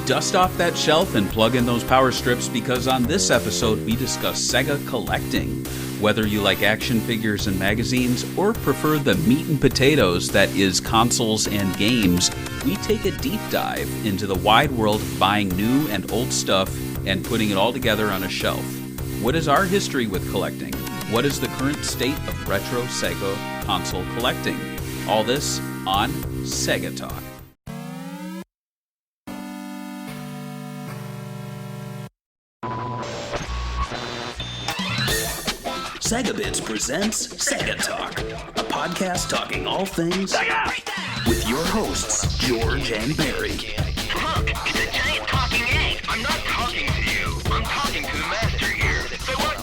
Dust off that shelf and plug in those power strips, because on this episode we discuss Sega collecting. Whether you like action figures and magazines or prefer the meat and potatoes that is consoles and games, we take a deep dive into the wide world of buying new and old stuff and putting it all together on a shelf. What is our history with collecting? What is the current state of retro Sega console collecting? All this on Sega Talk. Sega Bits presents Sega Talk, a podcast talking all things Sega! With your hosts, George and Barry. Look, it's a giant talking egg. I'm not talking to you. I'm talking to the master here. Say what?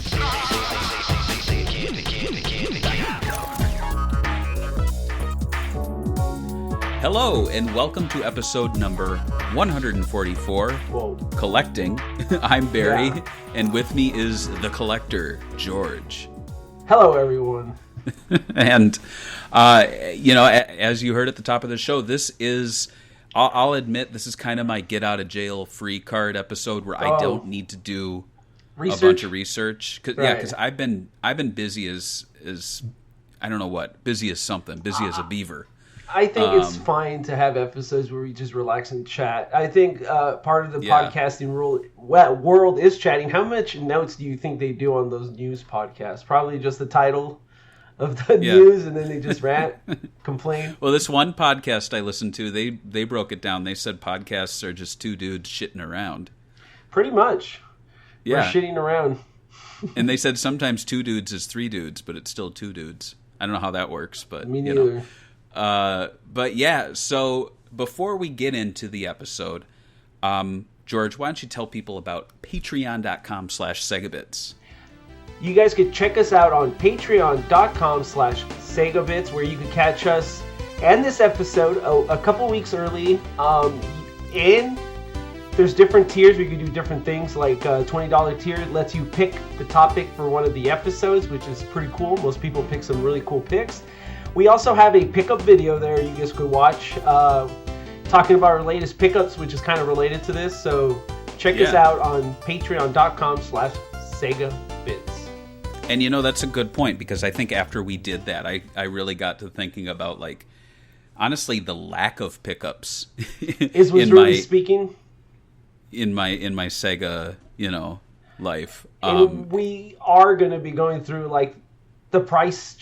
Hello, and welcome to episode number 144, Whoa. Collecting. I'm Barry, and with me is the collector, George. Hello, everyone. And, as you heard at the top of the show, this is, I'll admit, this is kind of my get out of jail free card episode where I don't need to do a bunch of research. Because I've been busy as I don't know what, busy as something, busy as a beaver. I think it's fine to have episodes where we just relax and chat. I think part of the podcasting world is chatting. How much notes do you think they do on those news podcasts? Probably just the title of the news, and then they just rant, complain. Well, this one podcast I listened to, they broke it down. They said podcasts are just two dudes shitting around. Pretty much. Yeah. We're shitting around. And they said sometimes two dudes is three dudes, but it's still two dudes. I don't know how that works, but Me neither. But yeah, so before we get into the episode, George, why don't you tell people about patreon.com/segabits? You guys could check us out on patreon.com/segabits, where you can catch us and this episode a couple weeks early. There's different tiers. We can do different things, like $20 tier lets you pick the topic for one of the episodes, which is pretty cool. Most people pick some really cool picks. We also have a pickup video there you guys could watch, talking about our latest pickups, which is kind of related to this. So check us out on patreon.com/segabits. And that's a good point, because I think after we did that, I really got to thinking about, like, honestly, the lack of pickups was really speaking in my Sega, life. And we are going to be going through, like, the price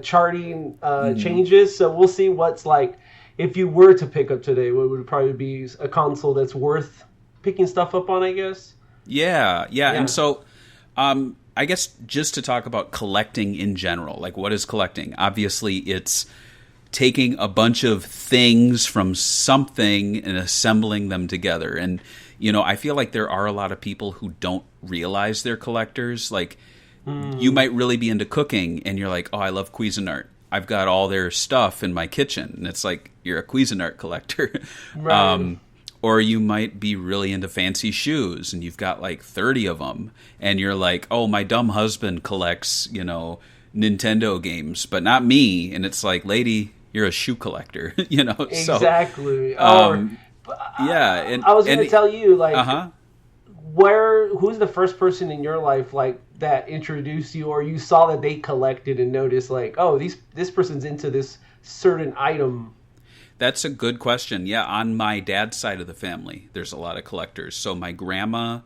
charting changes, so we'll see what's like if you were to pick up today, what would probably be a console that's worth picking stuff up on, I guess. Yeah. And so I guess just to talk about collecting in general, like, what is collecting? Obviously it's taking a bunch of things from something and assembling them together. And I feel like there are a lot of people who don't realize they're collectors. Like, you might really be into cooking, and you're like, oh, I love Cuisinart. I've got all their stuff in my kitchen. And it's like, you're a Cuisinart collector. Right. Or you might be really into fancy shoes, and you've got like 30 of them. And you're like, oh, my dumb husband collects, Nintendo games, but not me. And it's like, lady, you're a shoe collector, Exactly. So, and I was going to tell you, like, who's the first person in your life, like, that introduced you, or you saw that they collected and noticed, like, oh, this person's into this certain item? That's a good question. Yeah, on my dad's side of the family, there's a lot of collectors. So my grandma,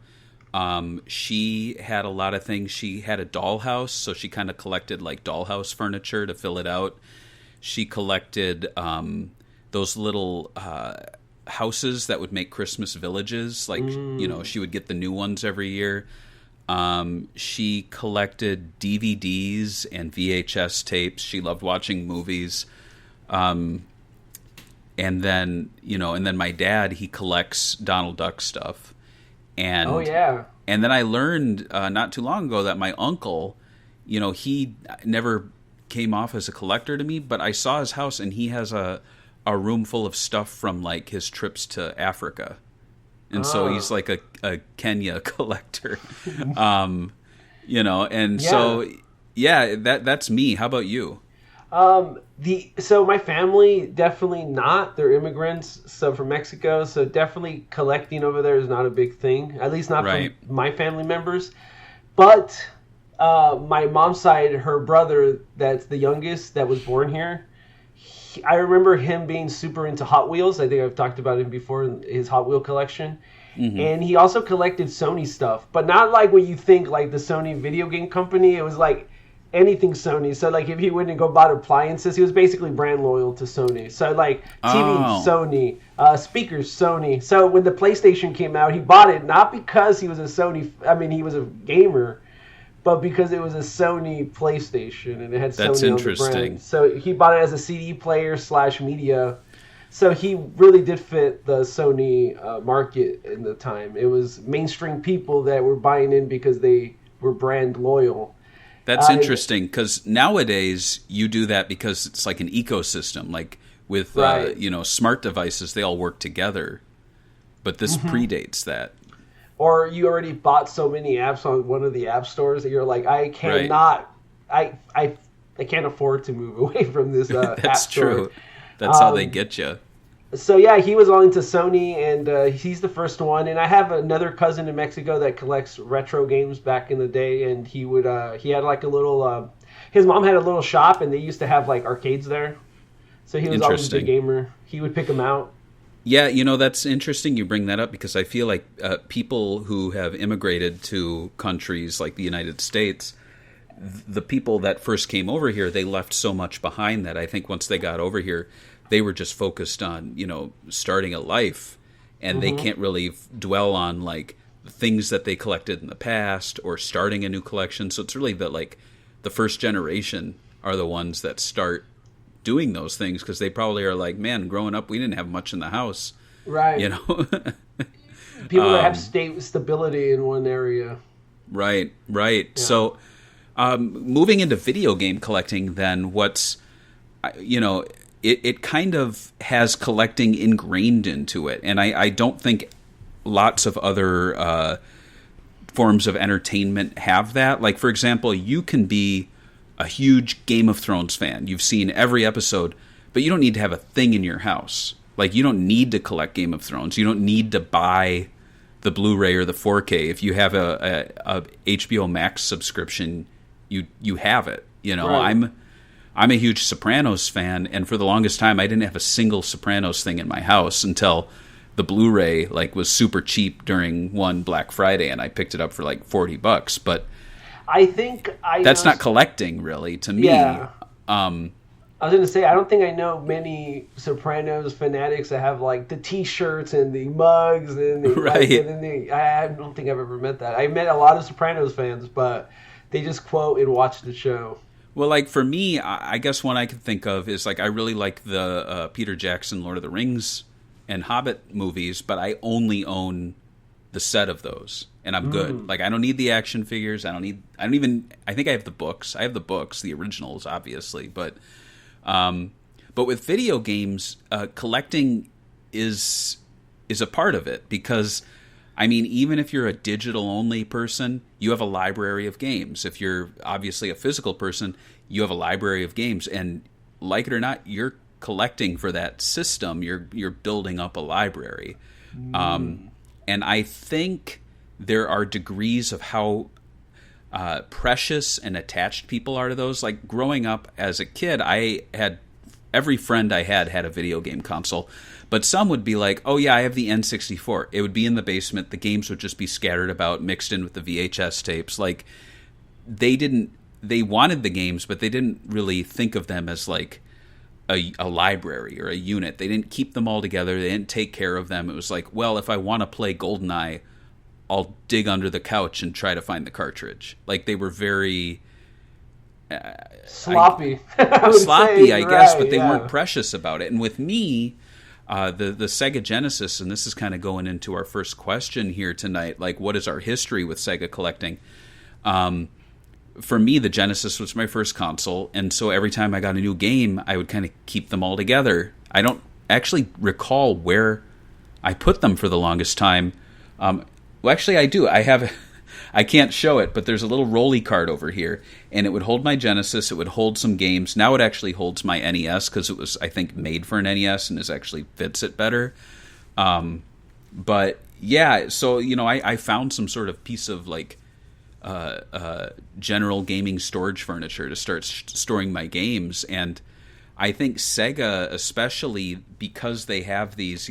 she had a lot of things. She had a dollhouse, so she kind of collected, like, dollhouse furniture to fill it out. She collected those little houses that would make Christmas villages. Like, she would get the new ones every year. She collected DVDs and VHS tapes. She loved watching movies. And then my dad, he collects Donald Duck stuff. And and then I learned not too long ago that my uncle, he never came off as a collector to me, but I saw his house, and he has a room full of stuff from, like, his trips to Africa. And so he's like a Kenya collector, So, that's me. How about you? So my family definitely not. They're immigrants, so from Mexico. So definitely collecting over there is not a big thing. At least not Right. from my family members. But my mom's side, her brother, that's the youngest, that was born here. I remember him being super into Hot Wheels. I think I've talked about him before in his Hot Wheel collection. And he also collected Sony stuff, but not like what you think, like the Sony video game company. It was like anything Sony. So like if he went and go buy appliances, he was basically brand loyal to Sony. So like TV, Sony, speakers, Sony. So when the PlayStation came out, he bought it not because he was a Sony. I mean, he was a gamer, but because it was a Sony PlayStation and it had That's Sony on the interesting. brand. So he bought it as a CD player / media. So he really did fit the Sony market in the time. It was mainstream people that were buying in because they were brand loyal. That's interesting, because nowadays you do that because it's like an ecosystem. Like with Right. smart devices, they all work together. But this predates that. Or you already bought so many apps on one of the app stores that you're like, I cannot, I can't afford to move away from this app That's store. true. That's how they get you. So yeah, he was all into Sony, and he's the first one. And I have another cousin in Mexico that collects retro games back in the day, and he had like a little. His mom had a little shop, and they used to have like arcades there. So he was always a big gamer. He would pick them out. Yeah, that's interesting you bring that up, because I feel like people who have immigrated to countries like the United States, the people that first came over here, they left so much behind that I think once they got over here, they were just focused on, starting a life, and they can't really dwell on like the things that they collected in the past or starting a new collection. So it's really the first generation are the ones that start doing those things, because they probably are like, man, growing up, we didn't have much in the house. Right. People that have stability in one area. Right. Yeah. So moving into video game collecting, then it kind of has collecting ingrained into it. And I don't think lots of other forms of entertainment have that. Like, for example, you can be a huge Game of Thrones fan. You've seen every episode, but you don't need to have a thing in your house. Like, you don't need to collect Game of Thrones. You don't need to buy the Blu-ray or the 4K. If you have a HBO Max subscription, you have it. Right. I'm a huge Sopranos fan, and for the longest time, I didn't have a single Sopranos thing in my house until the Blu-ray was super cheap during one Black Friday, and I picked it up for like $40. But I think that's not collecting, really, to me. Yeah. I was going to say, I don't think I know many Sopranos fanatics that have like the T-shirts and the mugs and the Right. I don't think I've ever met that. I met a lot of Sopranos fans, but they just quote and watch the show. Well, like for me, I guess one I can think of is like I really like the Peter Jackson Lord of the Rings and Hobbit movies, but I only own the set of those, and I'm good. Like, I don't need the action figures. I think I have the books. I have the books, the originals, obviously, but with video games, collecting is a part of it, because I mean, even if you're a digital only person, you have a library of games. If you're obviously a physical person, you have a library of games, and like it or not, you're collecting for that system. You're building up a library. And I think there are degrees of how precious and attached people are to those. Like, growing up as a kid, every friend I had a video game console, but some would be like, oh yeah, I have the N64. It would be in the basement. The games would just be scattered about, mixed in with the VHS tapes. Like, they wanted the games, but they didn't really think of them as like a library or a unit. They didn't keep them all together. They didn't take care of them. It was like, well, if I want to play GoldenEye, I'll dig under the couch and try to find the cartridge. Like, they were very sloppy. Sloppy, I guess, but they weren't precious about it. And with me, the Sega Genesis, and this is kind of going into our first question here tonight, like, what is our history with Sega collecting? For me, the Genesis was my first console, and so every time I got a new game, I would kind of keep them all together. I don't actually recall where I put them for the longest time. Well, actually, I do. I I can't show it, but there's a little rolly cart over here, and it would hold my Genesis. It would hold some games. Now it actually holds my NES because it was, I think, made for an NES and actually fits it better. But yeah, so I found some sort of piece of like general gaming storage furniture to start storing my games, and I think Sega, especially because they have these,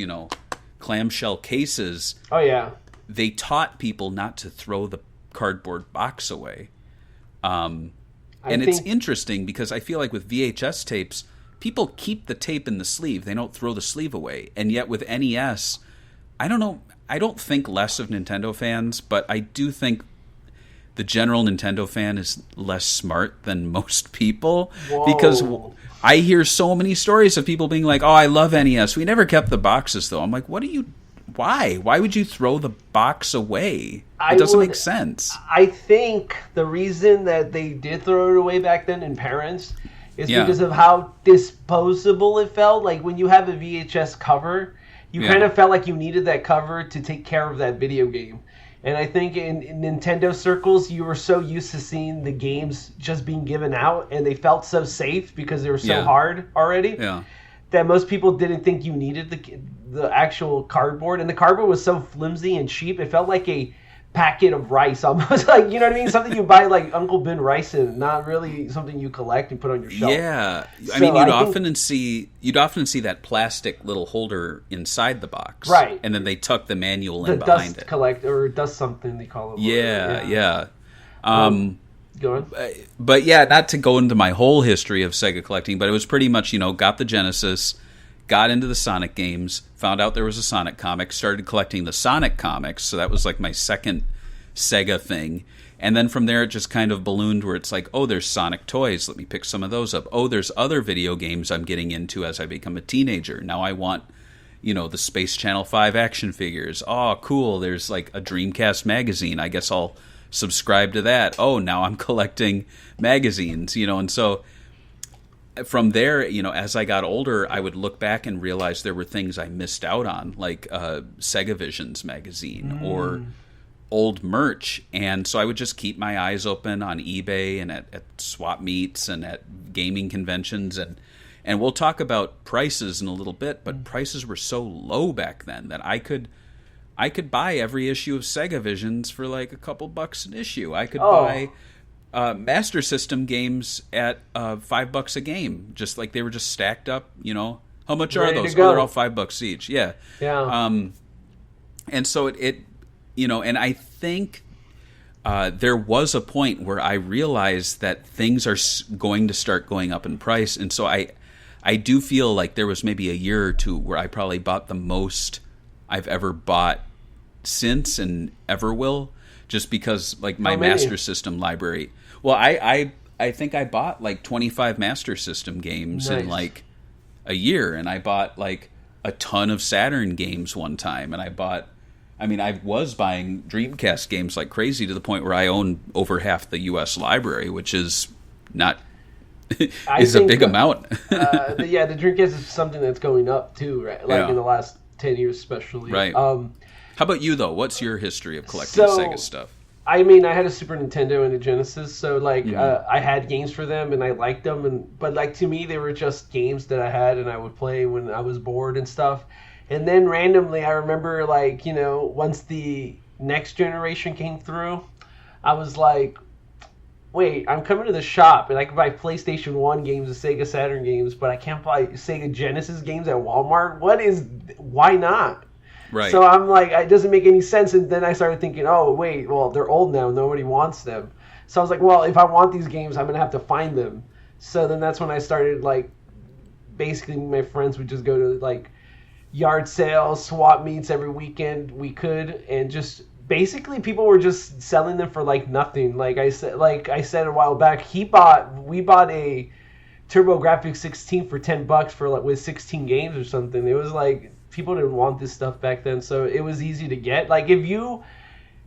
clamshell cases. Oh yeah. They taught people not to throw the cardboard box away. It's interesting because I feel like with VHS tapes, people keep the tape in the sleeve. They don't throw the sleeve away. And yet with NES, I don't know. I don't think less of Nintendo fans, but I do think the general Nintendo fan is less smart than most people. Whoa. Because I hear so many stories of people being like, "Oh, I love NES. We never kept the boxes, though." I'm like, why? Why would you throw the box away? It doesn't make sense. I think the reason that they did throw it away back then in parents is because of how disposable it felt. Like when you have a VHS cover, you kind of felt like you needed that cover to take care of that video game. And I think in Nintendo circles, you were so used to seeing the games just being given out, and they felt so safe because they were so hard already, that most people didn't think you needed the actual cardboard. And the cardboard was so flimsy and cheap, it felt like a packet of rice almost. Like, you know what I mean? Something you buy like Uncle Ben rice in, not really something you collect and put on your shelf. Yeah. I mean, you'd often see that plastic little holder inside the box. Right. And then they tuck the manual in behind it. Dust something they call it. Yeah. Go on. But yeah, not to go into my whole history of Sega collecting, but it was pretty much, got the Genesis, got into the Sonic games, found out there was a Sonic comic, started collecting the Sonic comics, so that was like my second Sega thing. And then from there it just kind of ballooned where it's like, oh, there's Sonic toys, let me pick some of those up. Oh, there's other video games I'm getting into as I become a teenager. Now I want, the Space Channel 5 action figures. Oh, cool, there's like a Dreamcast magazine. I guess I'll subscribe to that. Oh, now I'm collecting magazines, and so from there, as I got older, I would look back and realize there were things I missed out on, like Sega Visions magazine or old merch. And so I would just keep my eyes open on eBay and at swap meets and at gaming conventions. And we'll talk about prices in a little bit, but prices were so low back then that I could buy every issue of Sega Visions for like a couple bucks an issue. I could buy Master System games at $5 a game, just like they were just stacked up. How much are those? Oh, they're all $5 each. Yeah. And so it and I think there was a point where I realized that things are going to start going up in price, and so I do feel like there was maybe a year or two where I probably bought the most I've ever bought since and ever will, just because like my Master System library. Well, I think I bought like 25 Master System games in like a year, and I bought like a ton of Saturn games one time, and I was buying Dreamcast games like crazy to the point where I own over half the U.S. library, which is not is a big amount. The Dreamcast is something that's going up too, right? Like in the last 10 years, especially. Right. How about you though? What's your history of collecting Sega stuff? I mean, I had a Super Nintendo and a Genesis, so like I had games for them and I liked them, but like to me they were just games that I had and I would play when I was bored and stuff. And then randomly, I remember like once the next generation came through, I was like, wait, I'm coming to the shop and I can buy PlayStation 1 games and Sega Saturn games, but I can't buy Sega Genesis games at Walmart? Why not? Right. So I'm like, it doesn't make any sense. And then I started thinking, oh, wait, well, they're old now. Nobody wants them. So I was like, well, if I want these games, I'm going to have to find them. So then that's when I started, like, basically my friends would just go to, like, yard sales, swap meets every weekend we could. And just basically people were just selling them for, like, nothing. Like I said a while back, we bought a TurboGrafx 16 for $10 for, like, with 16 games or something. It was like... People didn't want this stuff back then, so it was easy to get. Like, if you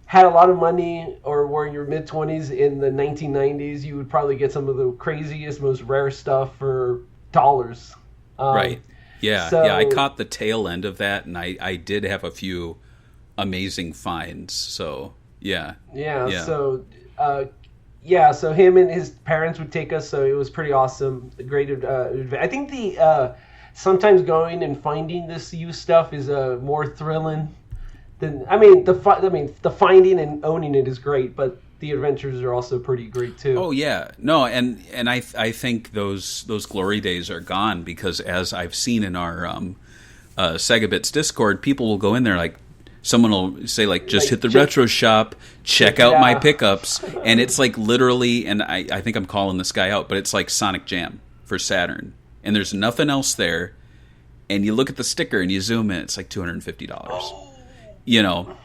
had a lot of money or were in your mid-20s in the 1990s, you would probably get some of the craziest, most rare stuff for dollars. Right. Yeah, I caught the tail end of that, and I did have a few amazing finds. So, Yeah. Yeah. Yeah. So, yeah. So him and his parents would take us. So it was pretty awesome. Great. I think the sometimes going and finding this used stuff is more thrilling than. I mean, the finding and owning it is great, but the adventures are also pretty great too. Oh yeah, no, and I think those glory days are gone, because as I've seen in our Sega Bits Discord, people will go in there, like someone will say like, just hit the retro shop, check out my pickups, and it's like literally, and I think I'm calling this guy out, but it's like Sonic Jam for Saturn, and there's nothing else there, and you look at the sticker and you zoom in, it's like $250, you know.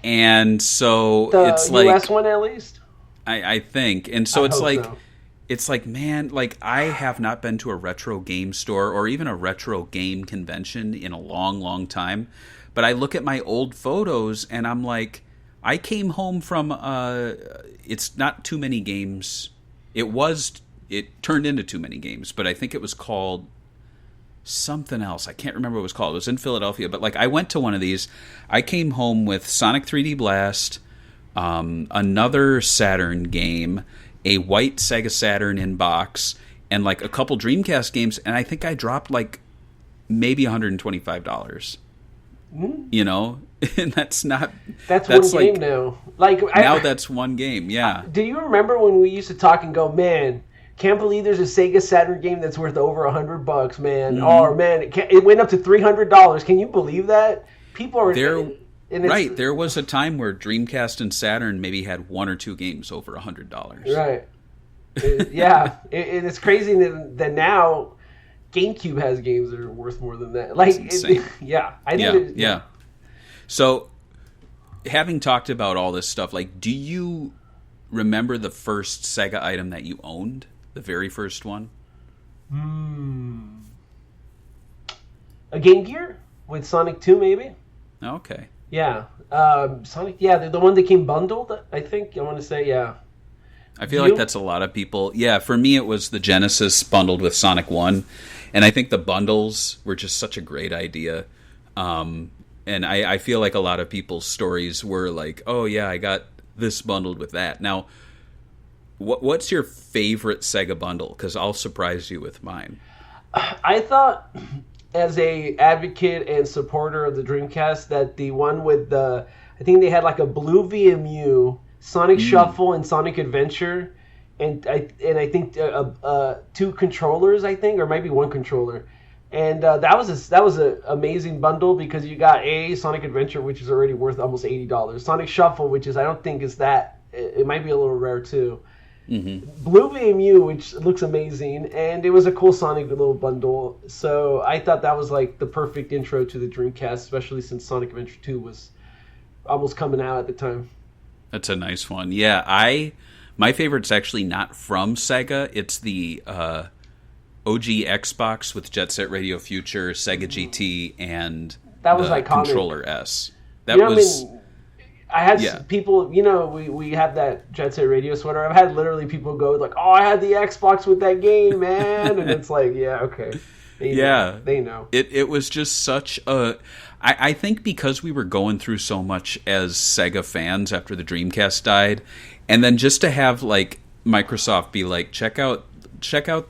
And so it's like US one at least, I think, and so it's like so. It's like, man, like I have not been to a retro game store or even a retro game convention in a long, long time. But I look at my old photos and I'm like, I came home from it's not too many games. It turned into too many games, but I think it was called something else. I can't remember what it was called. It was in Philadelphia, but like I went to one of these. I came home with Sonic 3D Blast, another Saturn game, a white Sega Saturn in box, and like a couple Dreamcast games, and I think I dropped like maybe $125. You know, and that's one game now. Like now that's one game. Yeah. Do you remember when we used to talk and go, man? Can't believe there's a Sega Saturn game that's worth over $100, man. Mm-hmm. Or man, it went up to $300. Can you believe that? People are right. There was a time where Dreamcast and Saturn maybe had one or two games over $100. Right. It's crazy that now GameCube has games that are worth more than that. Like, yeah. So, having talked about all this stuff, like, do you remember the first Sega item that you owned? The very first one? A Game Gear with Sonic 2, maybe? Okay. Yeah. Sonic, yeah, the one that came bundled, I think. I want to say, yeah. I feel like that's a lot of people. Yeah, for me it was the Genesis bundled with Sonic 1. And I think the bundles were just such a great idea. And I feel like a lot of people's stories were like, oh yeah, I got this bundled with that. Now, what's your favorite Sega bundle? Because I'll surprise you with mine. I thought, as a advocate and supporter of the Dreamcast, that the one with I think they had like a blue VMU, Sonic Shuffle, and Sonic Adventure, and I think two controllers, I think, or maybe one controller, and that was an amazing bundle, because you got Sonic Adventure, which is already worth almost $80, Sonic Shuffle, which is I don't think is that, it might be a little rare too. Mm-hmm. Blue VMU, which looks amazing, and it was a cool Sonic little bundle. So I thought that was like the perfect intro to the Dreamcast, especially since Sonic Adventure 2 was almost coming out at the time. That's a nice one. Yeah, my favorite's actually not from Sega. It's the OG Xbox with Jet Set Radio Future, Sega GT, and that was the iconic. Controller S. That was. I had people, we have that Jet Set Radio sweater. I've had literally people go like, oh, I had the Xbox with that game, man. And it's like, yeah, okay. They know. It was just such a... I think because we were going through so much as Sega fans after the Dreamcast died, and then just to have like Microsoft be like, check out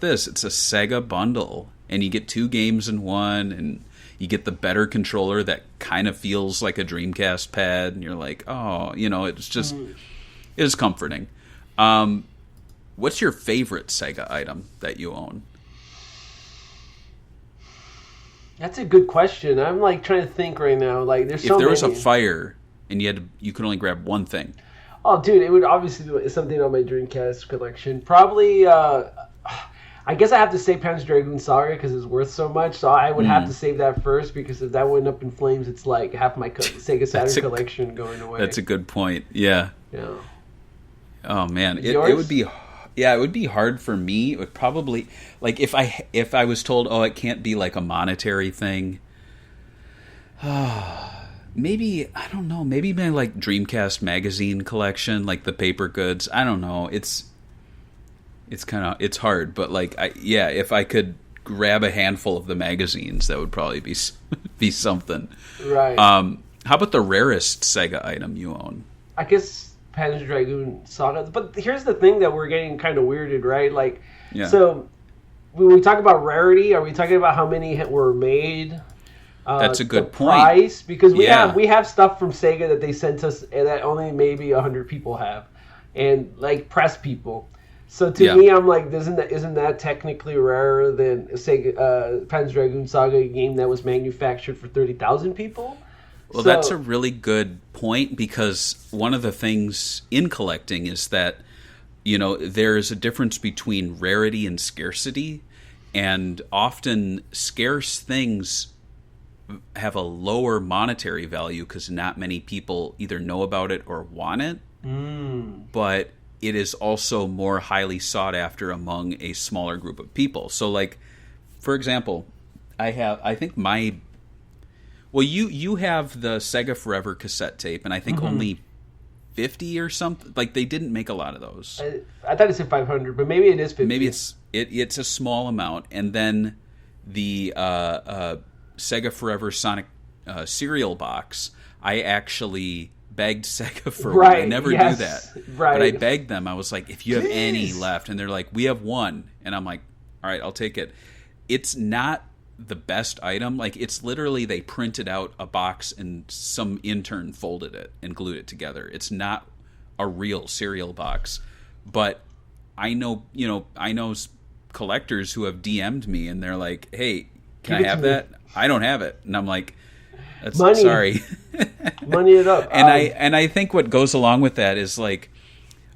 this. It's a Sega bundle. And you get two games in one, and you get the better controller that kind of feels like a Dreamcast pad, and you're like, oh, it's just, it is comforting. What's your favorite Sega item that you own? That's a good question. I'm like trying to think right now. Like, there's so many. If there was a fire and you could only grab one thing. Oh, dude, it would obviously be something on my Dreamcast collection. Probably, I guess I have to say Panzer Dragoon Saga because it's worth so much. So I would have to save that first, because if that went up in flames, it's like half my Sega Saturn collection going away. That's a good point. Yeah. Yeah. Oh man, it would be. Yeah, it would be hard for me. It would probably, like, if I was told, oh, it can't be like a monetary thing. Maybe, I don't know. Maybe my like Dreamcast magazine collection, like the paper goods. I don't know. It's hard, but like if I could grab a handful of the magazines, that would probably be something. Right. How about the rarest Sega item you own? I guess Panzer Dragoon Saga. But here's the thing that we're getting kind of weirded, right? Like, Yeah. so when we talk about rarity, are we talking about how many were made? That's a good the point. Price? Because Yeah. we have stuff from Sega that they sent us that only maybe 100 people have, and like press people. So to Yeah. me, I'm like, isn't that technically rarer than a Sega Panzer Dragoon Saga game that was manufactured for 30,000 people? Well, So- that's a really good point, because one of the things in collecting is that, there is a difference between rarity and scarcity, and often scarce things have a lower monetary value because not many people either know about it or want it. But it is also more highly sought after among a smaller group of people. So, like, for example, you have the Sega Forever cassette tape, and I think only 50 or something. Like, they didn't make a lot of those. I thought it said 500, but maybe it is 50. Maybe it's a small amount. And then the Sega Forever Sonic cereal box, I actually begged Sega for one. I never do that. Right. But I begged them. I was like, if you have any Please. left. And they're like, we have one. And I'm like, all right, I'll take it. It's not the best item. Like, it's literally they printed out a box and some intern folded it and glued it together. It's not a real cereal box. But I know collectors who have DM'd me and they're like, hey, can Give I it have to me. that? I don't have it. And I'm like, that's Money. sorry. Money it up. And I think what goes along with that is like,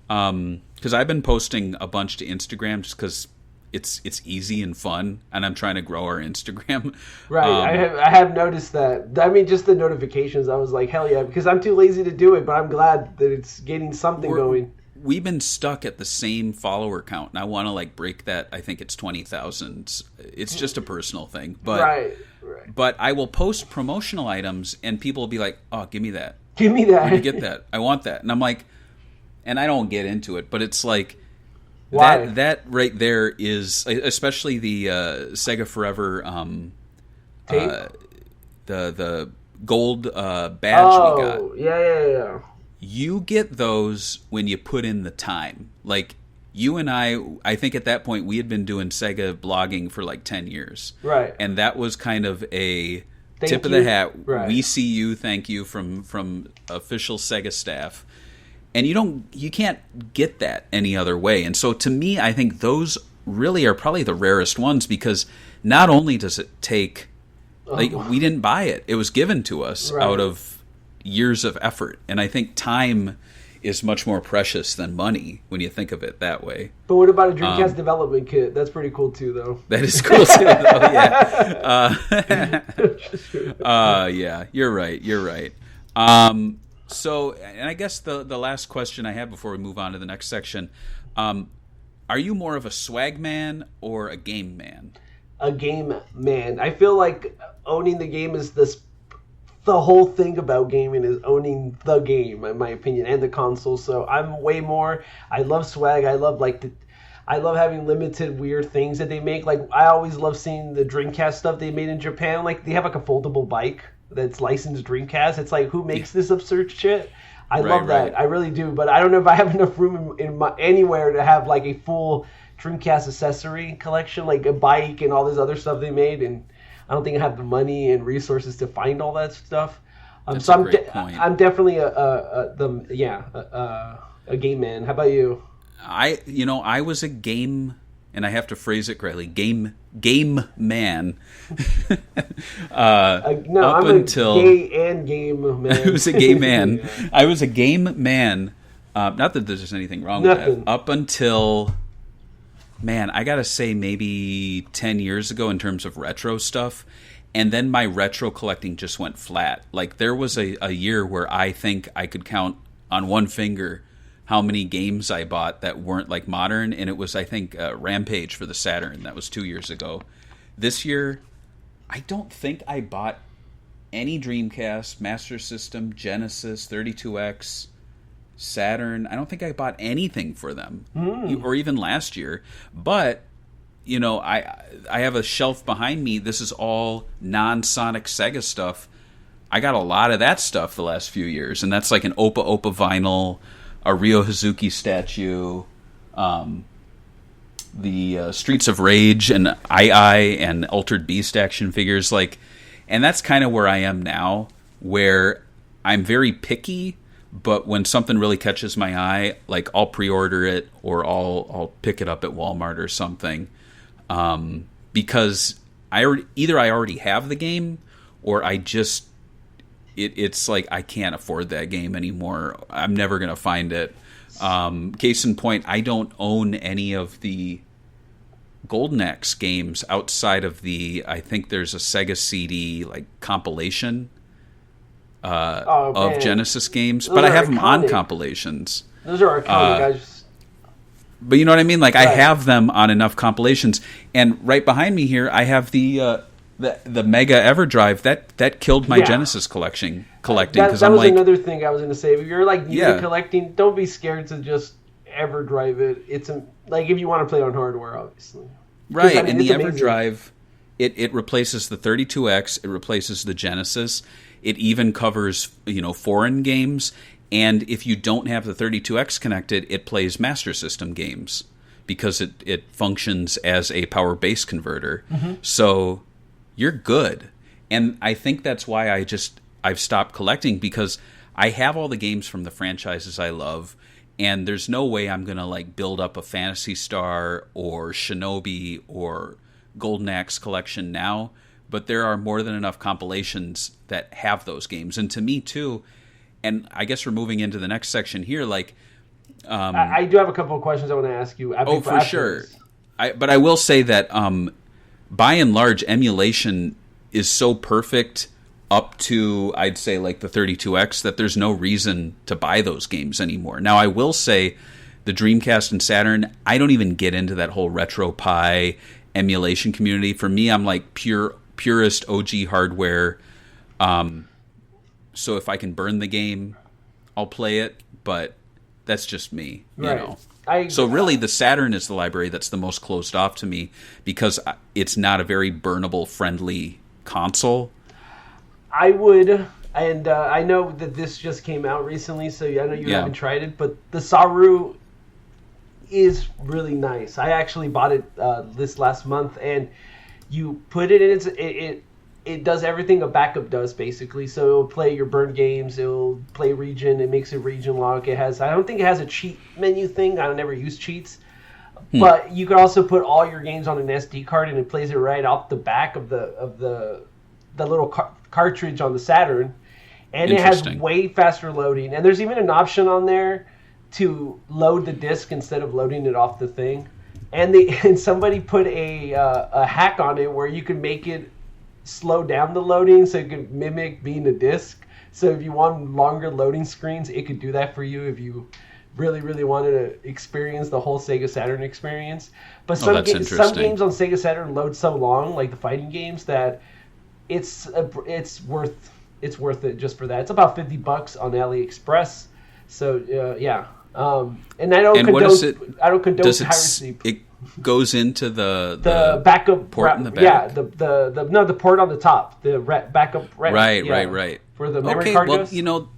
because I've been posting a bunch to Instagram just because it's easy and fun, and I'm trying to grow our Instagram. Right, I have noticed that. I mean, just the notifications, I was like, hell yeah, because I'm too lazy to do it, but I'm glad that it's getting something going. We've been stuck at the same follower count, and I want to like break that. I think it's 20,000. It's just a personal thing, but Right. But I will post promotional items, and people will be like, "Oh, give me that! Give me that. Where'd you get that? I want that!" And I'm like, and I don't get into it, but it's like. Why? That right there is, especially the Sega Forever Tape? the gold badge we got. Yeah. You get those when you put in the time. Like, you and I think at that point we had been doing Sega blogging for like 10 years. Right. And that was kind of a Thank tip of you. the hat. Right. We see you, thank you from official Sega staff. And you can't get that any other way. And so to me, I think those really are probably the rarest ones, because not only does it take, like, we didn't buy it. It was given to us Right. out of years of effort. And I think time is much more precious than money when you think of it that way. But what about a Dreamcast development kit? That's pretty cool too, though. That is cool too. Yeah, you're right. So, and I guess the last question I have before we move on to the next section, are you more of a swag man or a game man? A game man. I feel like owning the game is the whole thing about gaming is owning the game, in my opinion, and the console. So I'm way more. I love swag. I love having limited weird things that they make. Like, I always love seeing the Dreamcast stuff they made in Japan. Like, they have like a foldable bike that's licensed Dreamcast. It's like, who makes this absurd shit? I love that. Right. I really do. But I don't know if I have enough room anywhere to have like a full Dreamcast accessory collection, like a bike and all this other stuff they made. And I don't think I have the money and resources to find all that stuff. That's So a great point. I'm definitely a game man. How about you? I was a game, and I have to phrase it correctly, game man. No, up I'm until a gay and game man. I was a gay man. I was a game man. Not that there's anything wrong with Nothing. that. Up until, man, I gotta say maybe 10 years ago in terms of retro stuff. And then my retro collecting just went flat. Like, there was a year where I think I could count on one finger how many games I bought that weren't like modern. And it was, I think, Rampage for the Saturn. That was 2 years ago. This year, I don't think I bought any Dreamcast, Master System, Genesis, 32X, Saturn. I don't think I bought anything for them, or even last year. But, I have a shelf behind me. This is all non-Sonic Sega stuff. I got a lot of that stuff the last few years, and that's like an Opa vinyl, a Ryo Hazuki statue, the Streets of Rage and II and Altered Beast action figures, like, and that's kind of where I am now, where I'm very picky, but when something really catches my eye, like I'll pre-order it or I'll pick it up at Walmart or something, because I already have the game, or I just it's like I can't afford that game anymore. I'm never gonna find it. Case in point, I don't own any of the Golden Axe games outside of I think there's a Sega CD like compilation of Genesis games, but I have them on compilations. Those are iconic. But you know what I mean? Like, right. I have them on enough compilations, and right behind me here, I have the Mega EverDrive that killed my Genesis collecting because that was another thing I was going to say. If you're like collecting, don't be scared to just EverDrive it. It's like if you want to play on hardware, obviously. Right, and the EverDrive, it replaces the 32X, it replaces the Genesis, it even covers foreign games, and if you don't have the 32X connected, it plays Master System games because it functions as a power base converter. Mm-hmm. So you're good. And I think that's why I've stopped collecting, because I have all the games from the franchises I love, and there's no way I'm going to like build up a Phantasy Star or Shinobi or Golden Axe collection now, but there are more than enough compilations that have those games. And to me too, and I guess we're moving into the next section here, like I do have a couple of questions I want to ask you. For sure. But I will say that by and large, emulation is so perfect up to, I'd say, like the 32X, that there's no reason to buy those games anymore. Now, I will say the Dreamcast and Saturn, I don't even get into that whole RetroPie emulation community. For me, I'm like purist OG hardware. So if I can burn the game, I'll play it, but that's just me, you know. So really, the Saturn is the library that's the most closed off to me, because it's not a very burnable friendly console. I would, and I know that this just came out recently, so I know you haven't tried it, but the Saru is really nice. I actually bought it this last month, and you put it in, it does everything a backup does, basically. So it'll play your burned games, it'll play region, it makes it region lock. I don't think it has a cheat menu thing. I never use cheats. But you can also put all your games on an SD card, and it plays it right off the back of the little cartridge on the Saturn. And it has way faster loading. And there's even an option on there to load the disc instead of loading it off the thing. And somebody put a hack on it where you can make it slow down the loading so it could mimic being a disc. So if you want longer loading screens, it could do that for you if you really, really wanted to experience the whole Sega Saturn experience. But some games on Sega Saturn load so long, like the fighting games, that it's worth it just for that. It's about $50 on AliExpress. So yeah. And I don't condone piracy. It goes into the backup port in the back. Yeah, the port on the top, the backup. Right. For the memory card goes.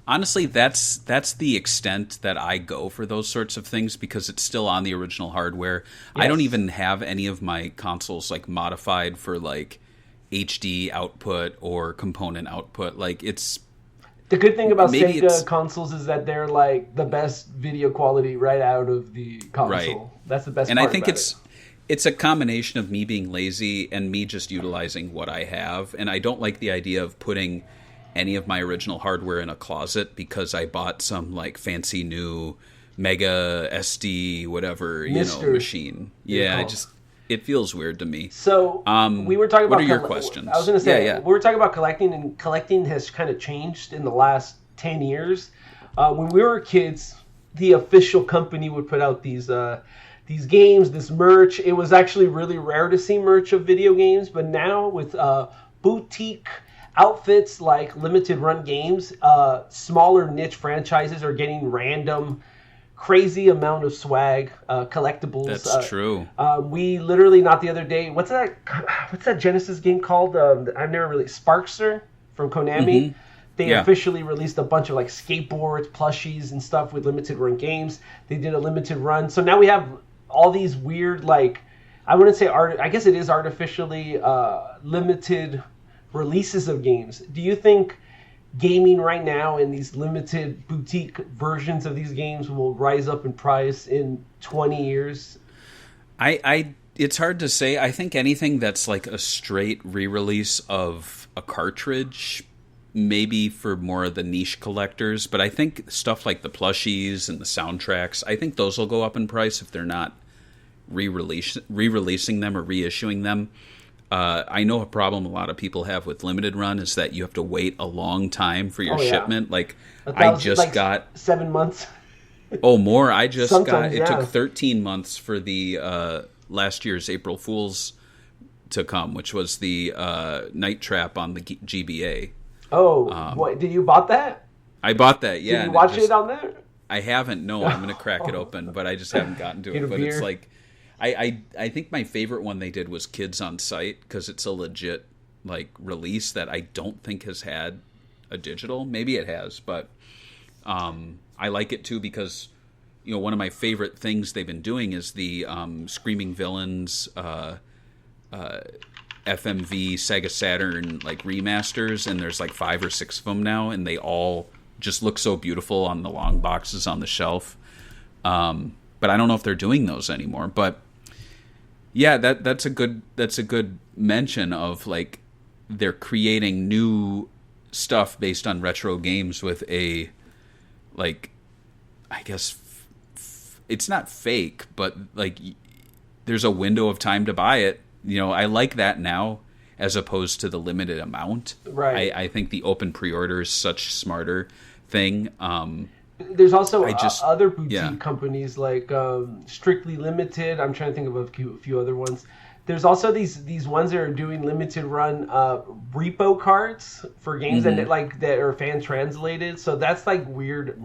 Honestly, that's the extent that I go for those sorts of things, because it's still on the original hardware. Yes. I don't even have any of my consoles like modified for like HD output or component output. Like, it's the good thing about Sega consoles is that they're like the best video quality right out of the console. Right. That's the best part. And I think it's a combination of me being lazy and me just utilizing what I have. And I don't like the idea of putting any of my original hardware in a closet because I bought some like fancy new Mega SD whatever machine. Yeah, it feels weird to me. So we were talking about. What are your questions? I was going to say we were talking about collecting, and collecting has kind of changed in the last 10 years. When we were kids, the official company would put out these games, this merch. It was actually really rare to see merch of video games, but now with boutique outfits like limited run games, smaller niche franchises are getting random crazy amount of swag, collectibles. That's true. We literally, not the other day, what's that Genesis game called? I've never really, Sparkster from Konami. They officially released a bunch of like skateboards, plushies, and stuff with limited run games. They did a limited run. So now we have all these weird, like, I wouldn't say I guess it is artificially limited releases of games. Do you think gaming right now and these limited boutique versions of these games will rise up in price in 20 years? It's hard to say. I think anything that's like a straight re-release of a cartridge, maybe for more of the niche collectors, but I think stuff like the plushies and the soundtracks, I think those will go up in price if they're not re-releasing them or reissuing them. I know a problem a lot of people have with limited run is that you have to wait a long time for your shipment. Like, I just got 7 months. Oh, more. I just Sometimes, got. It took 13 months for the last year's April Fools to come, which was the Night Trap on the GBA. Oh, what? Did you bought that? I bought that. Yeah. Did you watch it on there? I haven't. No, I'm gonna crack it open, but I just haven't gotten to it. But it's like, I think my favorite one they did was Kids on Site because it's a legit like release that I don't think has had a digital. Maybe it has, but I like it too because one of my favorite things they've been doing is the Screaming Villains FMV Sega Saturn like remasters, and there's like 5 or 6 of them now, and they all just look so beautiful on the long boxes on the shelf. But I don't know if they're doing those anymore. But yeah, that's a good mention of like they're creating new stuff based on retro games with a like, I guess it's not fake, but like there's a window of time to buy it. I like that now as opposed to the limited amount. Right. I think the open pre-order is such a smarter thing. There's also other boutique companies like Strictly Limited. I'm trying to think of a few other ones. There's also these ones that are doing limited run repo cards for games that are fan translated. So that's like weird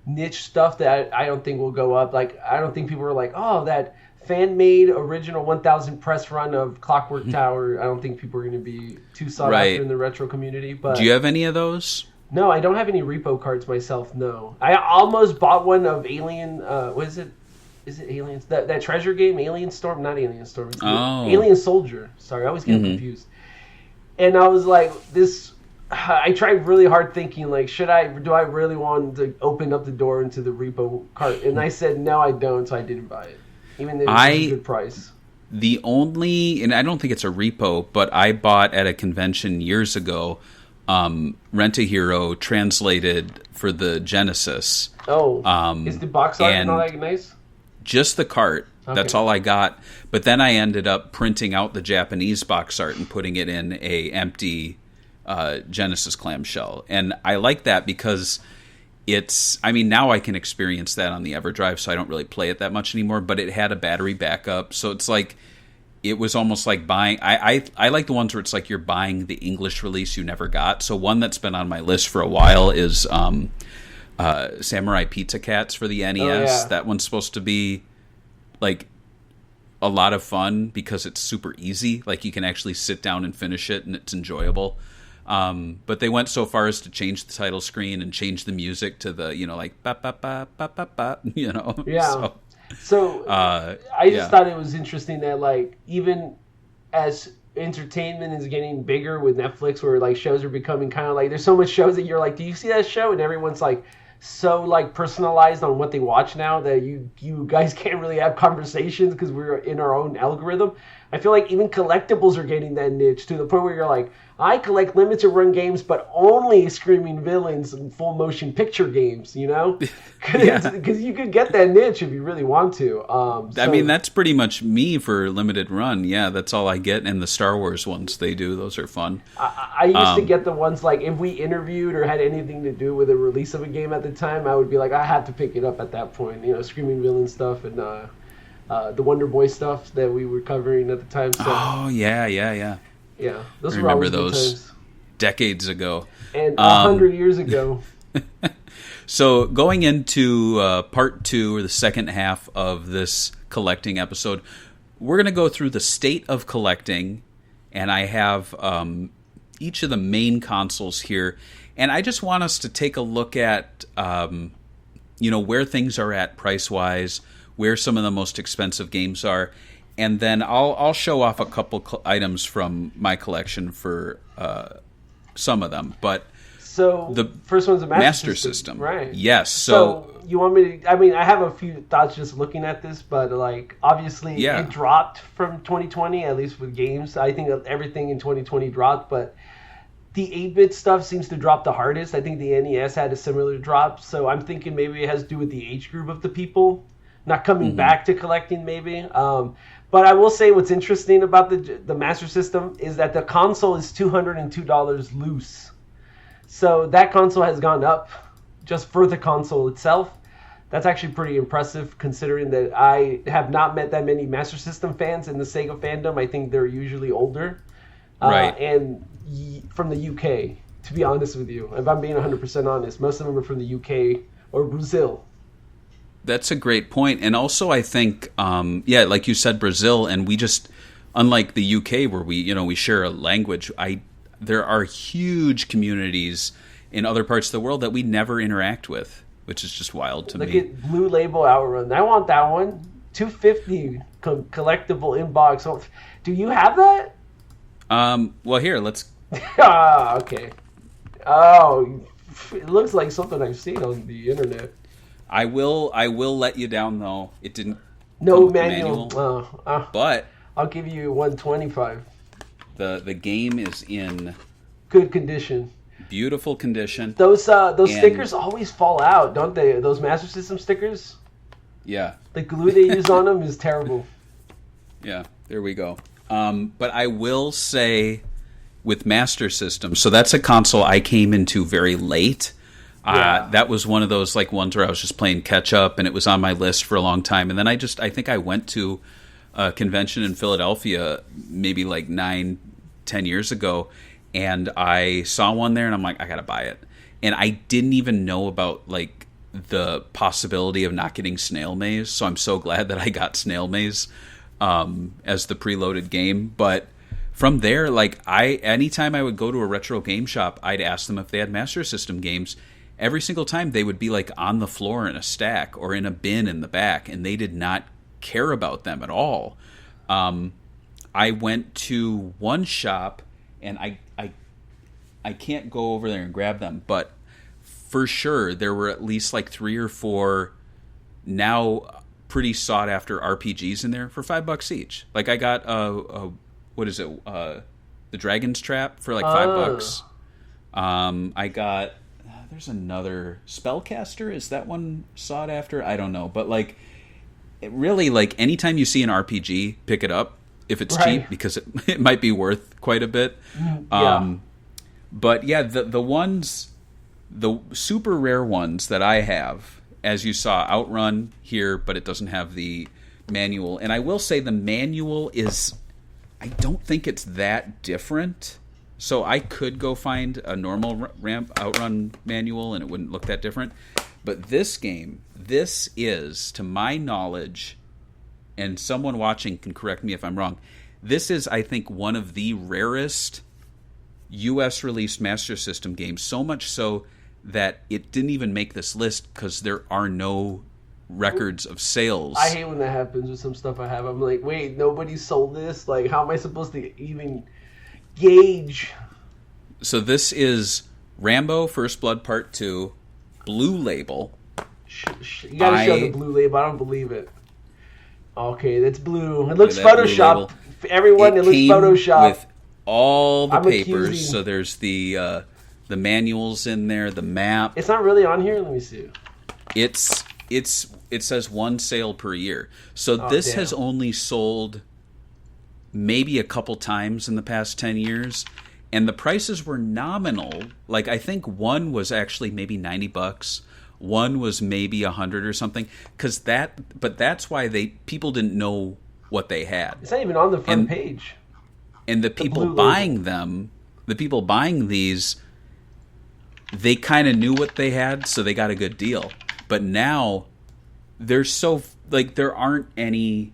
niche stuff that I don't think will go up. Like I don't think people are like, oh, that fan-made original 1000 press run of Clockwork Tower. I don't think people are going to be too sought after in the retro community. But do you have any of those? No, I don't have any repo cards myself. No, I almost bought one of Alien. What is it? Is it Aliens? That treasure game, Alien Storm? Not Alien Storm. It's Alien Soldier. Sorry, I always get confused. And I was like, this. I tried really hard thinking, like, do I really want to open up the door into the repo cart? And I said, no, I don't, so I didn't buy it. Even though it was a good price. The only, and I don't think it's a repo, but I bought at a convention years ago, Rent-A-Hero translated for the Genesis. Oh, is the box art not like nice? Just the cart. Okay. That's all I got. But then I ended up printing out the Japanese box art and putting it in a empty Genesis clamshell. And I like that because now I can experience that on the EverDrive, so I don't really play it that much anymore, but it had a battery backup. So it's like, it was almost like buying, I like the ones where it's like you're buying the English release you never got. So one that's been on my list for a while is Samurai Pizza Cats for the NES. Oh, yeah. That one's supposed to be like a lot of fun because it's super easy. Like you can actually sit down and finish it and it's enjoyable. But they went so far as to change the title screen and change the music to the, like, ba ba ba ba ba ba, Yeah. So I just thought it was interesting that, like, even as entertainment is getting bigger with Netflix, where, like, shows are becoming kind of like, there's so much shows that you're like, do you see that show? And everyone's like, so like personalized on what they watch now that you guys can't really have conversations because we're in our own algorithm. I feel like even collectibles are getting that niche to the point where you're like, I collect limited run games, but only Screaming Villains and full motion picture games, Because you could get that niche if you really want to. I mean, that's pretty much me for limited run. Yeah, that's all I get. And the Star Wars ones they do, those are fun. I used to get the ones like if we interviewed or had anything to do with the release of a game at the time, I would be like, I had to pick it up at that point. Screaming Villain stuff and the Wonder Boy stuff that we were covering at the time. So, oh, yeah. Yeah, those I were remember always those good times. Decades ago. And 100 years ago. So going into part 2, or the second half of this collecting episode, we're going to go through the state of collecting, and I have each of the main consoles here, And I just want us to take a look at, where things are at price-wise, where some of the most expensive games are, and then I'll show off a couple items from my collection for some of them. But so the first one's a Master System, right? Yes. So you want me to? I mean, I have a few thoughts just looking at this, but like obviously it dropped from 2020, at least with games. I think everything in 2020 dropped, but the 8-bit stuff seems to drop the hardest. I think the NES had a similar drop, so I'm thinking maybe it has to do with the age group of the people not coming back to collecting, maybe. But I will say what's interesting about the Master System is that the console is $202 loose. So that console has gone up just for the console itself. That's actually pretty impressive considering that I have not met that many Master System fans in the Sega fandom. I think they're usually older. Right. And from the UK, to be honest with you. If I'm being 100% honest, most of them are from the UK or Brazil. That's a great point. And also I think, like you said, Brazil, and we just, unlike the UK where we share a language, there are huge communities in other parts of the world that we never interact with, which is just wild to me. Look at Blue Label Outrun. I want that one. $250 collectible inbox. Oh, do you have that? Well, here, let's... Okay. Oh, it looks like something I've seen on the internet. I will let you down, though. It didn't No come with manual. the manual. But... I'll give you $125. The game is in... good condition. Beautiful condition. Those stickers always fall out, don't they? Those Master System stickers? Yeah. The glue they use on them is terrible. Yeah, there we go. But I will say with Master System, so that's a console I came into very late. That was one of those like ones where I was just playing catch up, and it was on my list for a long time. And then I think I went to a convention in Philadelphia maybe like 9-10 years ago, and I saw one there, and I'm like, I gotta buy it. And I didn't even know about like the possibility of not getting Snail Maze, so I'm so glad that I got Snail Maze as the preloaded game. But from there, like anytime I would go to a retro game shop, I'd ask them if they had Master System games. Every single time they would be like on the floor in a stack or in a bin in the back, and they did not care about them at all. I went to one shop, and I can't go over there and grab them, but for sure there were at least like 3 or 4 now pretty sought after RPGs in there for $5 each. Like I got what is it? The Dragon's Trap for like $5. I got there's another Spellcaster. Is that one sought after? I don't know, but like it really, like anytime you see an RPG, pick it up if it's cheap, because it might be worth quite a bit. Yeah. But yeah, the super rare ones that I have, as you saw, Outrun here, but it doesn't have the manual. And I will say the manual is, I don't think it's that different. So I could go find a normal Outrun manual and it wouldn't look that different. But this game, this is, to my knowledge, and someone watching can correct me if I'm wrong, this is, I think, one of the rarest U.S. released Master System games, so much so that it didn't even make this list because there are no records of sales. I hate when that happens with some stuff I have. I'm like, wait, nobody sold this? Like, how am I supposed to even gauge? So this is Rambo First Blood Part 2, Blue Label. You gotta show the Blue Label. I don't believe it. Okay, that's blue. It looks Photoshopped. Everyone, it looks Photoshopped. With all the papers. So there's the manuals in there, the map. It's not really on here. Let me see. It says one sale per year. So this has only sold maybe a couple times in the past 10 years, and the prices were nominal. Like I think one was actually maybe $90. One was maybe $100 or something. But that's why people didn't know what they had. It's not even on the front page. And the people buying them, the people buying these, they kind of knew what they had, so they got a good deal. But now, there aren't any.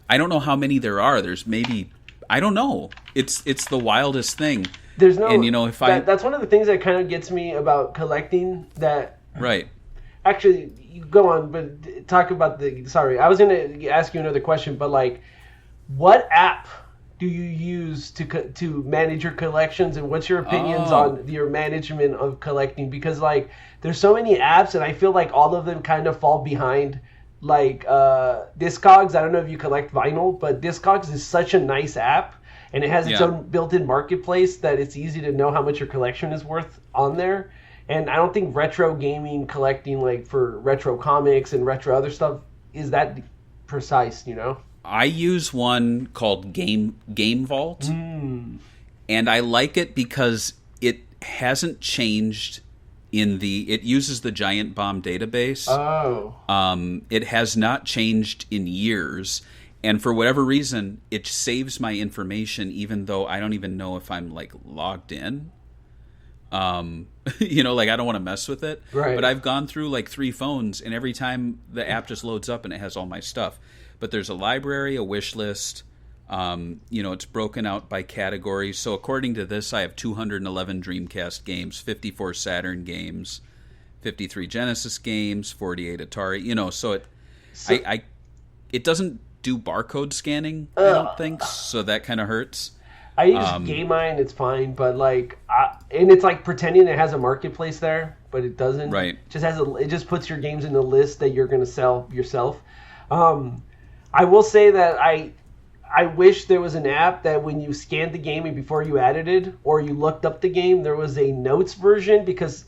I don't know how many there are. There's maybe, I don't know. It's the wildest thing. There's no, and you know, if I that's one of the things that kind of gets me about collecting. That right. Actually, you go on, but talk about the. Sorry, I was going to ask you another question, but like, what app do you use to manage your collections, and what's your opinions on your management of collecting? Because like, there's so many apps, and I feel like all of them kind of fall behind. Like Discogs, I don't know if you collect vinyl, but Discogs is such a nice app, and it has its own built-in marketplace that it's easy to know how much your collection is worth on there. And I don't think retro gaming collecting, like for retro comics and retro other stuff, is that precise, you know? I use one called Game Vault, and I like it because it hasn't changed. It uses the Giant Bomb database. It has not changed in years, and for whatever reason, it saves my information, even though I don't even know if I'm like logged in. You know, like I don't want to mess with it. Right. But I've gone through like 3 phones, and every time the app just loads up and it has all my stuff. But there's a library, a wish list. You know, it's broken out by category. So according to this, I have 211 Dreamcast games, 54 Saturn games, 53 Genesis games, 48 Atari. You know, so it doesn't do barcode scanning, I don't think. So that kind of hurts. I use Game Eye, it's fine, but like, and it's like pretending it has a marketplace there, but it doesn't. Right. It just puts your games in the list that you're going to sell yourself. I will say that I wish there was an app that when you scanned the game and before you added it, or you looked up the game, there was a notes version, because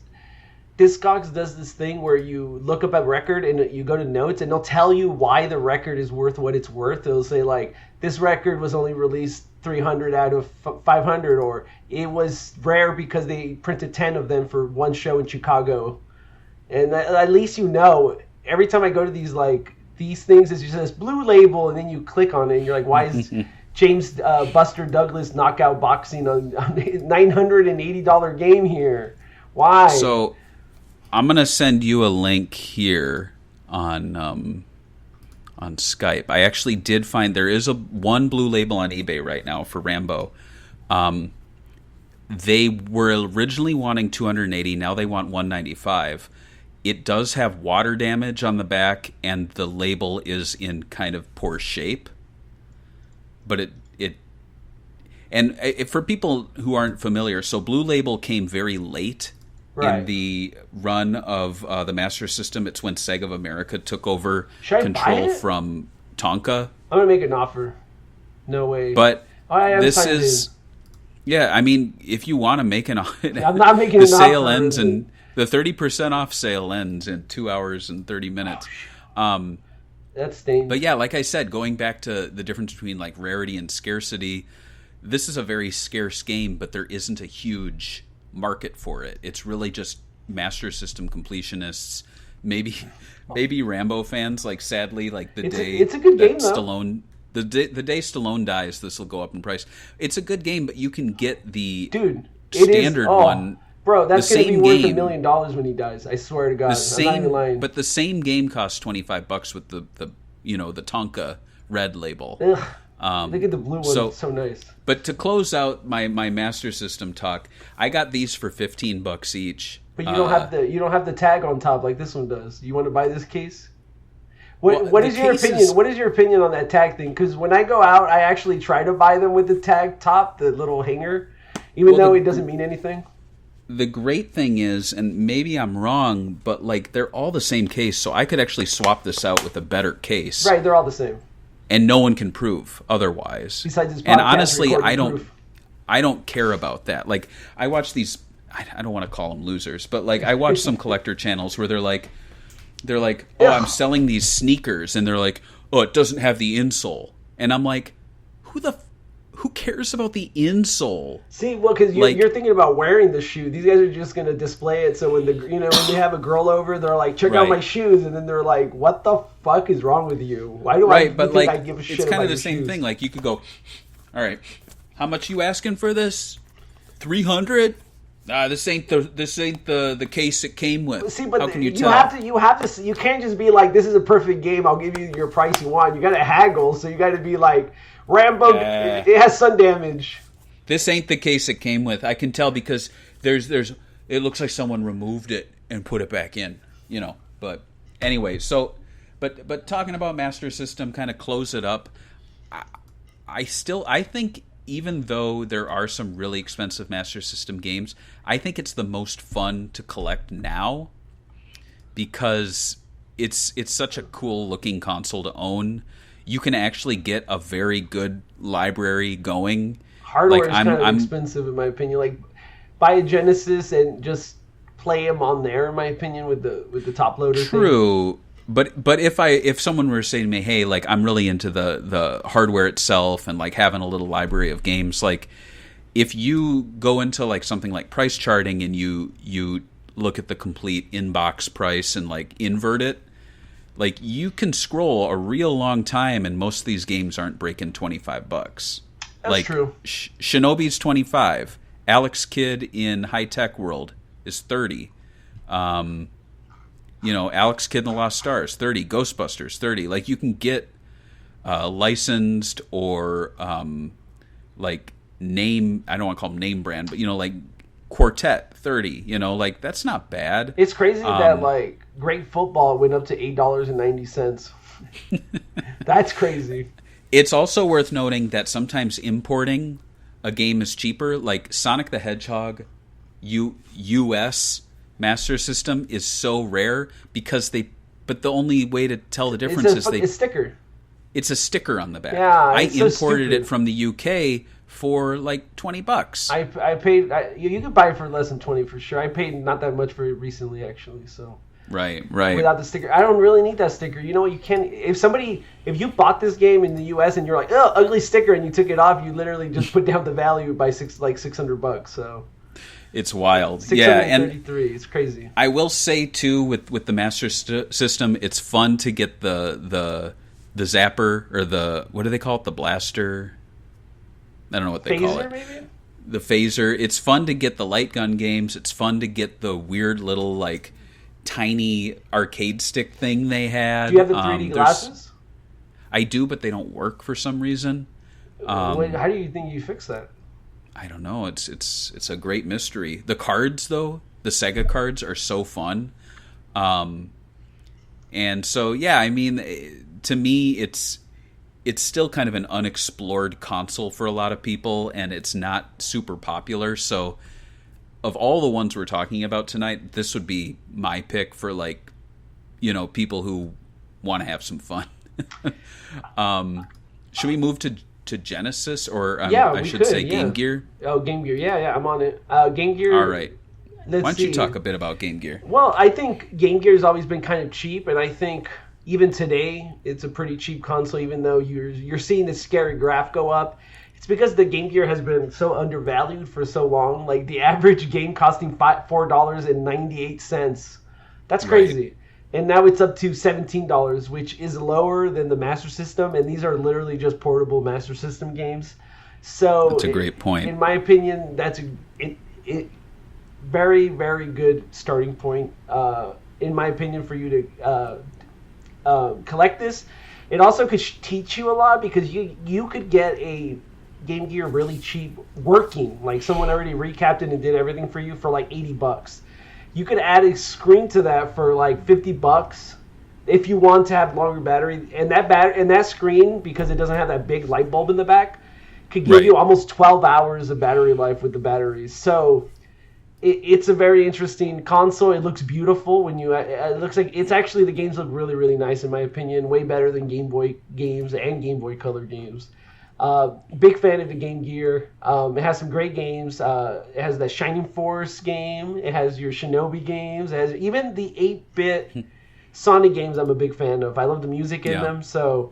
Discogs does this thing where you look up a record and you go to notes, and they'll tell you why the record is worth what it's worth. It'll say like, this record was only released 300 out of 500, or it was rare because they printed 10 of them for one show in Chicago. And at least you know, every time I go to these things, it just says Blue Label, and then you click on it and you're like, why is James Buster Douglas knockout boxing on a $980 game here? Why? So I'm going to send you a link here on Skype. I actually did find there is one Blue Label on eBay right now for Rambo. They were originally wanting 280, now they want 195. It does have water damage on the back, and the label is in kind of poor shape. But for people who aren't familiar, so Blue Label came very late in the run of the Master System. It's when SEGA of America took over control from Tonka. I'm going to make an offer. No way. But this is... Yeah, I mean, if you want to make an offer... I'm not making the an sale offer. ends and the 30% off sale ends in 2 hours and 30 minutes. That's staying. But yeah, like I said, going back to the difference between like rarity and scarcity, this is a very scarce game, but there isn't a huge market for it. It's really just Master System completionists, maybe Rambo fans. Like sadly, like it's a good game, Stallone, the day Stallone dies, this will go up in price. It's a good game, but you can get the standard one. Bro, that's going to be worth $1 million when he dies. I swear to God. I'm not even lying. But the same game costs $25 with the Tonka red label. Ugh. Look at the blue one. It's so nice. But to close out my Master System talk, I got these for $15 each. But you don't have the tag on top like this one does. You want to buy this case? What is your opinion? What is your opinion on that tag thing? Because when I go out, I actually try to buy them with the tag top, the little hanger, even though it doesn't mean anything. The great thing is, and maybe I'm wrong, but like they're all the same case, so I could actually swap this out with a better case. Right, they're all the same. And no one can prove otherwise. Besides this podcast, and honestly, I don't care about that. Like I watch these, I don't want to call them losers, but like I watch some collector channels where they're like, oh, I'm selling these sneakers, and they're like, oh, it doesn't have the insole, and I'm like, who cares about the insole? See, well, because you're thinking about wearing the shoe. These guys are just going to display it. So when when they have a girl over, they're like, check out my shoes, and then they're like, what the fuck is wrong with you? Why do I think I give a shit about your shoes? It's kind of the same thing. Like you could go, all right, how much you asking for this? $300? This ain't the case it came with. See, but how can you tell? You have to. You can't just be like, this is a perfect game. I'll give you your price you want. You got to haggle. So you got to be like, Rambo, it has sun damage. This ain't the case it came with. I can tell because there's it looks like someone removed it and put it back in, But anyway, so but talking about Master System, kind of close it up. I think even though there are some really expensive Master System games, I think it's the most fun to collect now because it's such a cool looking console to own. You can actually get a very good library going. Hardware is kind of expensive in my opinion. Like, buy a Genesis and just play them on there, in my opinion, with the top loader. True. Thing. But if someone were to say to me, hey, like, I'm really into the hardware itself and like having a little library of games, like if you go into like something like price charting and you look at the complete inbox price and like invert it, like you can scroll a real long time and most of these games aren't breaking $25. That's like, true. Shinobi's $25. Alex Kidd in High Tech World is $30. Alex Kidd and the Lost Stars, $30. Ghostbusters, $30. Like, you can get licensed or like name. I don't want to call them name brand, but like Quartet, $30. Like, that's not bad. It's crazy that like Great Football went up to $8.90. That's crazy. It's also worth noting that sometimes importing a game is cheaper. Like Sonic the Hedgehog, US Master System is so rare because but the only way to tell the difference is a sticker. It's a sticker on the back. Yeah, I imported it from the UK for like $20. I paid. You could buy it for less than 20 for sure. I paid not that much for it recently, actually. So right. Without the sticker, I don't really need that sticker. You know what? You can if you bought this game in the US and you're like, oh, ugly sticker, and you took it off, you literally just put down the value by $600. So. It's wild. Yeah, and it's crazy. I will say too, with the Master System, it's fun to get the zapper or the, what do they call it? The blaster. I don't know what they call it. Maybe? The phaser. It's fun to get the light gun games. It's fun to get the weird little like tiny arcade stick thing they had. Do you have the 3D glasses? I do, but they don't work for some reason. How do you think you fix that? I don't know. It's a great mystery. The cards, though, the SEGA cards are so fun. And so, yeah, I mean, to me, it's still kind of an unexplored console for a lot of people, and it's not super popular. So, of all the ones we're talking about tonight, this would be my pick for, like, people who want to have some fun. Should we move to Genesis, or I should say Game Gear? Oh, Game Gear. Yeah, I'm on it. Game Gear. All right. Why don't you talk a bit about Game Gear? Well, I think Game Gear has always been kind of cheap, and I think even today it's a pretty cheap console, even though you're seeing this scary graph go up. It's because the Game Gear has been so undervalued for so long. Like, the average game costing $4.98. That's crazy. Right. And now it's up to $17, which is lower than the Master System, and these are literally just portable Master System games. So that's a great point. In my opinion, that's a very, very good starting point. In my opinion, for you to collect this, it also could teach you a lot because you could get a Game Gear really cheap working, like someone already recapped it and did everything for you for like $80. You could add a screen to that for like $50 if you want to have longer battery. And that screen, because it doesn't have that big light bulb in the back, could give you almost 12 hours of battery life with the batteries. So it's a very interesting console. It looks beautiful when you. It looks like it's actually, the games look really, really nice in my opinion. Way better than Game Boy games and Game Boy Color games. Big fan of the Game Gear. It has some great games. It has the Shining Force game. It has your Shinobi games. It has even the 8-bit Sonic games I'm a big fan of. I love the music in them. So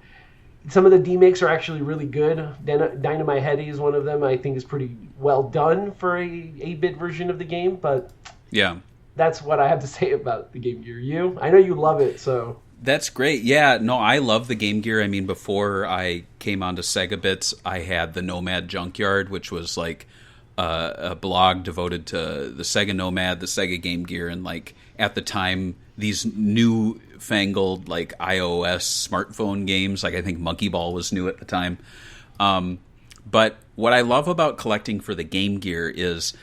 some of the D-Makes are actually really good. Dynamite Heady is one of them. I think is pretty well done for a 8-bit version of the game. But yeah, that's what I have to say about the Game Gear. You? I know you love it, so... That's great. Yeah, no, I love the Game Gear. I mean, before I came onto Sega Bits, I had the Nomad Junkyard, which was like a blog devoted to the Sega Nomad, the Sega Game Gear, and like at the time, these new-fangled like iOS smartphone games. Like I think Monkey Ball was new at the time. But what I love about collecting for the Game Gear is,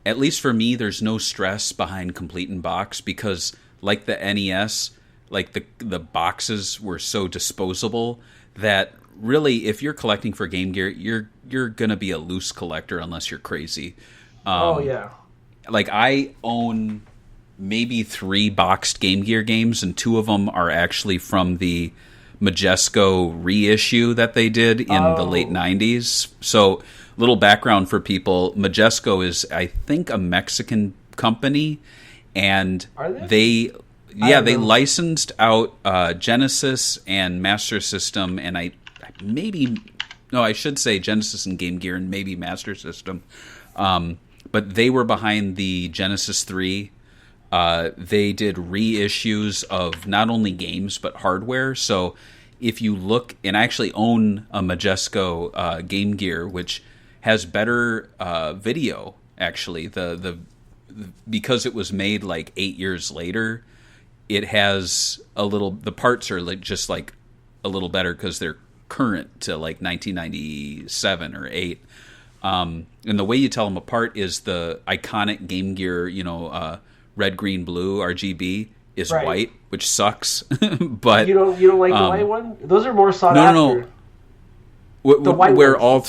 at least for me, there's no stress behind complete in box because, like the NES, like the boxes were so disposable that really, if you're collecting for Game Gear, you're gonna be a loose collector unless you're crazy. Oh yeah. Like I own maybe 3 boxed Game Gear games, and 2 of them are actually from the Majesco reissue that they did in the late 90s. So, little background for people. Majesco is, I think, a Mexican company, and are they licensed out Genesis and Master System, and I should say Genesis and Game Gear and maybe Master System. But they were behind the Genesis 3. They did reissues of not only games but hardware. So if you look, and I actually own a Majesco Game Gear, which has better video. Actually, because it was made like 8 years later, it has the parts are just like a little better because they're current to like 1997 or 8. And the way you tell them apart is the iconic Game Gear, red, green, blue RGB is white, which sucks. But you don't like the white one? Those are more sought after. No. The white where all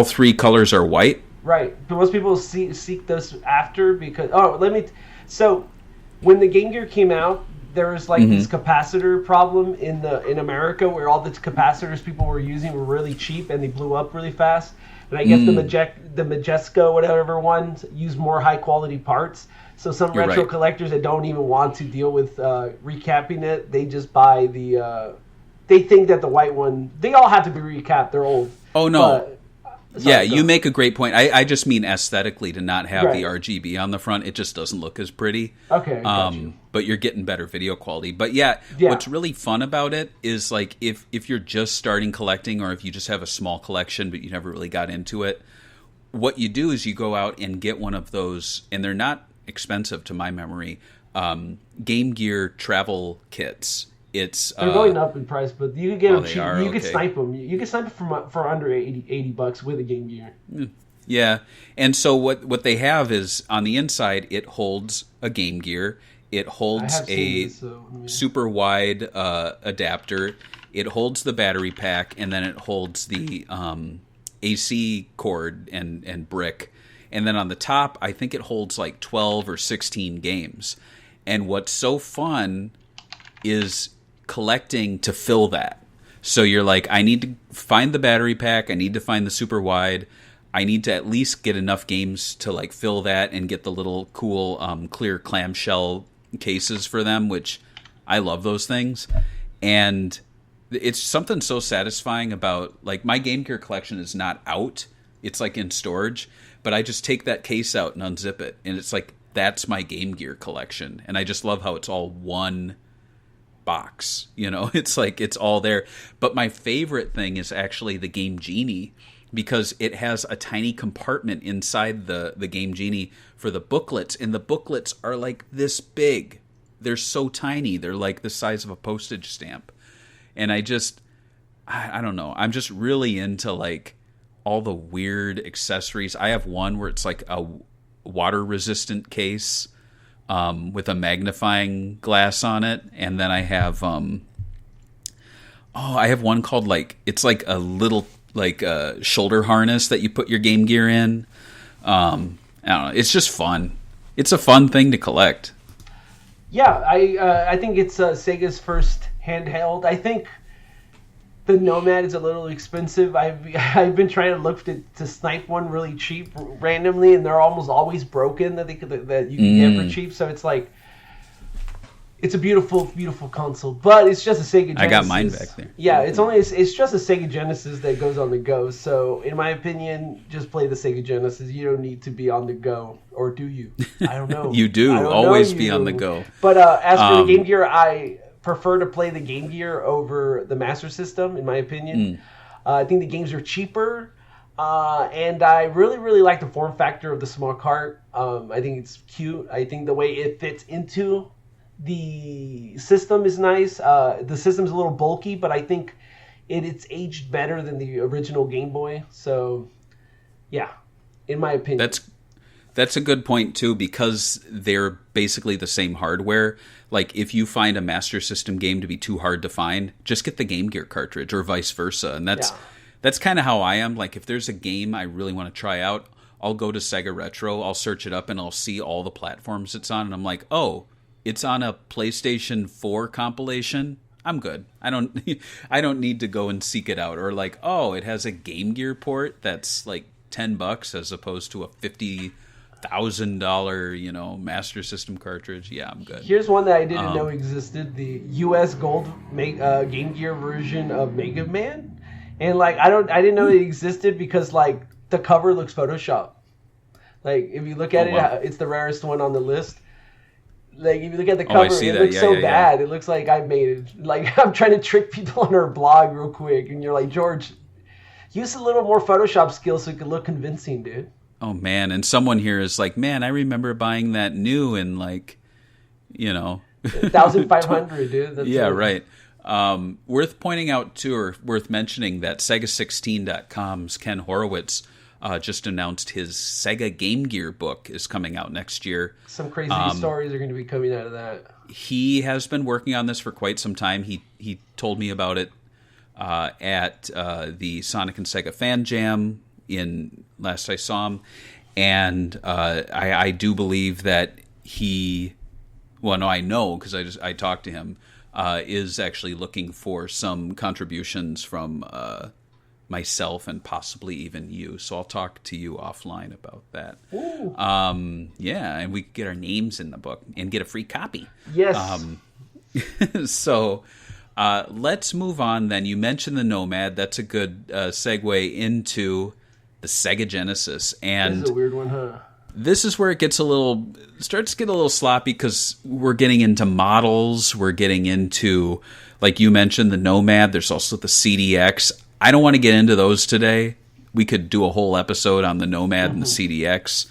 3 colors are white. Right, but most people seek those after because so when the Game Gear came out, there was like this capacitor problem in America where all the capacitors people were using were really cheap and they blew up really fast. And I guess the Majesco whatever ones use more high quality parts. So some retro collectors that don't even want to deal with recapping it, they just buy they think that the white one, they all have to be recapped. They're old. Oh no. You make a great point. I just mean aesthetically to not have the RGB on the front. It just doesn't look as pretty. Okay. Gotcha. But you're getting better video quality. But what's really fun about it is like if you're just starting collecting, or if you just have a small collection but you never really got into it, what you do is you go out and get one of those, and they're not expensive to my memory, Game Gear travel kits. They're going up in price, but you can get them cheap. You can snipe them. You can snipe them for under $80 with a Game Gear. Yeah, and so what they have is on the inside it holds a Game Gear. It holds super wide adapter. It holds the battery pack, and then it holds the AC cord and brick. And then on the top, I think it holds like 12 or 16 games. And what's so fun is collecting to fill that. So you're like, I need to find the battery pack, I need to find the super wide, I need to at least get enough games to like fill that and get the little cool clear clamshell cases for them, which I love those things. And it's something so satisfying about, like, my Game Gear collection is not out, it's like in storage, but I just take that case out and unzip it, and it's like, that's my Game Gear collection. And I just love how it's all one box, it's like it's all there. But my favorite thing is actually the Game Genie, because it has a tiny compartment inside the Game Genie for the booklets, and the booklets are like this big. They're so tiny, they're like the size of a postage stamp. And I don't know, I'm just really into like all the weird accessories. I have one where it's like a water resistant case with a magnifying glass on it, and then I have I have one called it's like a little shoulder harness that you put your Game Gear in. I don't know, it's just fun. It's a fun thing to collect. Yeah, I think it's Sega's first handheld. I think the Nomad is a little expensive. I've been trying to look to snipe one really cheap randomly, and they're almost always broken that you can get for cheap. So it's like, it's a beautiful, beautiful console, but it's just a Sega Genesis. I got mine back there. Yeah, it's just a Sega Genesis that goes on the go. So in my opinion, just play the Sega Genesis. You don't need to be on the go, or do you? I don't know. You do always be on the go. But as for the Game Gear, I prefer to play the Game Gear over the Master System, in my opinion. I think the games are cheaper, and I really, really like the form factor of the small cart. I think it's cute. I think the way it fits into the system is nice. The system's a little bulky, but I think it's aged better than the original Game Boy. So, yeah, in my opinion. That's a good point, too, because they're basically the same hardware. Like, if you find a Master System game to be too hard to find, just get the Game Gear cartridge or vice versa. And that's kind of how I am. Like, if there's a game I really want to try out, I'll go to Sega Retro, I'll search it up, and I'll see all the platforms it's on. And I'm like, oh, it's on a PlayStation 4 compilation? I'm good. I don't need to go and seek it out. Or like, oh, it has a Game Gear port that's like $10 as opposed to a $50,000, Master System cartridge. Yeah, I'm good. Here's one that I didn't know existed: the U.S. Gold Game Gear version of Mega Man, and like I didn't know it existed because like the cover looks Photoshop. Like if you look at it, it's the rarest one on the list. Like if you look at the cover, it looks bad. It looks like I made it. Like I'm trying to trick people on our blog real quick, and you're like, George, use a little more Photoshop skills so it can look convincing, dude. Oh, man. And someone here is like, man, I remember buying that new in like, 1,500, dude. That's right. Worth pointing out, too, or worth mentioning that Sega16.com's Ken Horowitz just announced his Sega Game Gear book is coming out next year. Some crazy stories are going to be coming out of that. He has been working on this for quite some time. He told me about it at the Sonic and Sega Fan Jam last I saw him, and I do believe that I know because I talked to him, is actually looking for some contributions from myself and possibly even you. So I'll talk to you offline about that. And we get our names in the book and get a free copy. Yes. So let's move on then. You mentioned the Nomad. That's a good segue into the Sega Genesis. And this is a weird one, huh? This is where it starts to get a little sloppy because we're getting into models. We're getting into, like you mentioned, the Nomad. There's also the CDX. I don't want to get into those today. We could do a whole episode on the Nomad and the CDX.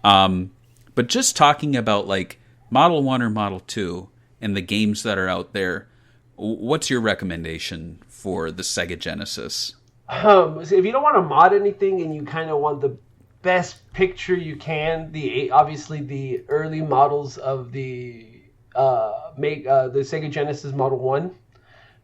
But just talking about like Model 1 or Model 2 and the games that are out there, what's your recommendation for the Sega Genesis? So if you don't want to mod anything and you kind of want the best picture you can, obviously the early models of the Sega Genesis Model 1,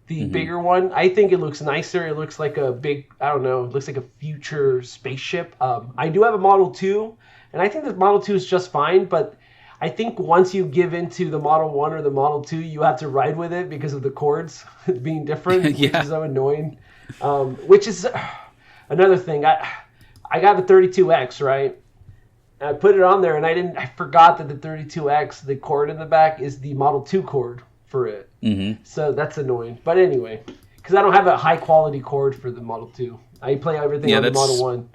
the bigger one, I think it looks nicer. It looks like a big, it looks like a future spaceship. I do have a Model 2, and I think the Model 2 is just fine, but I think once you give into the Model 1 or the Model 2, you have to ride with it because of the cords being different, which is so annoying. Which is another thing. I got the 32X, right? And I put it on there, and I forgot that the 32X, the cord in the back, is the Model 2 cord for it. So that's annoying. But anyway, because I don't have a high quality cord for the Model 2. I play everything on the Model 1.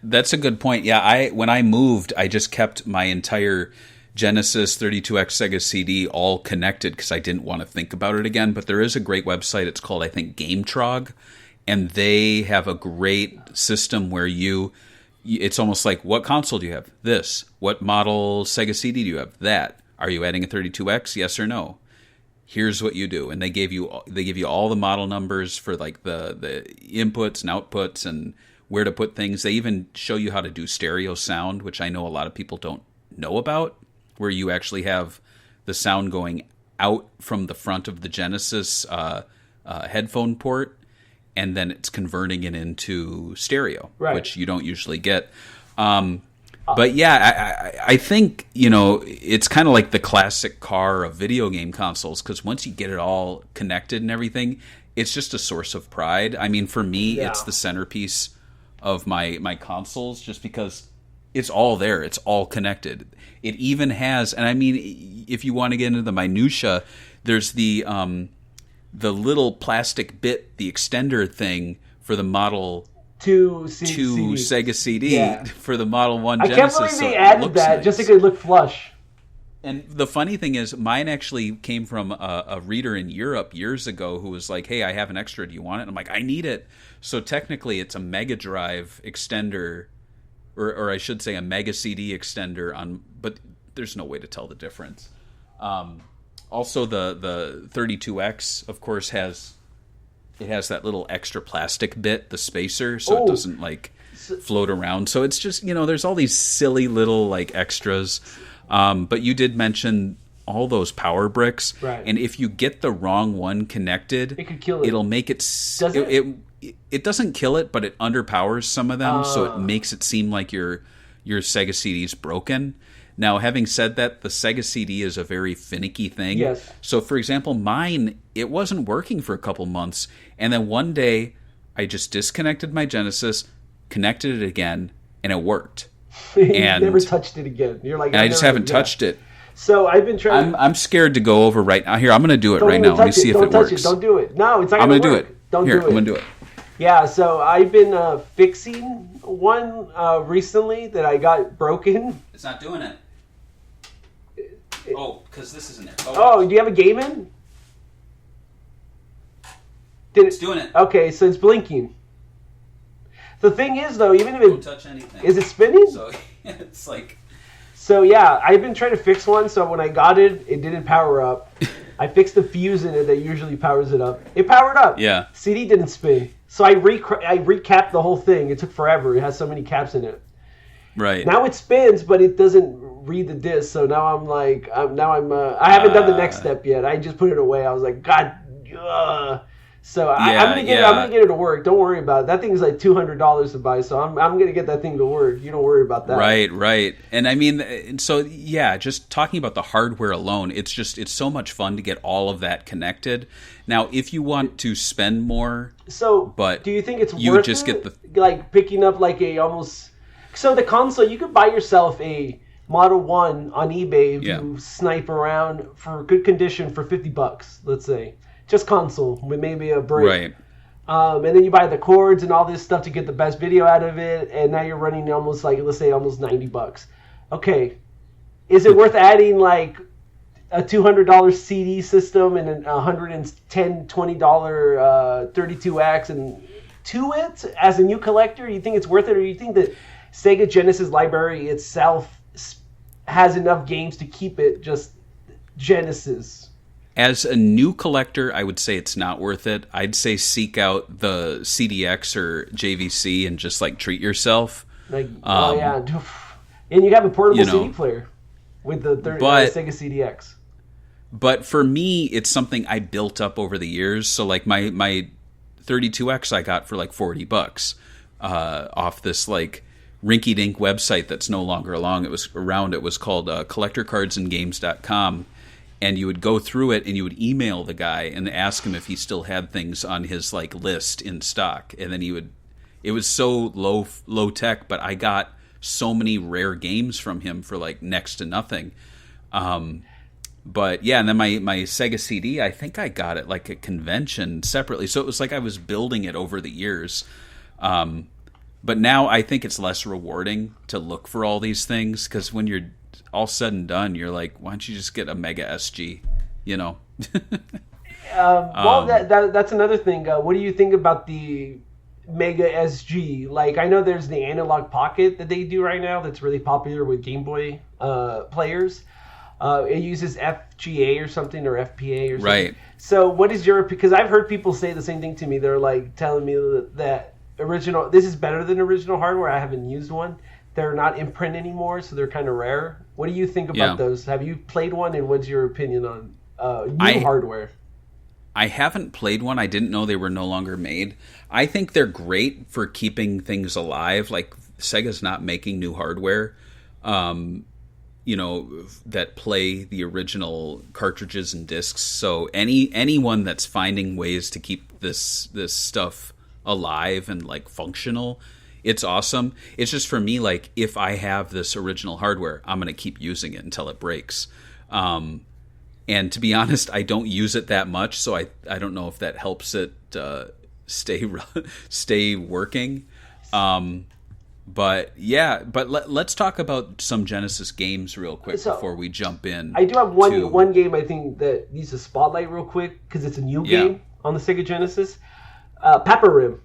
That's a good point. Yeah, when I moved, I just kept my entire Genesis 32X Sega CD all connected because I didn't want to think about it again. But there is a great website. It's called, I think, GameTrog. And they have a great system where it's almost like, what console do you have? This. What model Sega CD do you have? That. Are you adding a 32X? Yes or no? Here's what you do. And they give you all the model numbers for like the inputs and outputs and where to put things. They even show you how to do stereo sound, which I know a lot of people don't know about, where you actually have the sound going out from the front of the Genesis headphone port, and then it's converting it into stereo, which you don't usually get. But yeah, I think, it's kind of like the classic car of video game consoles, because once you get it all connected and everything, it's just a source of pride. I mean, for me, it's the centerpiece of my consoles, just because it's all there. It's all connected. It even has, and I mean, if you want to get into the minutia, there's the little plastic bit, the extender thing for the Model 2 Sega CD for the Model 1 Genesis. I can't believe they added that just so it could look flush. And the funny thing is, mine actually came from a reader in Europe years ago who was like, hey, I have an extra, do you want it? And I'm like, I need it. So technically it's a Mega Drive extender, or I should say a Mega CD extender, but there's no way to tell the difference. Also, the 32X, of course, has It has that little extra plastic bit, the spacer, so it doesn't like float around. So it's just, there's all these silly little like extras. But you did mention all those power bricks, right? And if you get the wrong one connected, it could kill it. It'll make it. Does it doesn't kill it, but it underpowers some of them, so it makes it seem like your Sega CD is broken. Now, having said that, the Sega CD is a very finicky thing. Yes. So, for example, mine, it wasn't working for a couple months, and then one day I just disconnected my Genesis, connected it again, and it worked. And never touched it again. You're like, I just haven't touched it. So I've been trying. I'm scared to go over right now. Here, I'm going to do it right now. Let me see if it works. Don't do it. No, it's not I'm going to do work. it. Don't Here, do it. I'm going to do it. Yeah, so I've been fixing one recently that I got broken. It's not doing it. Oh, because this isn't it. Oh, do you have a game in? It's doing it. Okay, so it's blinking. The thing is, though, even if Don't touch anything. Is it spinning? So it's like... So, yeah, I've been trying to fix one, so when I got it, it didn't power up. I fixed the fuse in it that usually powers it up. It powered up. Yeah. CD didn't spin. So I recapped the whole thing. It took forever. It has so many caps in it. Right. Now it spins, but it doesn't read the disc. So now I'm like, I haven't done the next step yet. I just put it away. I was like, God. So I'm gonna get it to work. Don't worry about it. That thing is like $200 to buy. So I'm gonna get that thing to work. You don't worry about that. Right. And I mean, so yeah, just talking about the hardware alone, it's so much fun to get all of that connected. Now, if you want to spend more, do you think it's you worth just it? get like picking up like a almost. So the console, you could buy yourself a Model 1 on eBay if you snipe around for good condition for $50, let's say. Just console with maybe a brick. Right. And then you buy the cords and all this stuff to get the best video out of it, and now you're running almost like, let's say, almost $90. Okay. Is it worth adding like a $200 CD system and a $110, $20 32X and to it as a new collector? You think it's worth it, or you think that Sega Genesis library itself has enough games to keep it just Genesis? As a new collector, I would say it's not worth it. I'd say seek out the CDX or JVC and just like treat yourself. Like, and you have a portable CD player with the Sega CDX. But for me, it's something I built up over the years. So like my 32X I got for like $40 off this like rinky-dink website that's no longer around. It was called collectorcardsandgames.com. And you would go through it and you would email the guy and ask him if he still had things on his like list in stock. And then it was so low tech, but I got so many rare games from him for like next to nothing. But yeah, and then my Sega CD, I think I got it like at convention separately. So it was like I was building it over the years. But now I think it's less rewarding to look for all these things, because when you're all said and done, you're like, why don't you just get a Mega SG, Well, that's another thing. What do you think about the Mega SG? Like, I know there's the Analog Pocket that they do right now that's really popular with Game Boy players. It uses FGA or something, or FPA or something. Right. So what is your... Because I've heard people say the same thing to me. They're like telling me that this is better than original hardware. I haven't used one. They're not in print anymore, so they're kind of rare. What do you think about those? Have you played one, and what's your opinion on new hardware? I haven't played one. I didn't know they were no longer made. I think they're great for keeping things alive. Like, Sega's not making new hardware, that play the original cartridges and discs. So anyone that's finding ways to keep this stuff alive and like functional, it's awesome. It's just, for me, like, if I have this original hardware, I'm going to keep using it until it breaks. And to be honest, I don't use it that much, so I don't know if that helps it stay working. But let's talk about some Genesis games real quick before we jump in. I do have one game I think that needs a spotlight real quick, because it's a new game on the Sega Genesis. Papa Rim.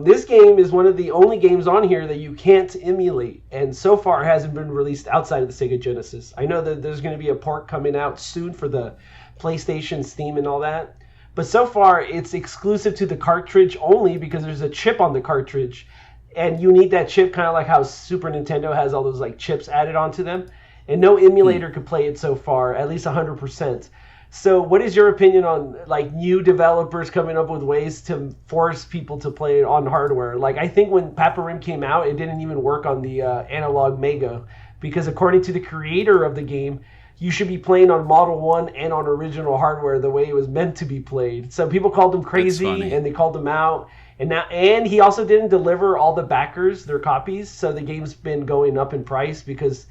This game is one of the only games on here that you can't emulate, and so far hasn't been released outside of the Sega Genesis. I know that there's going to be a port coming out soon for the PlayStation, Steam, and all that, But so far, it's exclusive to the cartridge only because there's a chip on the cartridge. And you need that chip, kind of like how Super Nintendo has all those like chips added onto them. And no emulator could play it so far, at least 100%. So what is your opinion on like new developers coming up with ways to force people to play it on hardware? Like I think when Paparim came out, it didn't even work on the analog Mega. Because according to the creator of the game, you should be playing on Model 1 and on original hardware the way it was meant to be played. So people called him crazy and they called him out. And he also didn't deliver all the backers their copies. So the game's been going up in price because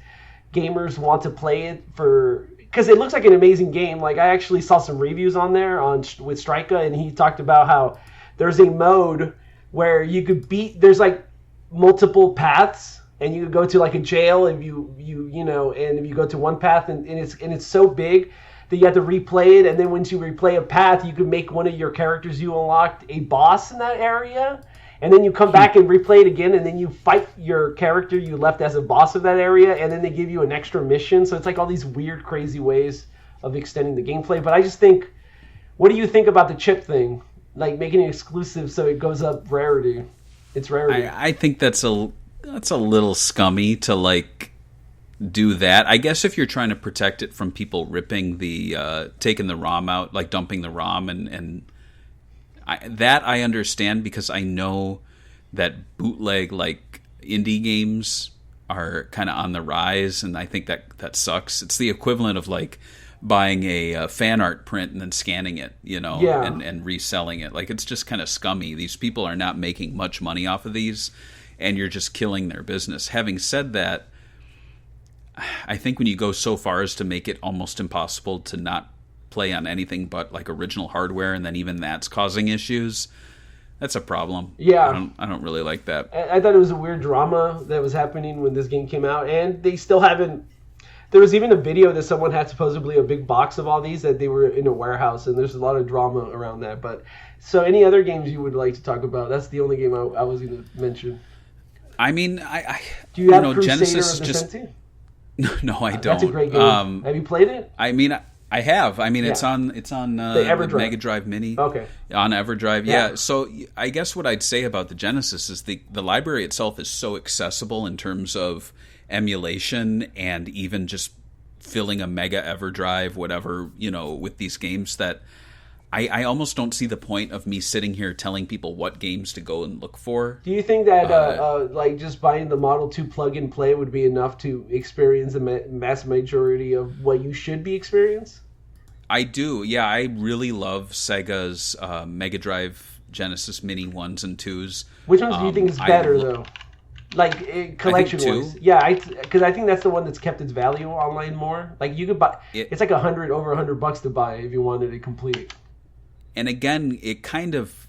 gamers want to play it because it looks like an amazing game. Like I actually saw some reviews on there with Strika, and he talked about how there's a mode where you could there's like multiple paths. And you could go to like a jail if you and if you go to one path and it's so big that you have to replay it, and then once you replay a path, you can make one of your characters you unlocked a boss in that area, and then you come back and replay it again, and then you fight your character you left as a boss of that area, and then they give you an extra mission. So it's like all these weird, crazy ways of extending the gameplay. But I just think, what do you think about the chip thing? Like making it exclusive so it goes up rarity. It's rarity. I think that's a little scummy to like do that. I guess if you're trying to protect it from people ripping taking the ROM out, like dumping the ROM, that I understand because I know that bootleg like indie games are kind of on the rise, and I think that sucks. It's the equivalent of like buying a fan art print and then scanning it, and reselling it. Like it's just kind of scummy. These people are not making much money off of these, and you're just killing their business. Having said that, I think when you go so far as to make it almost impossible to not play on anything but like original hardware, and then even that's causing issues, that's a problem. Yeah. I don't really like that. I thought it was a weird drama that was happening when this game came out, and they still haven't... There was even a video that someone had supposedly a big box of all these that they were in a warehouse, and there's a lot of drama around that. But so any other games you would like to talk about? That's the only game I was going to mention. I mean, do you have Crusader Genesis of the just... Sensi? No, I don't. That's a great game. Have you played it? I mean, I have. I mean, it's on the Mega Drive Mini. Okay. On EverDrive, yeah. So I guess what I'd say about the Genesis is the library itself is so accessible in terms of emulation and even just filling a Mega EverDrive, whatever, with these games that I almost don't see the point of me sitting here telling people what games to go and look for. Do you think that like just buying the Model 2 plug and play would be enough to experience the mass majority of what you should be experiencing? I do. Yeah, I really love Sega's Mega Drive Genesis Mini 1s and 2s. Which ones do you think is better, though? Like, collection-wise? Yeah, because I think that's the one that's kept its value online more. Like, you could buy... It's like over $100 to buy if you wanted it complete. And again, it kind of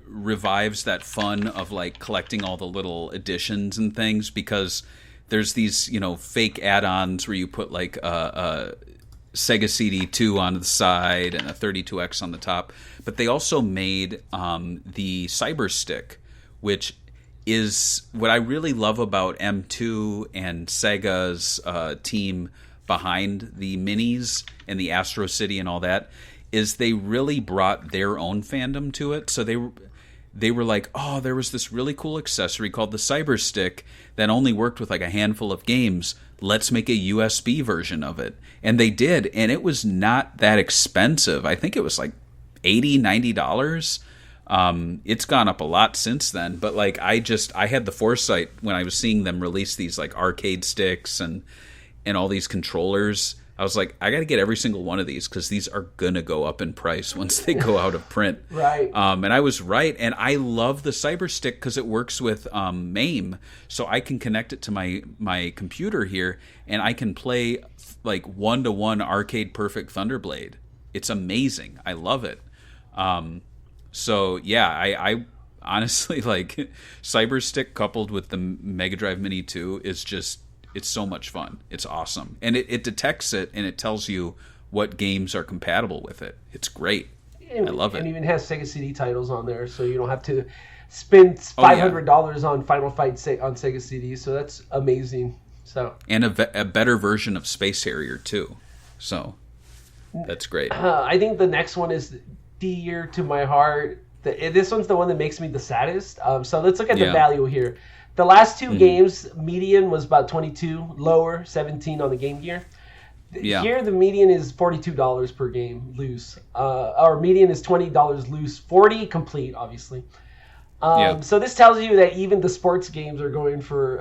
revives that fun of like collecting all the little editions and things, because there's these fake add-ons where you put like a Sega CD2 on the side and a 32X on the top. But they also made the Cyber Stick, which is what I really love about M2 and Sega's team behind the minis and the Astro City and all that, is they really brought their own fandom to it. So they were like, oh, there was this really cool accessory called the Cyber Stick that only worked with like a handful of games. Let's make a USB version of it. And they did, and it was not that expensive. I think it was like $80, $90. It's gone up a lot since then, but like I had the foresight when I was seeing them release these like arcade sticks and all these controllers. I was like, I got to get every single one of these because these are going to go up in price once they go out of print. Right. And I was right. And I love the Cyber Stick because it works with MAME. So I can connect it to my computer here, and I can play like 1-to-1 arcade perfect Thunderblade. It's amazing. I love it. So yeah, I honestly like Cyber Stick coupled with the Mega Drive Mini 2 is just... It's so much fun. It's awesome. And it detects it, and it tells you what games are compatible with it. It's great. I love it. And even has Sega CD titles on there, so you don't have to spend $500 on Final Fight on Sega CD. So that's amazing. So and a better version of Space Harrier, too. So that's great. I think the next one is... dear to my heart. This one's the one that makes me the saddest. So let's look at the value here. The last two games, median was about 22, lower 17 on the Game Gear. Here, the median is $42 per game loose. Our median is $20 loose, 40 complete, obviously. So this tells you that even the sports games are going for.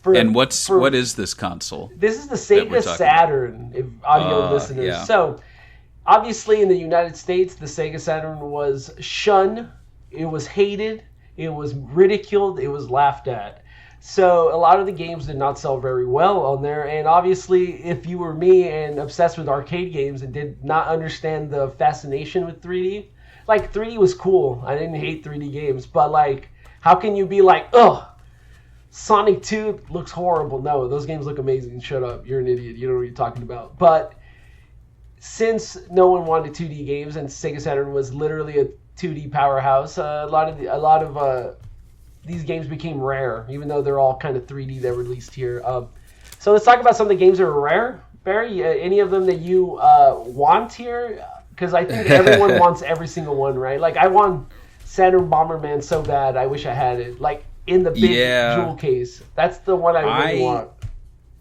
And what is this console? This is the Sega Saturn, if audio listeners. Yeah. So, obviously, in the United States, the Sega Saturn was shunned. It was hated. It was ridiculed. It was laughed at. So a lot of the games did not sell very well on there. And obviously, if you were me and obsessed with arcade games and did not understand the fascination with 3D, like 3D was cool. I didn't hate 3D games. But like, how can you be like, ugh, Sonic 2 looks horrible. No, those games look amazing. Shut up. You're an idiot. You don't know what you're talking about. But since no one wanted 2D games and Sega Saturn was literally a 2D powerhouse, a lot of these games became rare, even though they're all kind of 3D that were released here. So let's talk about some of the games that are rare. Barry, any of them that you want here? Because I think everyone wants every single one, right? Like, I want Saturn Bomberman so bad. I wish I had it. Like, in the big jewel case. That's the one I really want.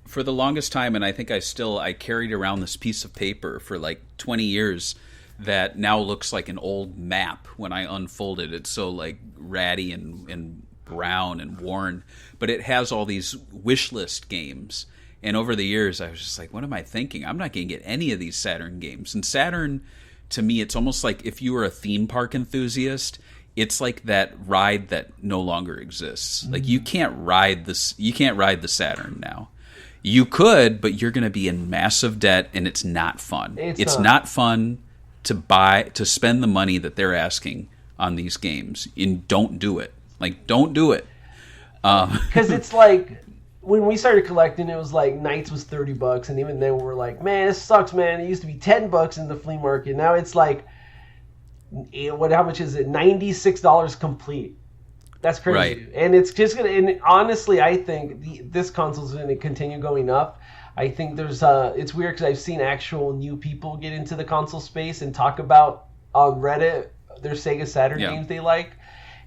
For the longest time, and I think I carried around this piece of paper for like 20 years that now looks like an old map when I unfold it. It's so like ratty and brown and worn, but it has all these wish list games. And over the years, I was just like, what am I thinking? I'm not going to get any of these Saturn games. And Saturn, to me, it's almost like if you were a theme park enthusiast, it's like that ride that no longer exists. Like you can't ride this. You can't ride the Saturn now. You could, but you're going to be in massive debt, and it's not fun. It's not fun to spend the money that they're asking on these games. And don't do it. Like, don't do it. Because it's like, when we started collecting, it was like Knights was $30, and even then we were like, man, this sucks, man. It used to be $10 in the flea market. Now it's like, how much is it? $96 complete. That's crazy. Right. And it's just gonna. And honestly, I think this console's gonna continue going up. I think there's it's weird because I've seen actual new people get into the console space and talk about on Reddit their Sega Saturn games they like,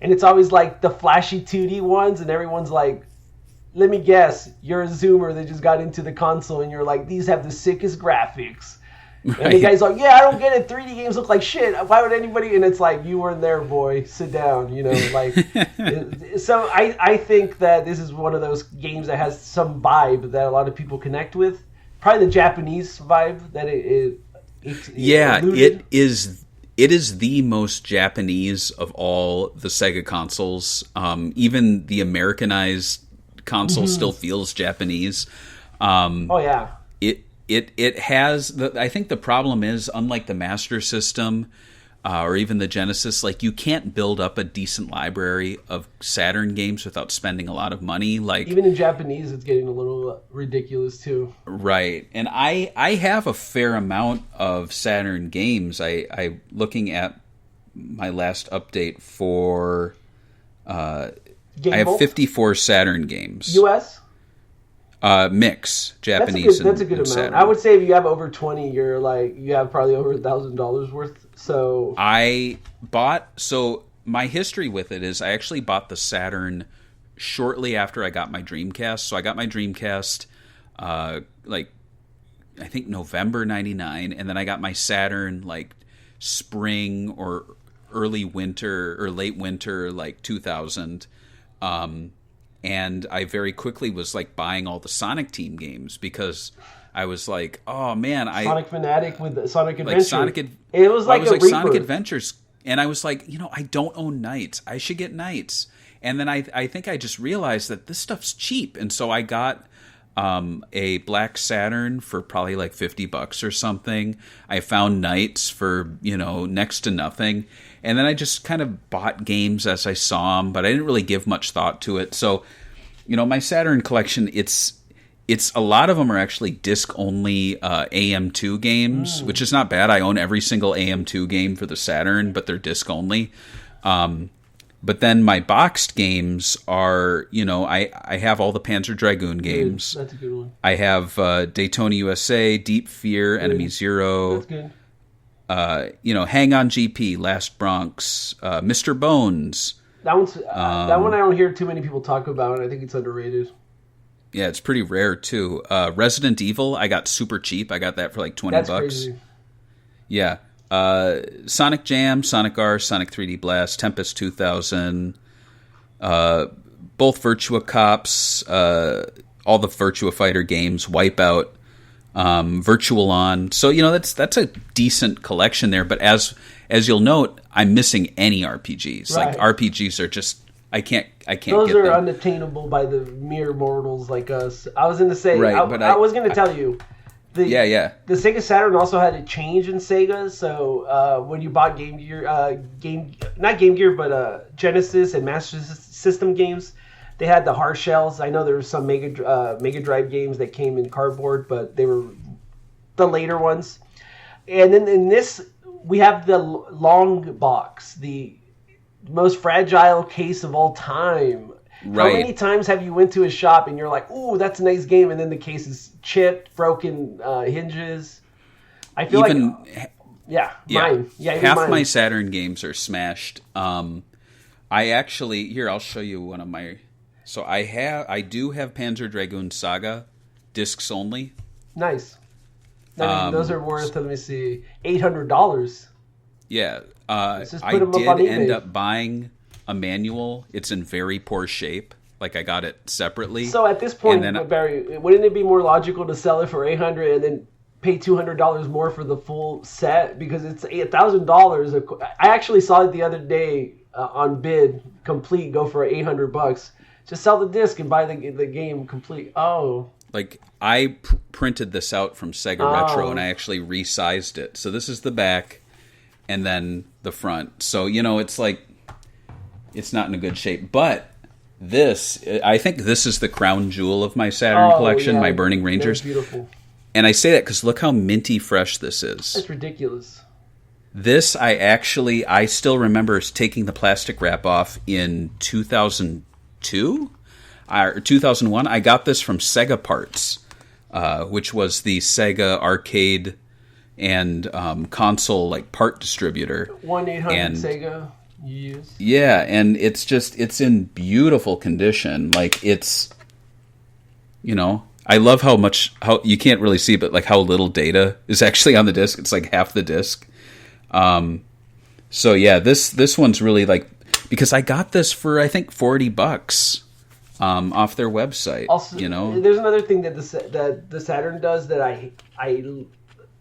and it's always like the flashy 2D ones, and everyone's like, let me guess, you're a Zoomer that just got into the console, and you're like, these have the sickest graphics. Right. And the guy's like, yeah, I don't get it. 3D games look like shit. Why would anybody? And it's like, you weren't there, boy. Sit down, you know. Like, so I think that this is one of those games that has some vibe that a lot of people connect with. Probably the Japanese vibe that it is. It is the most Japanese of all the Sega consoles. Even the Americanized console still feels Japanese. It has I think the problem is, unlike the Master System or even the Genesis, like, you can't build up a decent library of Saturn games without spending a lot of money. Like, even in Japanese, it's getting a little ridiculous too. Right, and I have a fair amount of Saturn games. I looking at my last update for I have 54 Saturn games. US. Mix Japanese. That's a good amount. Saturn. I would say if you have over 20, you have probably over $1,000 worth. So my history with it is I actually bought the Saturn shortly after I got my Dreamcast. So I got my Dreamcast, like, I think November '99, and then I got my Saturn like spring or early winter or late winter, like 2000. And I very quickly was like buying all the Sonic Team games because I was like, oh man, Sonic Fanatic with Sonic Adventure. It was like Sonic Adventures, and I was like, I don't own Knights. I should get Knights. And then I think I just realized that this stuff's cheap, and so I got a black Saturn for probably like $50 or something. I found Knights for next to nothing. And then I just kind of bought games as I saw them, but I didn't really give much thought to it. So, my Saturn collection, it's a lot of them are actually disc-only AM2 games, which is not bad. I own every single AM2 game for the Saturn, but they're disc-only. But then my boxed games are, I have all the Panzer Dragoon games. That's a good one. I have Daytona USA, Deep Fear, Enemy Zero. That's good. Hang On GP, Last Bronx, Mr. Bones. That one's that one I don't hear too many people talk about, and I think it's underrated. Yeah, it's pretty rare too. Resident Evil, I got super cheap. I got that for like $20. That's crazy. Yeah. Sonic Jam, Sonic R, Sonic 3D Blast, Tempest 2000, both Virtua Cops, all the Virtua Fighter games, Wipeout, Virtual On. So that's a decent collection there. But as you'll note, I'm missing any RPGs. Right. Like RPGs are just I can't. Those get are them. Unattainable by the mere mortals like us. I was going to say. Right, I was going to tell you. The Sega Saturn also had a change in Sega. So when you bought Game Gear, not Game Gear, but Genesis and Master System games, they had the hard shells. I know there were some Mega Drive games that came in cardboard, but they were the later ones. And then in this, we have the long box, the most fragile case of all time. Right. How many times have you went to a shop and you're like, "Ooh, that's a nice game," and then the case is chipped, broken hinges? I feel mine. Yeah, half mine. my Saturn games are smashed. I actually I'll show you one of my. So I do have Panzer Dragoon Saga, discs only. Nice. Those are worth, let me see, $800. Yeah. I did end up buying a manual. It's in very poor shape. Like, I got it separately. So at this point, Barry, wouldn't it be more logical to sell it for $800 and then pay $200 more for the full set? Because it's $1,000. I actually saw it the other day on bid, complete, go for $800. Just sell the disc and buy the game complete. Oh. Like, I printed this out from Sega Retro, and I actually resized it. So this is the back, and then the front. So, it's like, it's not in a good shape. But I think this is the crown jewel of my Saturn collection, my Burning Rangers. That's beautiful. And I say that because look how minty fresh this is. That's ridiculous. This, I still remember taking the plastic wrap off in 2002 or 2001. I got this from Sega Parts, which was the Sega arcade and console like part distributor. 1-800-SEGA. Yes. Yeah, and it's in beautiful condition. Like, it's, I love how you can't really see, but like how little data is actually on the disc. It's like half the disc. So yeah, this one's really like, because I got this for I think $40 off their website. Also, there's another thing that the Saturn does that I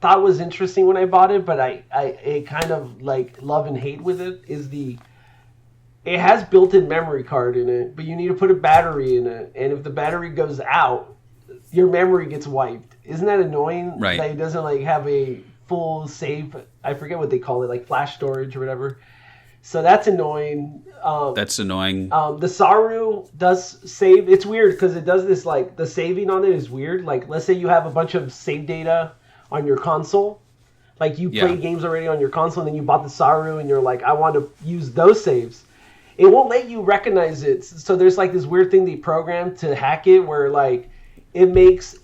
thought was interesting when I bought it, but I kind of like love and hate with it is it has built-in memory card in it, but you need to put a battery in it, and if the battery goes out, your memory gets wiped. Isn't that annoying? Right. That it doesn't like have a full save. I forget what they call it, like flash storage or whatever. So that's annoying. That's annoying. The Saru does save. It's weird because it does this, like, the saving on it is weird. Like, let's say you have a bunch of save data on your console. Like, you played games already on your console, and then you bought the Saru, and you're like, I want to use those saves. It won't let you recognize it. So there's, like, this weird thing they programmed to hack it where, like, it makes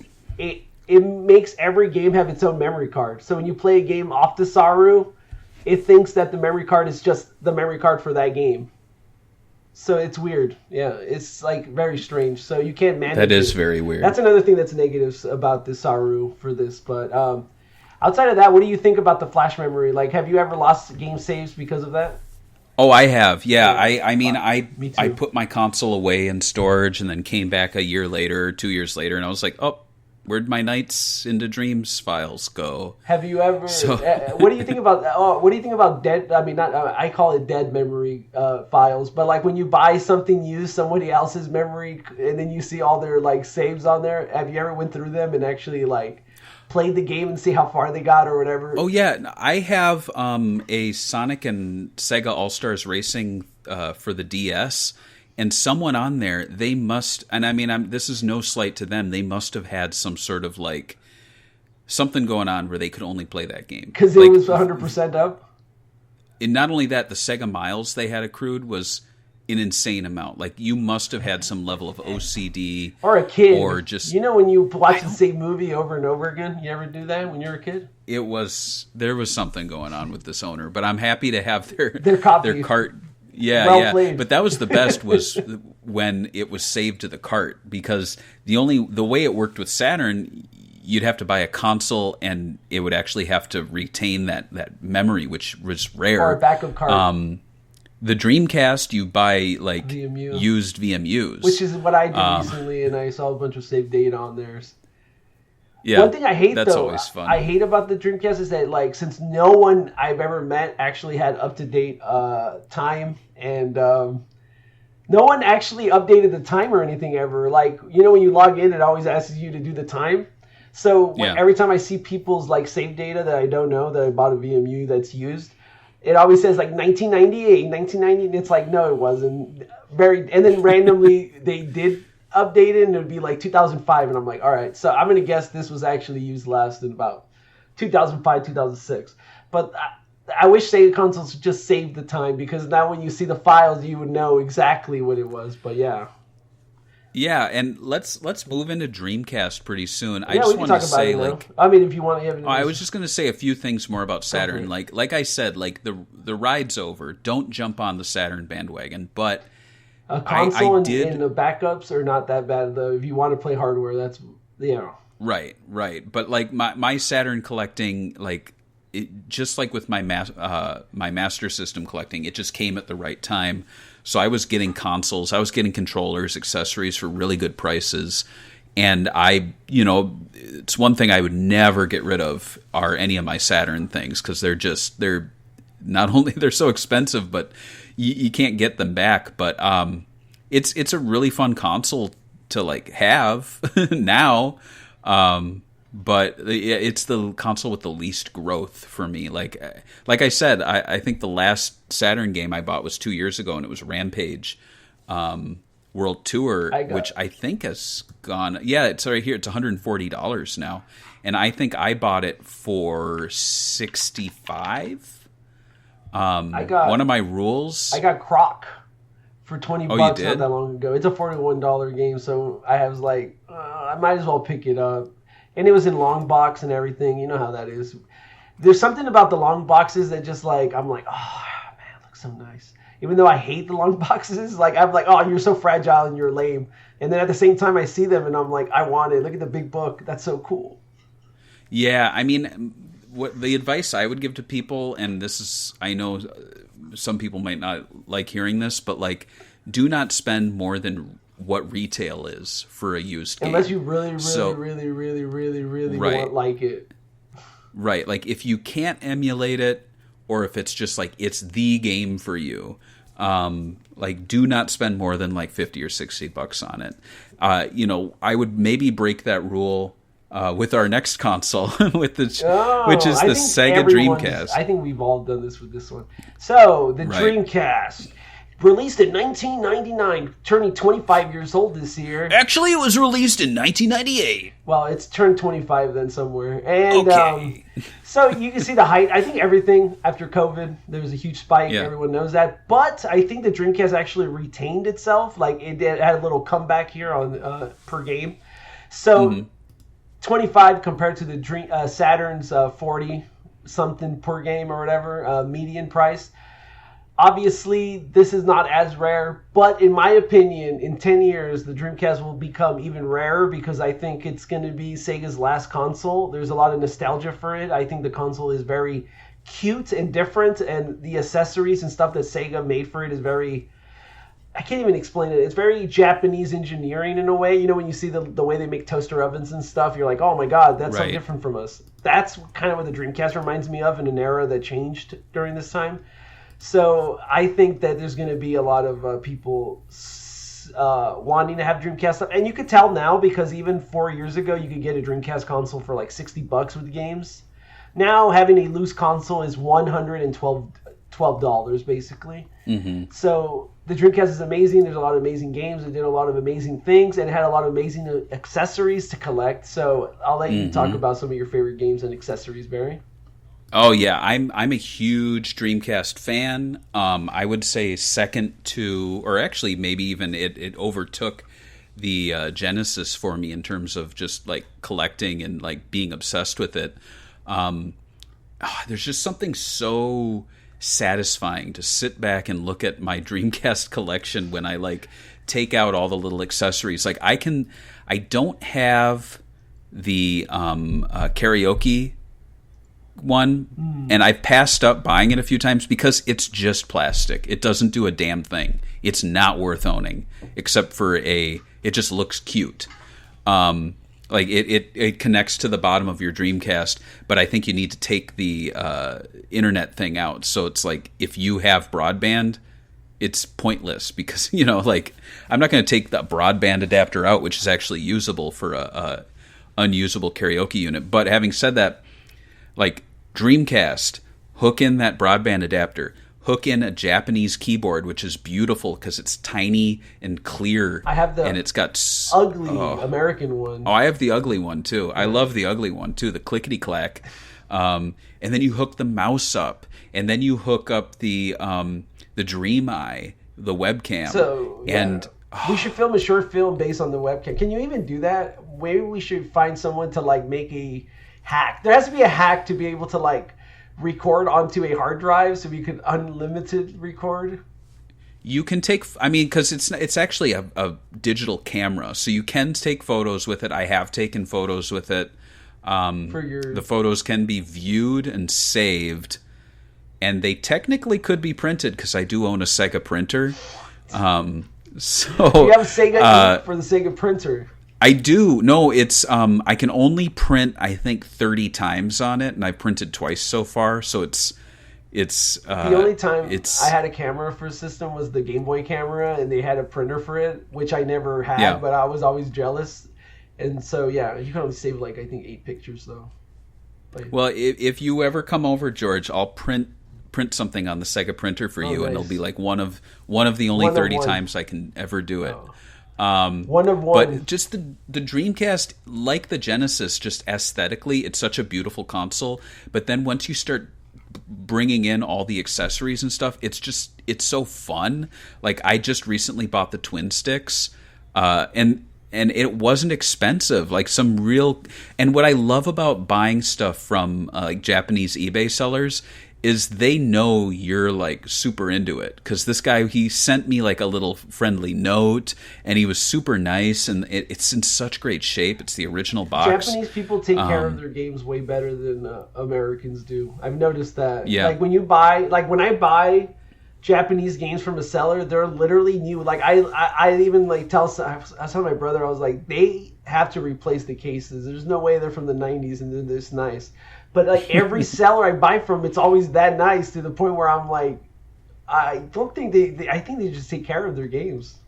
every game have its own memory card. So when you play a game off the Saru, it thinks that the memory card is just the memory card for that game. So it's weird. Yeah, it's like very strange. So you can't manage That is very weird. That's another thing that's negative about the Saru for this. But outside of that, what do you think about the flash memory? Like, have you ever lost game saves because of that? Oh, I have. Yeah, I mean, Me too. I put my console away in storage and then came back a year later, 2 years later, and I was like, oh, where'd my Nights into Dreams files go? Have you ever? What do you think about? What do you think about dead? I mean, not. I call it dead memory files, but like when you buy something used, somebody else's memory, and then you see all their like saves on there. Have you ever went through them and actually like played the game and see how far they got or whatever? Oh yeah, I have a Sonic and Sega All Stars Racing for the DS. And someone on there, they must, and I mean, this is no slight to them, they must have had some sort of like, something going on where they could only play that game. Because it was 100% up? And not only that, the Sega Miles they had accrued was, an insane amount. Like, you must have had some level of OCD. Or a kid. Or just... You know when you watch the same movie over and over again? You ever do that when you were a kid? There was something going on with this owner, but I'm happy to have their copy. Their cart. Yeah, well yeah. Played. But that was the best was when it was saved to the cart, because the way it worked with Saturn, you'd have to buy a console and it would actually have to retain that memory, which was rare. Or a backup card. The Dreamcast, you buy like VMU. Used VMUs, which is what I did recently, and I saw a bunch of saved data on theirs. Yeah, one thing I hate that's though, always fun. I hate about the Dreamcast is that, like, since no one I've ever met actually had up to date time, and no one actually updated the time or anything ever. Like, you know, when you log in, it always asks you to do the time. So every time I see people's like save data that I don't know that I bought a VMU that's used, it always says like 1998, 1990, and it's like, no, it wasn't. And then randomly they did update it, and it would be like 2005, and I'm like, all right, so I'm gonna guess this was actually used last in about 2005, 2006. But I wish Sega consoles would just save the time, because now when you see the files, you would know exactly what it was. But yeah, and let's move into Dreamcast pretty soon. I just want to say, like, I mean, if you want to have I was just going to say a few things more about Saturn. Okay. Like I said, like the ride's over. Don't jump on the Saturn bandwagon. But a console and the backups are not that bad though. If you want to play hardware, that's Right. But like my Saturn collecting, like just like with my Master System collecting, it just came at the right time. So I was getting consoles, I was getting controllers, accessories for really good prices. And it's one thing I would never get rid of are any of my Saturn things, because they're not only they're so expensive, but you can't get them back. But it's a really fun console to like have now. But it's the console with the least growth for me. Like I said, I think the last Saturn game I bought was 2 years ago, and it was Rampage World Tour, which I think has gone. Yeah, it's right here. It's $140 now, and I think I bought it for $65. One of my rules. I got Croc for $20 not that long ago. It's a $41 game, so I was like, I might as well pick it up. And it was in long box and everything. You know how that is. There's something about the long boxes that just like, I'm like, oh man, it looks so nice. Even though I hate the long boxes, like I'm like, oh, you're so fragile and you're lame. And then at the same time, I see them and I'm like, I want it. Look at the big book. That's so cool. Yeah, I mean, what the advice I would give to people, and this is, I know some people might not like hearing this, but like, do not spend more than what retail is for a used game. Unless you really want like it. Right. Like if you can't emulate it, or if it's just like it's the game for you, like do not spend more than like $50 or $60 on it. I would maybe break that rule with our next console, which is the Sega Dreamcast. I think we've all done this with this one. So the Dreamcast. Released in 1999, turning 25 years old this year. Actually, it was released in 1998. Well, it's turned 25 then somewhere. And so you can see the height. I think everything after COVID, there was a huge spike. Yeah. Everyone knows that. But I think the Dreamcast actually retained itself. Like it had a little comeback here on per game. So 25 compared to the Saturn's 40 something per game or whatever median price. Obviously, this is not as rare, but in my opinion, in 10 years, the Dreamcast will become even rarer because I think it's going to be Sega's last console. There's a lot of nostalgia for it. I think the console is very cute and different, and the accessories and stuff that Sega made for it is very... I can't even explain it. It's very Japanese engineering in a way. You know, when you see the way they make toaster ovens and stuff, you're like, oh my god, that's so different from us. That's kind of what the Dreamcast reminds me of in an era that changed during this time. So I think that there's going to be a lot of people wanting to have Dreamcast stuff. And you could tell now because even 4 years ago, you could get a Dreamcast console for like $60 with games. Now having a loose console is $112 basically. Mm-hmm. So the Dreamcast is amazing. There's a lot of amazing games. It did a lot of amazing things and it had a lot of amazing accessories to collect. So I'll let you talk about some of your favorite games and accessories, Barry. Oh yeah, I'm a huge Dreamcast fan. I would say second to, or actually maybe even it overtook the Genesis for me in terms of just like collecting and like being obsessed with it. There's just something so satisfying to sit back and look at my Dreamcast collection when I like take out all the little accessories. Like I don't have the karaoke one, and I've passed up buying it a few times because it's just plastic. It doesn't do a damn thing. It's not worth owning, except for it just looks cute. Like it connects to the bottom of your Dreamcast, but I think you need to take the internet thing out. So it's like if you have broadband, it's pointless because like I'm not going to take the broadband adapter out, which is actually usable for a unusable karaoke unit. But having said that, like Dreamcast, hook in that broadband adapter, hook in a Japanese keyboard, which is beautiful because it's tiny and clear. I have the and it's got ugly American one. Oh, I have the ugly one too. I love the ugly one too, the clickety clack. And then you hook the mouse up, and then you hook up the Dream Eye, the webcam. So and we should film a short film based on the webcam. Can you even do that? Maybe we should find someone to like make a hack. There has to be a hack to be able to like record onto a hard drive so we could unlimited record. You can take, because it's actually a digital camera, so you can take photos with it. I have taken photos with it. The photos can be viewed and saved, and they technically could be printed because I do own a SEGA printer. So you have a SEGA for the SEGA printer. I do. No, it's I can only print I think 30 times on it, and I printed twice so far. So it's the only time I had a camera for a system was the Game Boy camera, and they had a printer for it, which I never had, but I was always jealous. And so you can only save like I think 8 pictures though. Well, if you ever come over, George, I'll print something on the SEGA printer for you, nice. And it'll be like one of the only 30 times I can ever do it. Oh. One of one. But just the Dreamcast, like the Genesis, just aesthetically, it's such a beautiful console. But then once you start bringing in all the accessories and stuff, it's so fun. Like I just recently bought the twin sticks, and it wasn't expensive. Like some real. And what I love about buying stuff from like Japanese eBay sellers is they know you're like super into it, because this guy, he sent me like a little friendly note, and he was super nice, and it's in such great shape. It's the original box. Japanese people take care of their games way better than Americans do. I've noticed that. Yeah. Like when I buy Japanese games from a seller, they're literally new. Like I even like I was telling my brother, I was like, they have to replace the cases. There's no way they're from the 90s and they're this nice. But like every seller I buy from, it's always that nice, to the point where I'm like, I don't think I think they just take care of their games.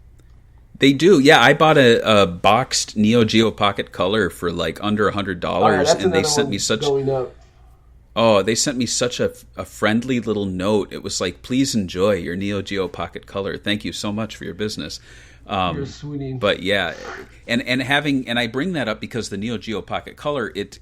They do, yeah. I bought a boxed Neo Geo Pocket Color for like under $100, and they sent me such. Oh, they sent me such a friendly little note. It was like, please enjoy your Neo Geo Pocket Color. Thank you so much for your business. You're sweetie. But yeah, and I bring that up because the Neo Geo Pocket Color, it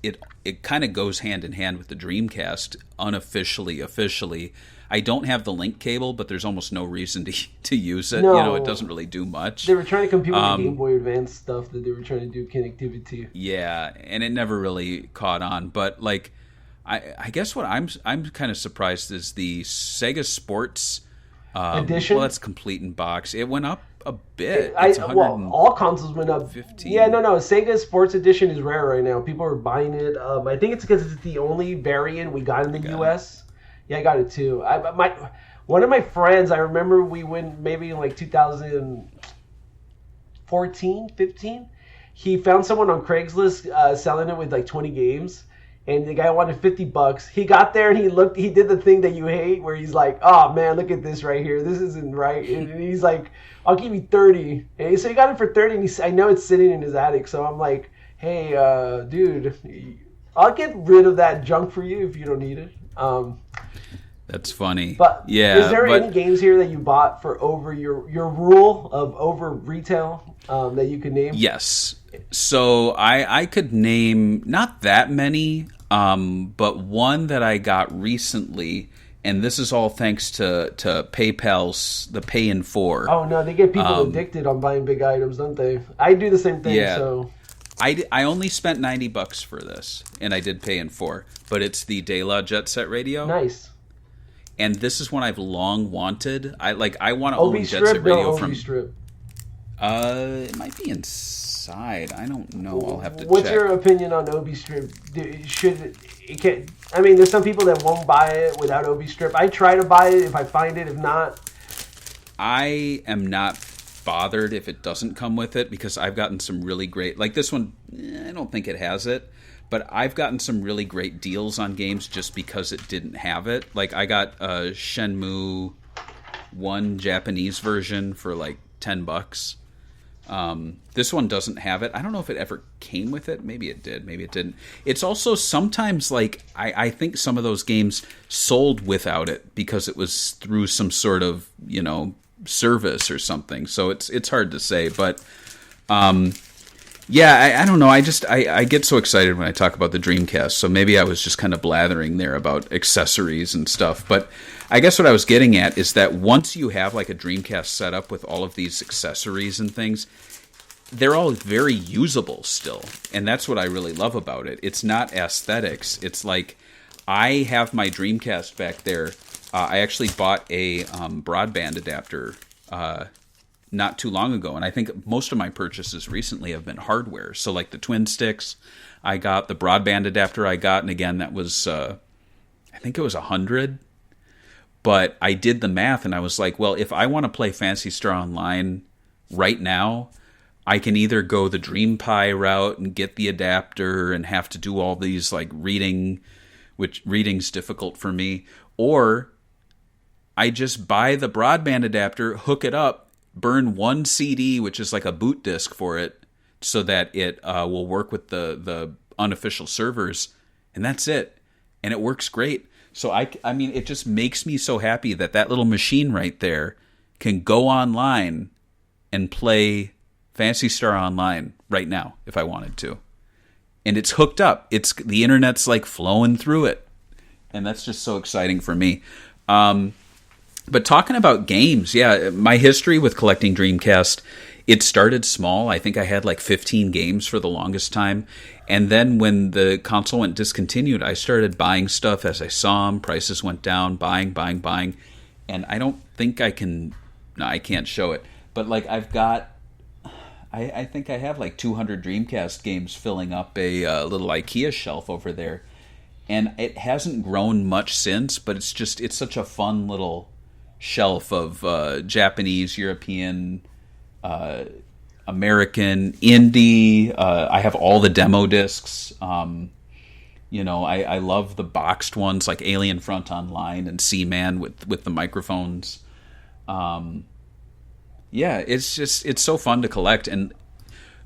kind of goes hand in hand with the Dreamcast unofficially. Officially, I don't have the link cable, but there's almost no reason to use it. No. It doesn't really do much. They were trying to compete with the Game Boy Advance stuff that they were trying to do connectivity. Yeah, and it never really caught on. But like, I guess what I'm kind of surprised is the Sega Sports edition. Well, that's complete in box. It went up a bit. All consoles went up. 15. Yeah, no. Sega Sports Edition is rare right now. People are buying it. I think it's because it's the only variant we got in the U.S. Yeah, I got it too. One of my friends, I remember we went maybe in like 2014, 15. He found someone on Craigslist selling it with like 20 games. And the guy wanted $50. He got there and he did the thing that you hate, where he's like, oh man, look at this right here. This isn't right. And he's like, I'll give you 30. And so he got it for 30, and I know it's sitting in his attic. So I'm like, hey, dude, I'll get rid of that junk for you if you don't need it. That's funny. But yeah, is there any games here that you bought for over your rule of over retail that you could name? Yes. So I could name not that many, but one that I got recently, and this is all thanks to PayPal's the Pay in 4. Oh no, they get people addicted on buying big items, don't they? I do the same thing. Yeah. So I only spent $90 for this, and I did Pay in 4, but it's the De La Jet Set Radio. Nice. And this is one I've long wanted. I want to own Jet Strip, Set Radio no, from. Strip. It might be inside. I don't know. I'll have to check. What's your opinion on Obi Strip? Should it can? I mean, there's some people that won't buy it without Obi Strip. I try to buy it if I find it. If not, I am not bothered if it doesn't come with it, because I've gotten some really great. Like this one, I don't think it has it. But I've gotten some really great deals on games just because it didn't have it. Like I got Shenmue 1 Japanese version for like $10. This one doesn't have it. I don't know if it ever came with it. Maybe it did. Maybe it didn't. It's also sometimes like I think some of those games sold without it because it was through some sort of, service or something. So it's hard to say. But yeah, I don't know. I get so excited when I talk about the Dreamcast. So maybe I was just kind of blathering there about accessories and stuff. But I guess what I was getting at is that once you have like a Dreamcast set up with all of these accessories and things, they're all very usable still. And that's what I really love about it. It's not aesthetics. It's like I have my Dreamcast back there. I actually bought a broadband adapter not too long ago, and I think most of my purchases recently have been hardware. So like the twin sticks I got, the broadband adapter I got, and again that was I think it was $100. But I did the math and I was like, well, if I want to play Phantasy Star Online right now, I can either go the DreamPi route and get the adapter and have to do all these like reading, which reading's difficult for me, or I just buy the broadband adapter, hook it up, burn one CD, which is like a boot disk for it, so that it will work with the unofficial servers, and that's it. And it works great. So I mean, it just makes me so happy that little machine right there can go online and play Phantasy Star Online right now if I wanted to. And it's hooked up. The internet's like flowing through it. And that's just so exciting for me. But talking about games, yeah, my history with collecting Dreamcast, it started small. I think I had like 15 games for the longest time. And then when the console went discontinued, I started buying stuff as I saw them. Prices went down, buying. And I don't think I can't show it. But like I've got, I think I have like 200 Dreamcast games filling up a little IKEA shelf over there. And it hasn't grown much since, but it's such a fun little shelf of Japanese, European, American, indie. I have all the demo discs. I love the boxed ones like Alien Front Online and Seaman with the microphones. It's so fun to collect. And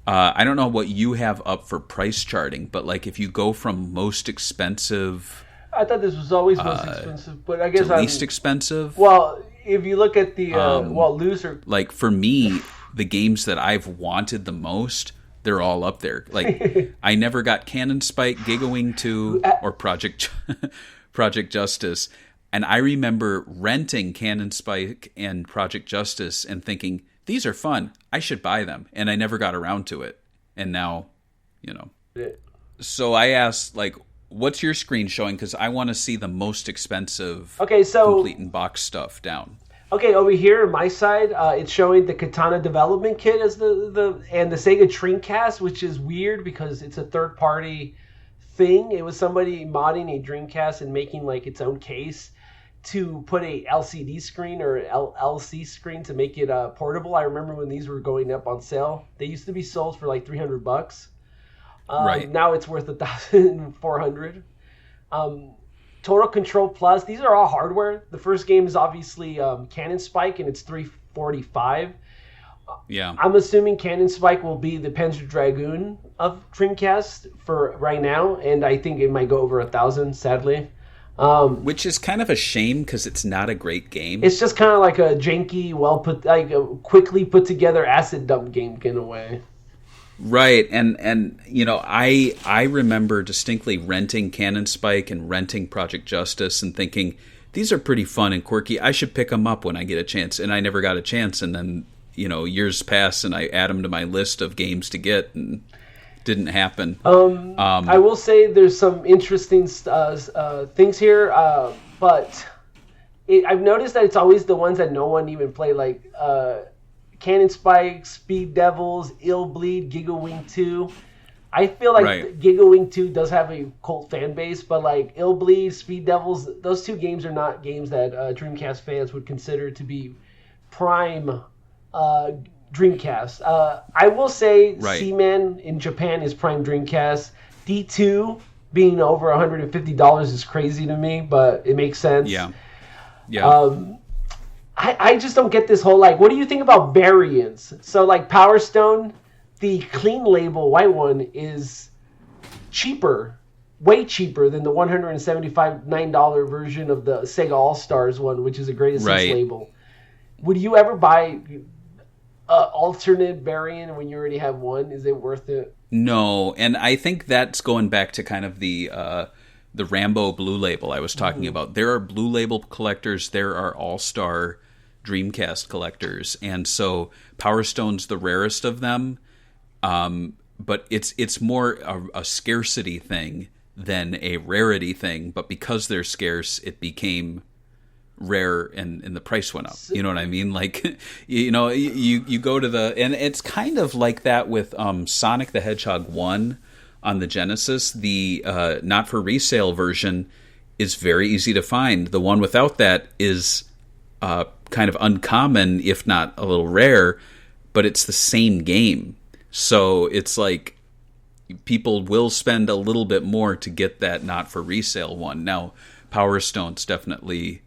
I don't know what you have up for price charting, but like if you go from most expensive, I thought this was always most expensive, but I guess least expensive. Well, if you look at the loser, like for me, the games that I've wanted the most, they're all up there. Like I never got Cannon Spike, Gigawing 2, or Project Justice, and I remember renting Cannon Spike and Project Justice and thinking these are fun. I should buy them, and I never got around to it. And now, So I asked like, what's your screen showing? Because I want to see the most expensive complete and box stuff down. Okay, over here on my side, it's showing the Katana development kit as the Sega Dreamcast, which is weird because it's a third-party thing. It was somebody modding a Dreamcast and making like its own case to put a LCD screen or LC screen to make it portable. I remember when these were going up on sale. They used to be sold for like $300. Right. Now it's worth $1,400. Total Control Plus. These are all hardware. The first game is obviously Cannon Spike, and it's $345. Yeah. I'm assuming Cannon Spike will be the Panzer Dragoon of Dreamcast for right now, and I think it might go over $1,000. Sadly, Which is kind of a shame because it's not a great game. It's just kind of like a janky, a quickly put together acid dump game in a way. Right, and you know, I remember distinctly renting Cannon Spike and renting Project Justice and thinking, these are pretty fun and quirky. I should pick them up when I get a chance, and I never got a chance. And then, you know, years pass, and I add them to my list of games to get, and didn't happen. I will say there's some interesting things here, but I've noticed that it's always the ones that no one even play, like Cannon Spike, Speed Devils, Ill Bleed, Giga Wing 2. I feel like Giga Wing 2 does have a cult fan base, but like Ill Bleed, Speed Devils, those two games are not games that Dreamcast fans would consider to be prime Dreamcast. I will say Seaman in Japan is prime Dreamcast. D2 being over $150 is crazy to me, but it makes sense. Yeah. I just don't get this whole, like, what do you think about variants? So like Power Stone, the clean label white one is cheaper, way cheaper than the $179 version of the Sega All-Stars one, which is a greatest hits label. Would you ever buy alternate variant when you already have one? Is it worth it? No, and I think that's going back to kind of the Rambo Blue Label I was talking about. There are Blue Label collectors, there are All-Star Dreamcast collectors, and so Power Stone's the rarest of them, but it's more a scarcity thing than a rarity thing, but because they're scarce, it became rare and the price went up. You know what I mean? Like, you know, you go to and it's kind of like that with Sonic the Hedgehog 1 on the Genesis. The not for resale version is very easy to find. The one without that is kind of uncommon, if not a little rare, but it's the same game. So it's like people will spend a little bit more to get that not for resale one. Now, Power Stone's definitely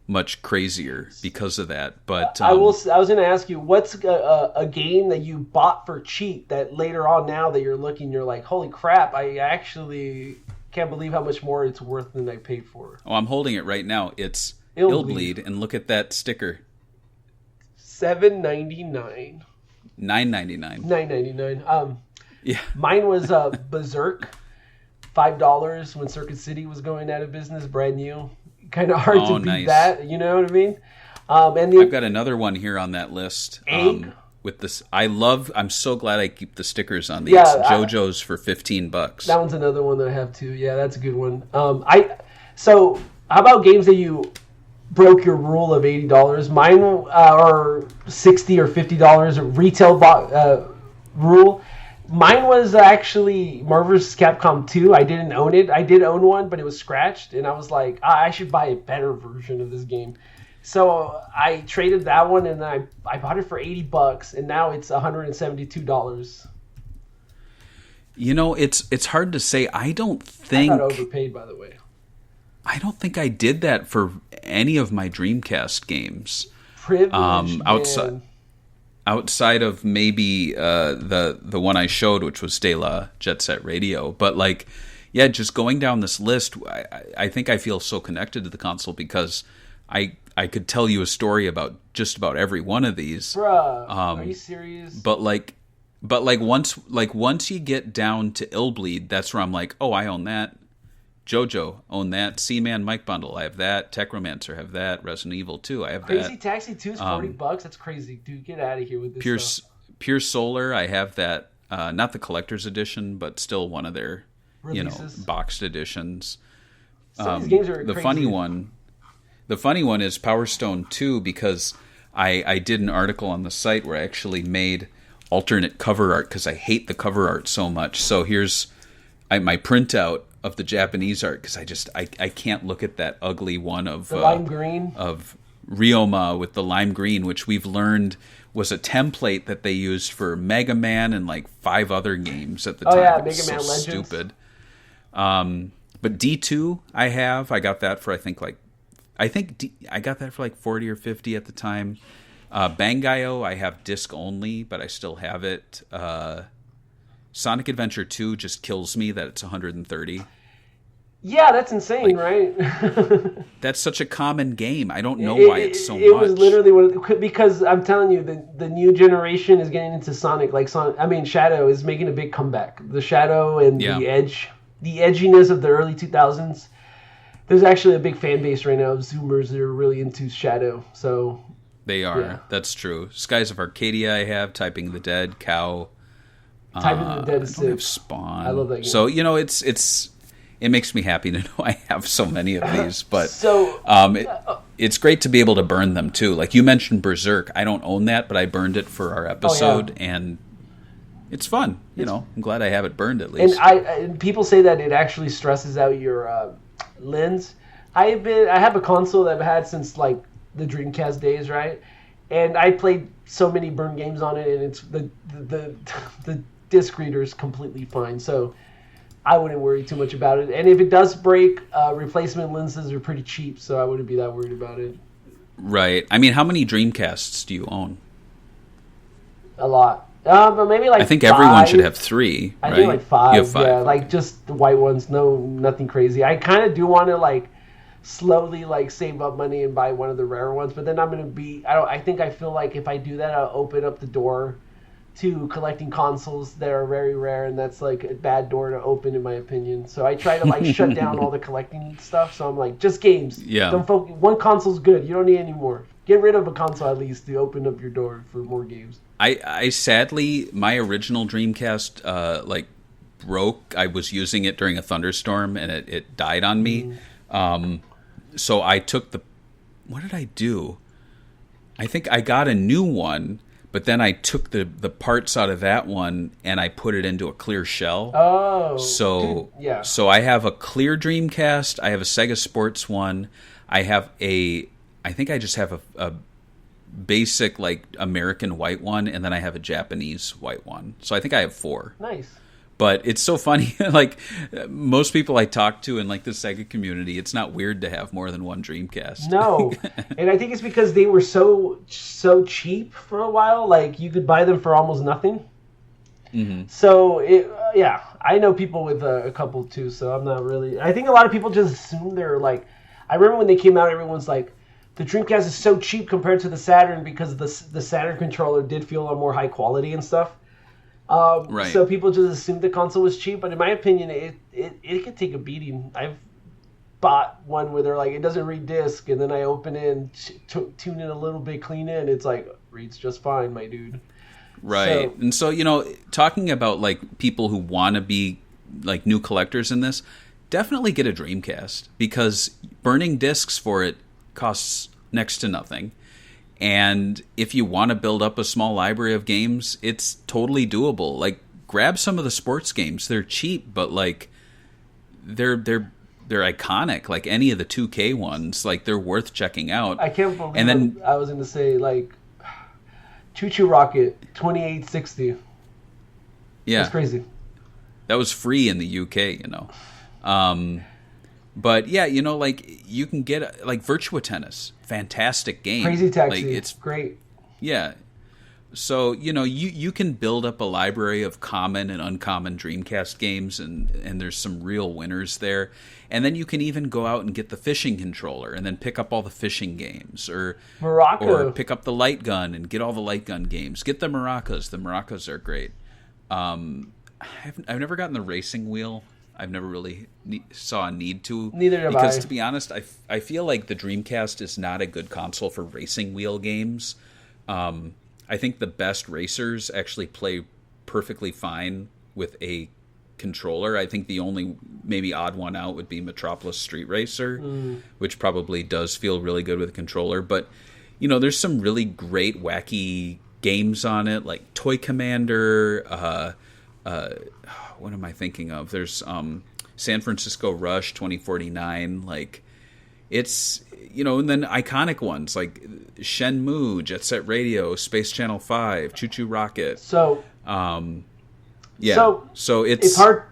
much crazier because of that. But I was going to ask you, what's a game that you bought for cheap that later on, now that you're looking, you're like, holy crap, I actually can't believe how much more it's worth than I paid for. Oh, I'm holding it right now. It's Ill Bleed, and look at that sticker. $7.99. $9.99. $9.99. Yeah. Mine was Berserk, $5 when Circuit City was going out of business, brand new. Kind of hard to beat that, you know what I mean? And I've got another one here on that list. With this, I'm so glad I keep the stickers on these. Yeah, JoJo's for $15. That one's another one that I have too. Yeah, that's a good one. So how about games that you broke your rule of $80? Mine are $60 or $50 retail rule. Mine was actually Marvel vs. Capcom 2. I didn't own it. I did own one, but it was scratched, and I was like, I should buy a better version of this game. So I traded that one, and I bought it for $80, and now it's $172. You know, it's hard to say. I got overpaid, by the way. I don't think I did that for any of my Dreamcast games. Outside of maybe the one I showed, which was De La Jet Set Radio. But like, yeah, just going down this list, I think I feel so connected to the console because I could tell you a story about just about every one of these. Bruh, are you serious? But once you get down to Ill Bleed, that's where I'm like, oh, I own that. JoJo, own that. Seaman Mike Bundle, I have that. Techromancer, have that. Resident Evil 2, I have that. Crazy Taxi 2 is $40. That's crazy, dude. Get out of here with this stuff. Pure Solar, I have that. Not the collector's edition, but still one of their releases. Boxed editions. Some of these games are the crazy. The funny one is Power Stone 2 because I did an article on the site where I actually made alternate cover art because I hate the cover art so much. So here's my printout of the Japanese art because I can't look at that ugly one of the lime green of Ryoma with the lime green, which we've learned was a template that they used for Mega Man and like 5 other games at the time. Yeah, Mega Man Legends. Stupid. But D2 I got that for I got that for like 40 or 50 at the time. Bangai-O I have disc only, but I still have it. Sonic Adventure 2 just kills me that it's 130. Yeah, that's insane, Like, right? that's such a common game. I don't know why it's so much. It was literally because I'm telling you, the new generation is getting into Sonic. Like Sonic, I mean, Shadow is making a big comeback. The Shadow and the edginess of the early 2000s. There's actually a big fan base right now of Zoomers that are really into Shadow. So they are. Yeah. That's true. Skies of Arcadia, I have Typing the Dead, Cow. Typing the Dead is I don't have sick. Spawn. I love that game. So it makes me happy to know I have so many of these, but it's great to be able to burn them too. Like you mentioned Berserk, I don't own that, but I burned it for our episode, and it's fun. I'm glad I have it burned at least. And people say that it actually stresses out your lens. I have a console that I've had since like the Dreamcast days, right? And I played so many burn games on it, and it's the disc reader is completely fine. So I wouldn't worry too much about it. And if it does break, replacement lenses are pretty cheap, so I wouldn't be that worried about it. Right. I mean, how many Dreamcasts do you own? A lot. But maybe like I think 5. everyone should have 3, right? I think like 5. You have 5. Yeah, like just the white ones. No, nothing crazy. I kind of do want to like slowly like save up money and buy one of the rare ones, but then I'm gonna be. I feel like if I do that, I'll open up the door to collecting consoles that are very rare, and that's like a bad door to open in my opinion. So I try to like shut down all the collecting stuff. So I'm like, just games. Yeah. Don't focus. One console's good. You don't need any more. Get rid of a console at least to open up your door for more games. I sadly, my original Dreamcast like broke. I was using it during a thunderstorm and it died on me. So I took what did I do? I think I got a new one, but then I took the parts out of that one and I put it into a clear shell. Oh. So yeah. So I have a clear Dreamcast. I have a Sega Sports one. I think I just have a basic like American white one, and then I have a Japanese white one. So I think I have 4. Nice. But it's so funny. Like most people I talk to in like the Sega community, it's not weird to have more than one Dreamcast. No, and I think it's because they were so cheap for a while. Like you could buy them for almost nothing. Mm-hmm. So yeah, I know people with a couple too. So I'm not really. I think a lot of people just assume they're like. I remember when they came out, everyone's like, the Dreamcast is so cheap compared to the Saturn because the Saturn controller did feel a lot more high quality and stuff. Right. So people just assumed the console was cheap, but in my opinion, it could take a beating. I've bought one where they're like, it doesn't read disc, and then I open it and tune it a little bit, clean it, and it's like, reads just fine, my dude. Right. So, and so, talking about like people who want to be like new collectors in this, definitely get a Dreamcast because burning discs for it costs next to nothing. And if you want to build up a small library of games, it's totally doable. Like, grab some of the sports games. They're cheap, but like they're iconic. Like any of the 2K ones, like they're worth checking out. I can't believe I was going to say like Choo Choo Rocket 2860. Yeah, that's crazy. That was free in the UK, But yeah, like you can get like Virtua Tennis, fantastic game. Crazy Taxi, like, it's great. Yeah, so you can build up a library of common and uncommon Dreamcast games, and there's some real winners there. And then you can even go out and get the fishing controller, and then pick up all the fishing games, or pick up the light gun and get all the light gun games. Get the maracas. The maracas are great. I've never gotten the racing wheel. I've never really saw a need to. Neither have because, I. to be honest, I feel like the Dreamcast is not a good console for racing wheel games. I think the best racers actually play perfectly fine with a controller. I think the only maybe odd one out would be Metropolis Street Racer, which probably does feel really good with a controller. But, there's some really great, wacky games on it, like Toy Commander, what am I thinking of? There's San Francisco Rush 2049. Like, it's, and then iconic ones like Shenmue, Jet Set Radio, Space Channel 5, Choo Choo Rocket. So, yeah. So it's hard.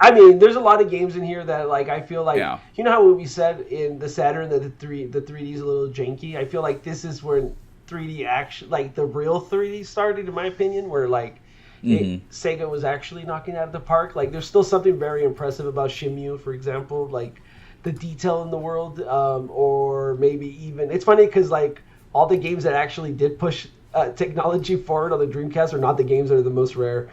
I mean, there's a lot of games in here that, like, I feel like, you know how we said in the Saturn that the 3D is a little janky? I feel like this is where 3D action, like the real 3D started, in my opinion, where, like, Sega was actually knocking out of the park. Like, there's still something very impressive about Shenmue, for example, like the detail in the world, or maybe even it's funny because like all the games that actually did push technology forward on the Dreamcast are not the games that are the most rare.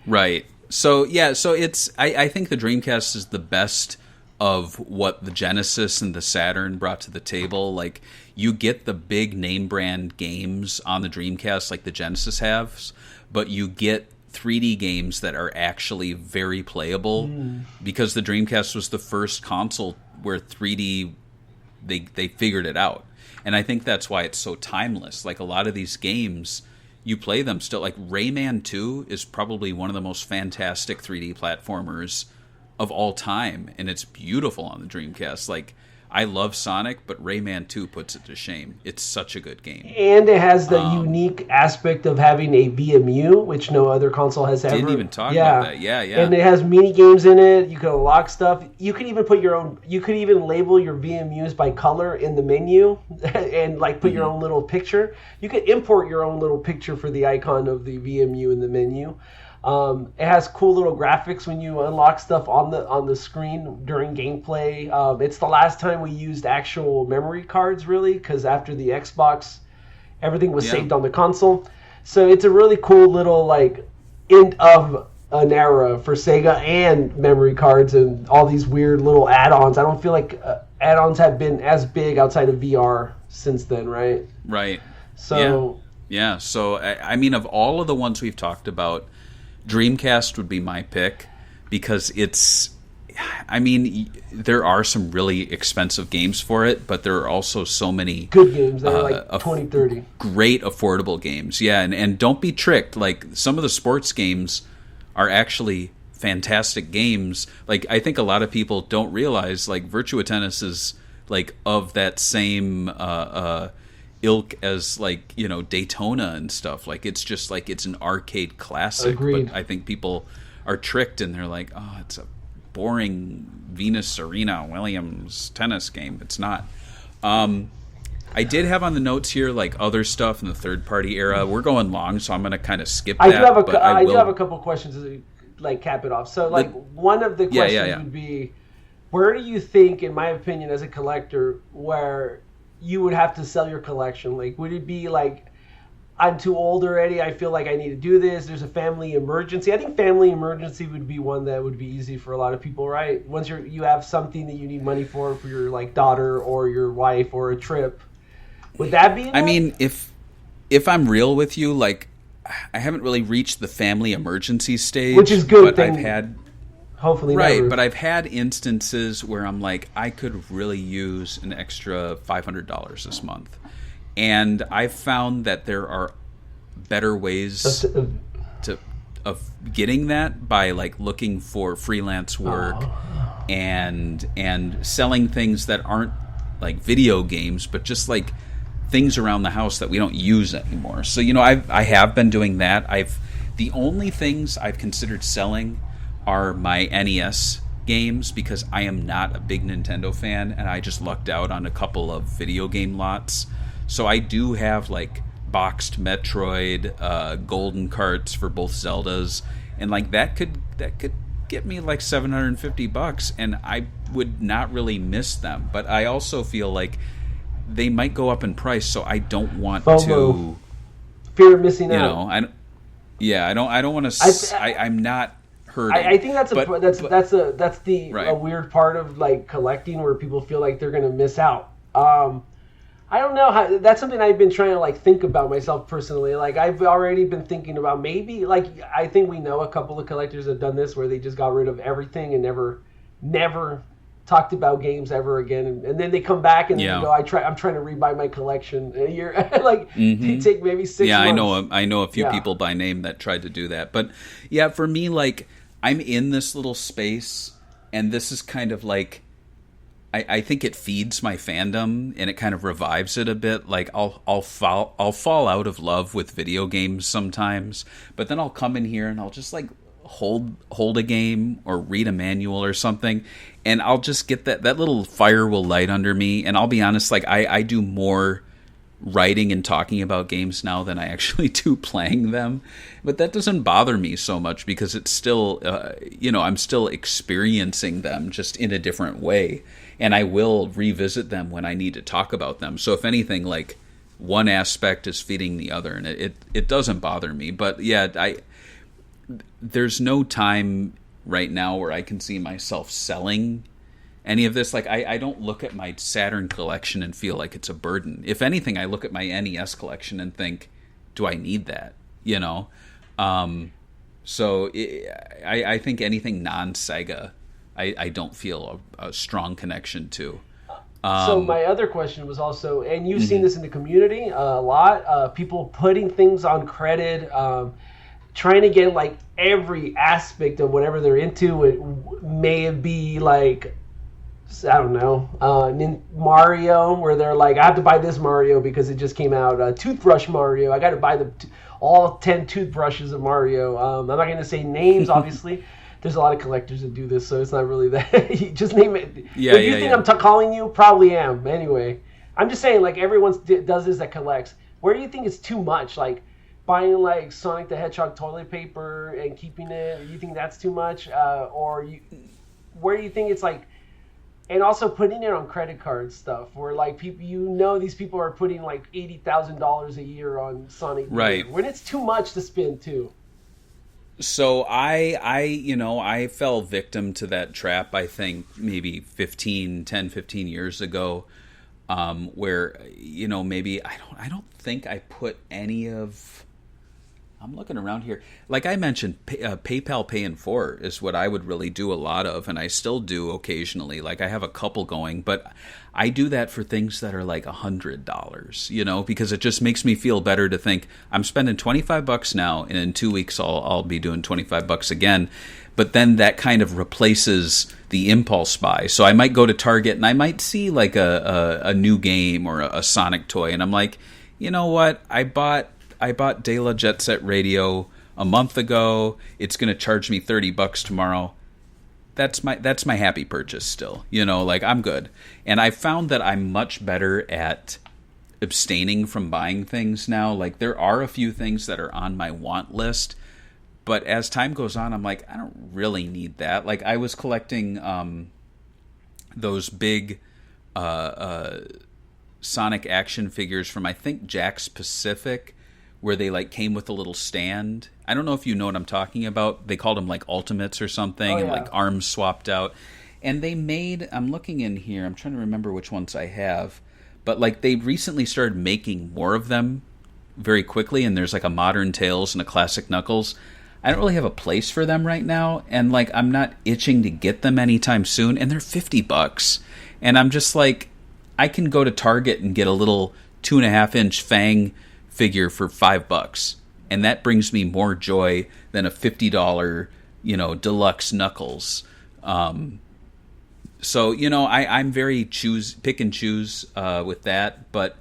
Right. So yeah, so it's I think the Dreamcast is the best of what the Genesis and the Saturn brought to the table. Like, you get the big name brand games on the Dreamcast like the Genesis has, but you get 3D games that are actually very playable because the Dreamcast was the first console where 3D they figured it out. And I think that's why it's so timeless. Like, a lot of these games, you play them still. Like, Rayman 2 is probably one of the most fantastic 3D platformers of all time, and it's beautiful on the Dreamcast. Like, I love Sonic, but Rayman 2 puts it to shame. It's such a good game. And it has the unique aspect of having a VMU, which no other console has ever. Didn't even talk about that. Yeah. And it has mini games in it. You can unlock stuff. You can even put your own. You could even label your VMUs by color in the menu, and like put your own little picture. You could import your own little picture for the icon of the VMU in the menu. It has cool little graphics when you unlock stuff on the screen during gameplay. It's the last time we used actual memory cards, really, because after the Xbox, everything was saved on the console. So it's a really cool little like end of an era for Sega and memory cards and all these weird little add-ons. I don't feel like add-ons have been as big outside of VR since then, right? Right. So yeah. So I mean, of all of the ones we've talked about, Dreamcast would be my pick because it's, I mean, there are some really expensive games for it, but there are also so many good games that are like 20, 30. Great affordable games. Yeah, and don't be tricked. Like, some of the sports games are actually fantastic games. Like, I think a lot of people don't realize, like, Virtua Tennis is like of that same ilk as, like, you know, Daytona and stuff. Like, it's just like it's an arcade classic. Agreed. But I think people are tricked and they're like, oh, it's a boring Venus Serena Williams tennis game. It's not. I did have on the notes here like other stuff in the third party era. We're going long, so I'm going to kind of skip that. I do have a couple questions to like cap it off. So like one of the questions would be, where do you think, in my opinion, as a collector, where you would have to sell your collection? Like, would it be like, I'm too old already, I feel like I need to do this, there's a family emergency? I think family emergency would be one that would be easy for a lot of people, right? Once you have something that you need money for your like daughter or your wife or a trip, would that be enough? I mean, if I'm real with you, like, I haven't really reached the family emergency stage, which is good. But I've had hopefully right, never. But I've had instances where I'm like, I could really use an extra $500 this month, and I've found that there are better ways of getting that by like looking for freelance work and selling things that aren't like video games, but just like things around the house that we don't use anymore. So, you know, I have been doing that. The only things I've considered selling are my NES games because I am not a big Nintendo fan and I just lucked out on a couple of video game lots. So I do have like boxed Metroid, golden carts for both Zeldas, and like that could get me like $750, and I would not really miss them. But I also feel like they might go up in price, so I don't want to fear of missing out. You know, I don't want to. I'm not hurting. I think that's a weird part of like collecting, where people feel like they're going to miss out. I don't know how. That's something I've been trying to like think about myself personally. Like, I've already been thinking about maybe, like, I think we know a couple of collectors that have done this where they just got rid of everything and never talked about games ever again, and then they come back and they go, I'm trying to rebuy my collection. And you're like, they take maybe 6 months. Yeah, I know a few people by name that tried to do that. But yeah, for me, like, I'm in this little space, and this is kind of like, I think it feeds my fandom and it kind of revives it a bit. Like, I'll fall out of love with video games sometimes, but then I'll come in here and I'll just like hold a game or read a manual or something, and I'll just get that little fire will light under me. And I'll be honest, like, I do more writing and talking about games now than I actually do playing them. But that doesn't bother me so much because it's still, I'm still experiencing them just in a different way. And I will revisit them when I need to talk about them. So if anything, like, one aspect is feeding the other, and it doesn't bother me. But yeah, there's no time right now where I can see myself selling any of this. Like, I don't look at my Saturn collection and feel like it's a burden. If anything, I look at my NES collection and think, do I need that? So I think anything non-Sega, I don't feel a strong connection to. So my other question was also, and you've seen this in the community a lot, people putting things on credit, trying to get like every aspect of whatever they're into. It may be like, I don't know, Mario, where they're like, I have to buy this Mario because it just came out. Toothbrush Mario, I got to buy all 10 toothbrushes of Mario. I'm not going to say names, obviously. There's a lot of collectors that do this, so it's not really that. You just name it. Yeah, if you think I'm calling you, probably am. Anyway, I'm just saying, like, everyone does this that collects. Where do you think it's too much? Like, buying, like, Sonic the Hedgehog toilet paper and keeping it, you think that's too much? Where do you think it's, like, and also putting it on credit card stuff, where, like, people, these people are putting, like, $80,000 a year on Sonic. Right. When it's too much to spend, too. So I fell victim to that trap, I think, maybe 15 years ago, where, maybe I don't think I put any of, I'm looking around here. Like I mentioned, PayPal Pay in 4 is what I would really do a lot of, and I still do occasionally. Like, I have a couple going, but I do that for things that are like $100, because it just makes me feel better to think I'm spending $25 now, and in 2 weeks I'll be doing $25 again. But then that kind of replaces the impulse buy. So I might go to Target and I might see like a new game or a Sonic toy, and I'm like, you know what? I bought De La Jet Set Radio a month ago. It's going to charge me $30 tomorrow. That's my happy purchase still. Like, I'm good. And I found that I'm much better at abstaining from buying things now. Like, there are a few things that are on my want list, but as time goes on, I'm like, I don't really need that. Like, I was collecting those big Sonic action figures from, I think, Jakks Pacific, where they like came with a little stand. I don't know if you know what I'm talking about. They called them like Ultimates or something, and like arms swapped out. And they made, I'm looking in here, I'm trying to remember which ones I have, but like they recently started making more of them very quickly, and there's like a Modern Tails and a Classic Knuckles. I don't really have a place for them right now, and like I'm not itching to get them anytime soon, and they're $50. And I'm just like, I can go to Target and get a little 2.5-inch Fang figure for $5, and that brings me more joy than a $50 deluxe Knuckles. So I'm very pick and choose with that, but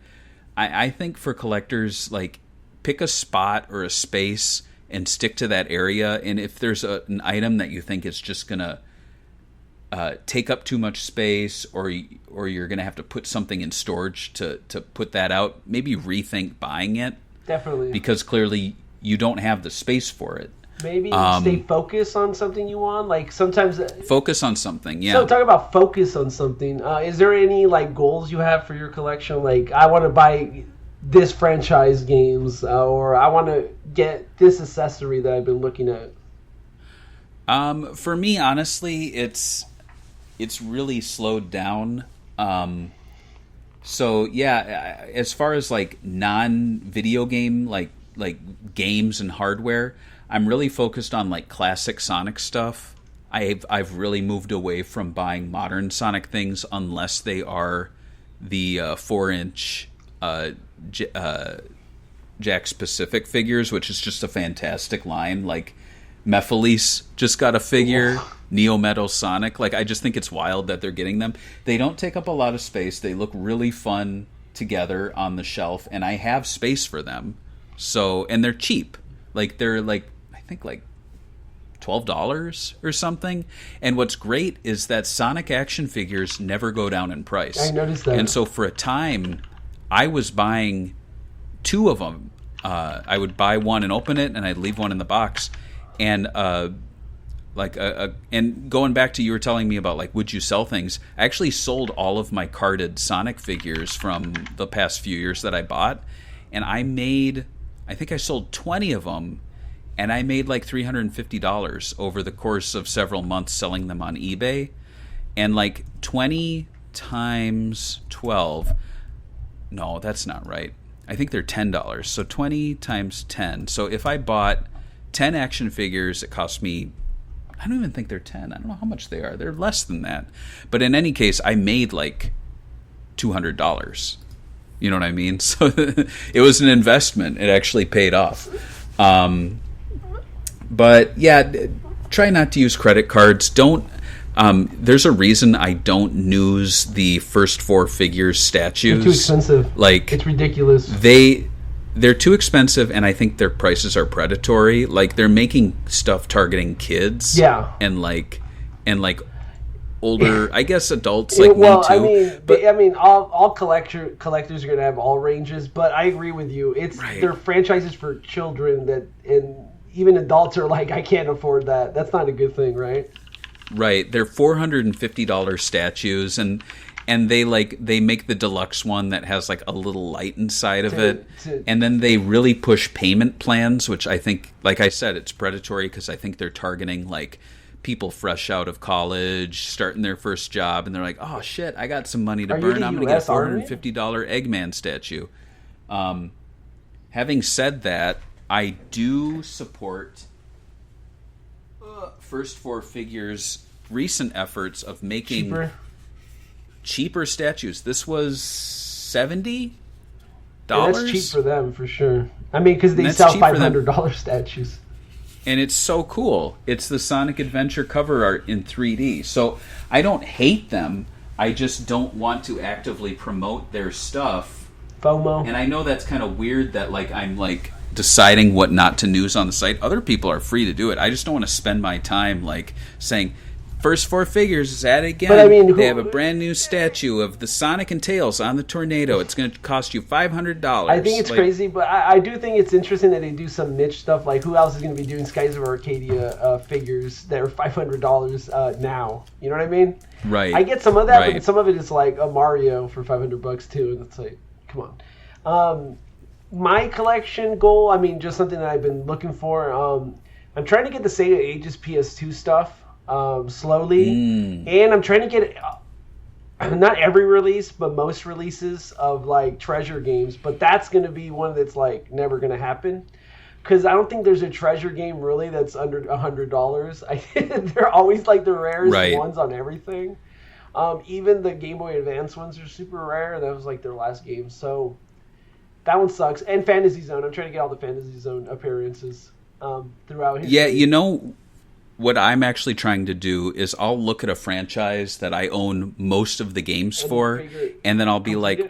I think for collectors, like, pick a spot or a space and stick to that area. And if there's an item that you think is just gonna take up too much space, or you're going to have to put something in storage to put that out, maybe rethink buying it. Definitely. Because clearly you don't have the space for it. Maybe stay focused on something you want. Like, sometimes... Focus on something, yeah. So talk about focus on something. Is there any, like, goals you have for your collection? Like, I want to buy this franchise games, or I want to get this accessory that I've been looking at. For me, honestly, it's really slowed down. So yeah, as far as like non-video game, like games and hardware, I'm really focused on like classic Sonic stuff. I've really moved away from buying modern Sonic things unless they are the 4-inch Jakks Pacific figures, which is just a fantastic line. Like, Mephiles just got a figure. Neo Metal Sonic. Like, I just think it's wild that they're getting them. They don't take up a lot of space. They look really fun together on the shelf, and I have space for them. So, and they're cheap. Like, they're like, I think like $12 or something. And what's great is that Sonic action figures never go down in price. I noticed that. And so for a time, I was buying 2 of them. I would buy one and open it, and I'd leave one in the box. And and going back to you were telling me about like, would you sell things? I actually sold all of my carded Sonic figures from the past few years that I bought, and I think I sold 20 of them, and I made like $350 over the course of several months selling them on eBay. And like 20 times 12, no, that's not right. I think they're $10. So 20 times 10. So if I bought 10 action figures, it cost me, I don't even think they're 10. I don't know how much they are. They're less than that. But in any case, I made like $200. You know what I mean? So it was an investment. It actually paid off. But yeah, try not to use credit cards. Don't. There's a reason I don't news the first 4 figures statues. They're too expensive. Like, it's ridiculous. They're too expensive, and I think their prices are predatory. Like, they're making stuff targeting kids. Yeah. And older, I guess adults like me too. All collectors are going to have all ranges, but I agree with you. They're franchises for children and even adults are like, I can't afford that. That's not a good thing, right? Right. They're $450 statues, and they make the deluxe one that has like a little light inside of it. And then they really push payment plans, which I think, like I said, it's predatory because I think they're targeting like people fresh out of college, starting their first job, and they're like, oh shit, I got some money to burn. I'm going to get a $450 Eggman statue. Having said that, I do support First 4 Figures' recent efforts of making cheaper statues. This was $70. Yeah, that's cheap for them for sure. I mean, because they sell $500 statues. And it's so cool. It's the Sonic Adventure cover art in 3D. So I don't hate them. I just don't want to actively promote their stuff. FOMO. And I know that's kind of weird that like I'm like deciding what not to news on the site. Other people are free to do it. I just don't want to spend my time like saying, First 4 Figures is at it again. But I mean, they have a brand new statue of the Sonic and Tails on the Tornado. It's going to cost you $500. I think it's crazy, but I do think it's interesting that they do some niche stuff. Like, who else is going to be doing Skies of Arcadia figures that are $500 now? You know what I mean? Right. I get some of that, but some of it is like a Mario for $500 too, and it's like, come on. My collection goal, I mean, just something that I've been looking for. I'm trying to get the Sega Ages PS2 stuff. Slowly, and I'm trying to get not every release, but most releases of like treasure games. But that's going to be one that's like never going to happen, because I don't think there's a treasure game really that's under $100. They're always like the rarest ones on everything. Even the Game Boy Advance ones are super rare. That was like their last game, so that one sucks. And Fantasy Zone, I'm trying to get all the Fantasy Zone appearances throughout history. Yeah, you know. What I'm actually trying to do is I'll look at a franchise that I own most of the games for, and then I'll be like, I'll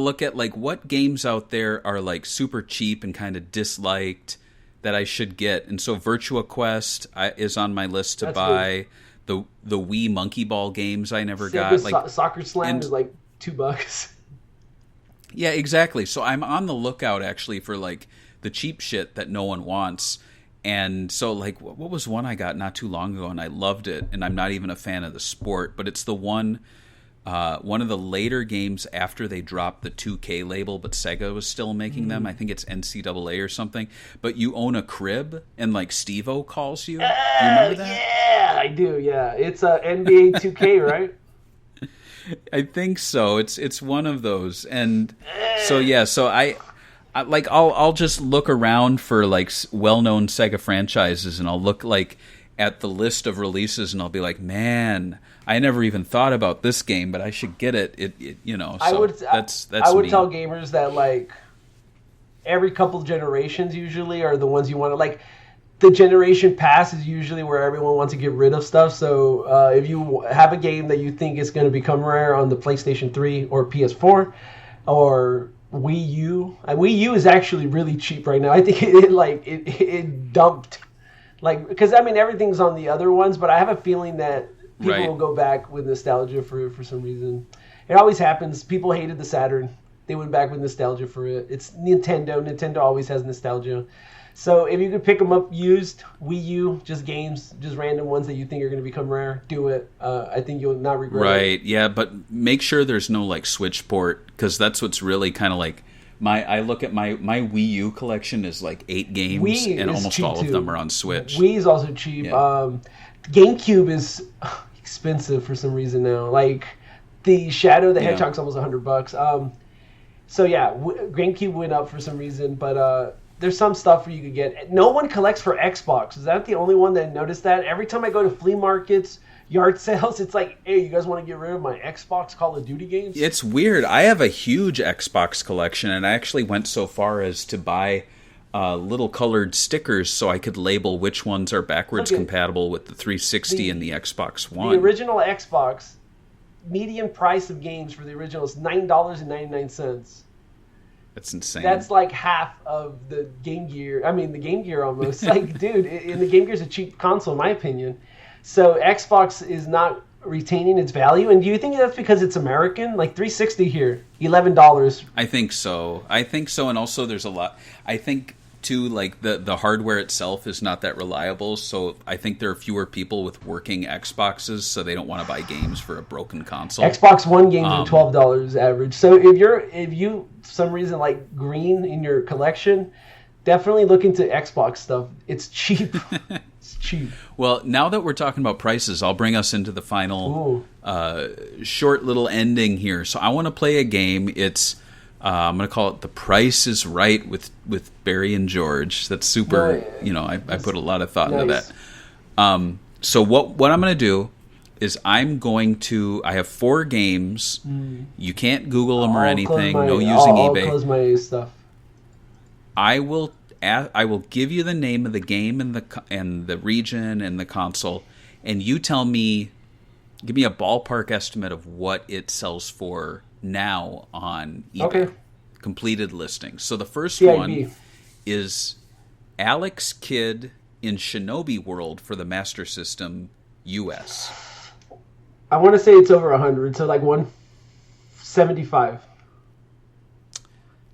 look at like what games out there are like super cheap and kind of disliked that I should get. And so Virtua Quest is on my list to buy. Good. The Wii Monkey Ball games I never got. Like Soccer Slam is like $2. Yeah, exactly. So I'm on the lookout actually for like the cheap shit that no one wants. And so, like, what was one I got not too long ago, and I loved it, and I'm not even a fan of the sport, but it's the one of the later games after they dropped the 2K label, but Sega was still making them. I think it's NCAA or something. But you own a crib, and, like, Steve-O calls you. Do you remember that? Yeah, I do, yeah. It's NBA 2K, right? I think so. It's one of those. And so, yeah, so I'll just look around for like well-known Sega franchises, and I'll look like at the list of releases, and I'll be like, man, I never even thought about this game, but I should get it. So I would tell gamers that like every couple of generations usually are the ones you want to like. The generation pass is usually where everyone wants to get rid of stuff. So if you have a game that you think is going to become rare on the PlayStation 3 or PS4 or Wii U. Wii U is actually really cheap right now. I think it dumped, like, because I mean everything's on the other ones, but I have a feeling that people will go back with nostalgia for some reason. It always happens. People hated the Saturn. They went back with nostalgia for it. It's Nintendo. Nintendo always has nostalgia. So if you could pick them up used, Wii U, just games, just random ones that you think are going to become rare, do it. I think you'll not regret it. Right, yeah, but make sure there's no like Switch port, because that's what's really kind of like I look at my Wii U collection is like 8 games, Wii and is almost cheap all of too. them are on Switch. Wii is also cheap. Yeah. GameCube is expensive for some reason now. Like the Shadow the Yeah. Hedgehog's almost $100. So yeah, GameCube went up for some reason, but there's some stuff where you could get. No one collects for Xbox. Is that the only one that noticed that? Every time I go to flea markets, yard sales, it's like, hey, you guys want to get rid of my Xbox Call of Duty games? It's weird. I have a huge Xbox collection, and I actually went so far as to buy little colored stickers so I could label which ones are backwards compatible with the 360 and the Xbox One. The original Xbox, median price of games for the original is $9.99. That's insane. That's like half of the Game Gear. I mean, the Game Gear almost. Like, dude, and the Game Gear's a cheap console, in my opinion. So Xbox is not retaining its value. And do you think that's because it's American? Like 360 here, $11. I think so. And also there's a lot. I think, too, like the hardware itself is not that reliable. So I think there are fewer people with working Xboxes, so they don't want to buy games for a broken console. Xbox One games are $12 average. So if you for some reason like green in your collection, definitely look into Xbox stuff. It's cheap. It's cheap. Well, now that we're talking about prices, I'll bring us into the final short little ending here. So I want to play a game. It's I'm going to call it The Price is Right with Barry and George. That's super, I put a lot of thought into that. So what I'm going to do is I have 4 games. You can't Google them or anything. No using eBay. I'll close my stuff. I will give you the name of the game and the region and the console, and you tell me, give me a ballpark estimate of what it sells for now on eBay. Okay. Completed listings. So the first one is Alex Kidd in Shinobi World for the Master System US. I want to say it's over 100, so like 175.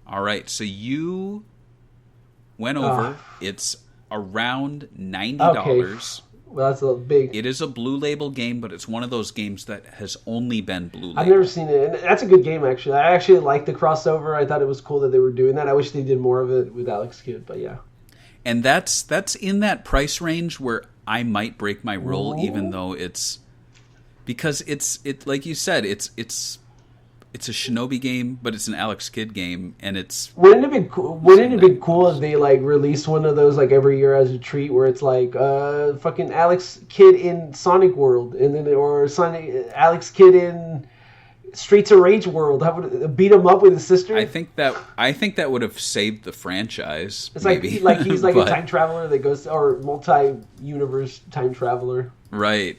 All right, so you went over. It's around $90. Okay. Well, that's a big. It is a Blue Label game, but it's one of those games that has only been Blue Label. I've never seen it, and that's a good game actually. I actually liked the crossover. I thought it was cool that they were doing that. I wish they did more of it with Alex Kidd, but yeah. And that's in that price range where I might break my rule, even though it's because it's like you said, it's a Shinobi game, but it's an Alex Kidd game, and it's. Wouldn't it be cool? Wouldn't it be cool if they like released one of those like every year as a treat, where it's like fucking Alex Kidd in Sonic World, and then or Alex Kidd in Streets of Rage World? How would beat him up with his sister? I think that would have saved the franchise. It's maybe. like he's like a time traveler that goes, or multi-universe time traveler. Right.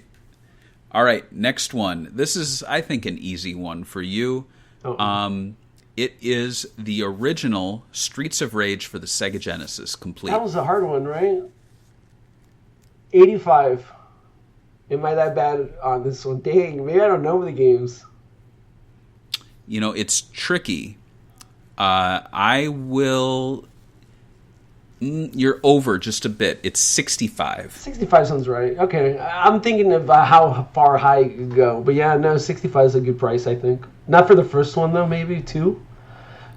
All right, next one. This is, I think, an easy one for you. It is the original Streets of Rage for the Sega Genesis, complete. That was a hard one, right? 85. Am I that bad on this one? Dang, maybe I don't know the games. It's tricky. I will... You're over just a bit. It's 65. 65 sounds right. Okay, I'm thinking of how far high it could go. But yeah, no, 65 is a good price, I think. Not for the first one, though, maybe 2.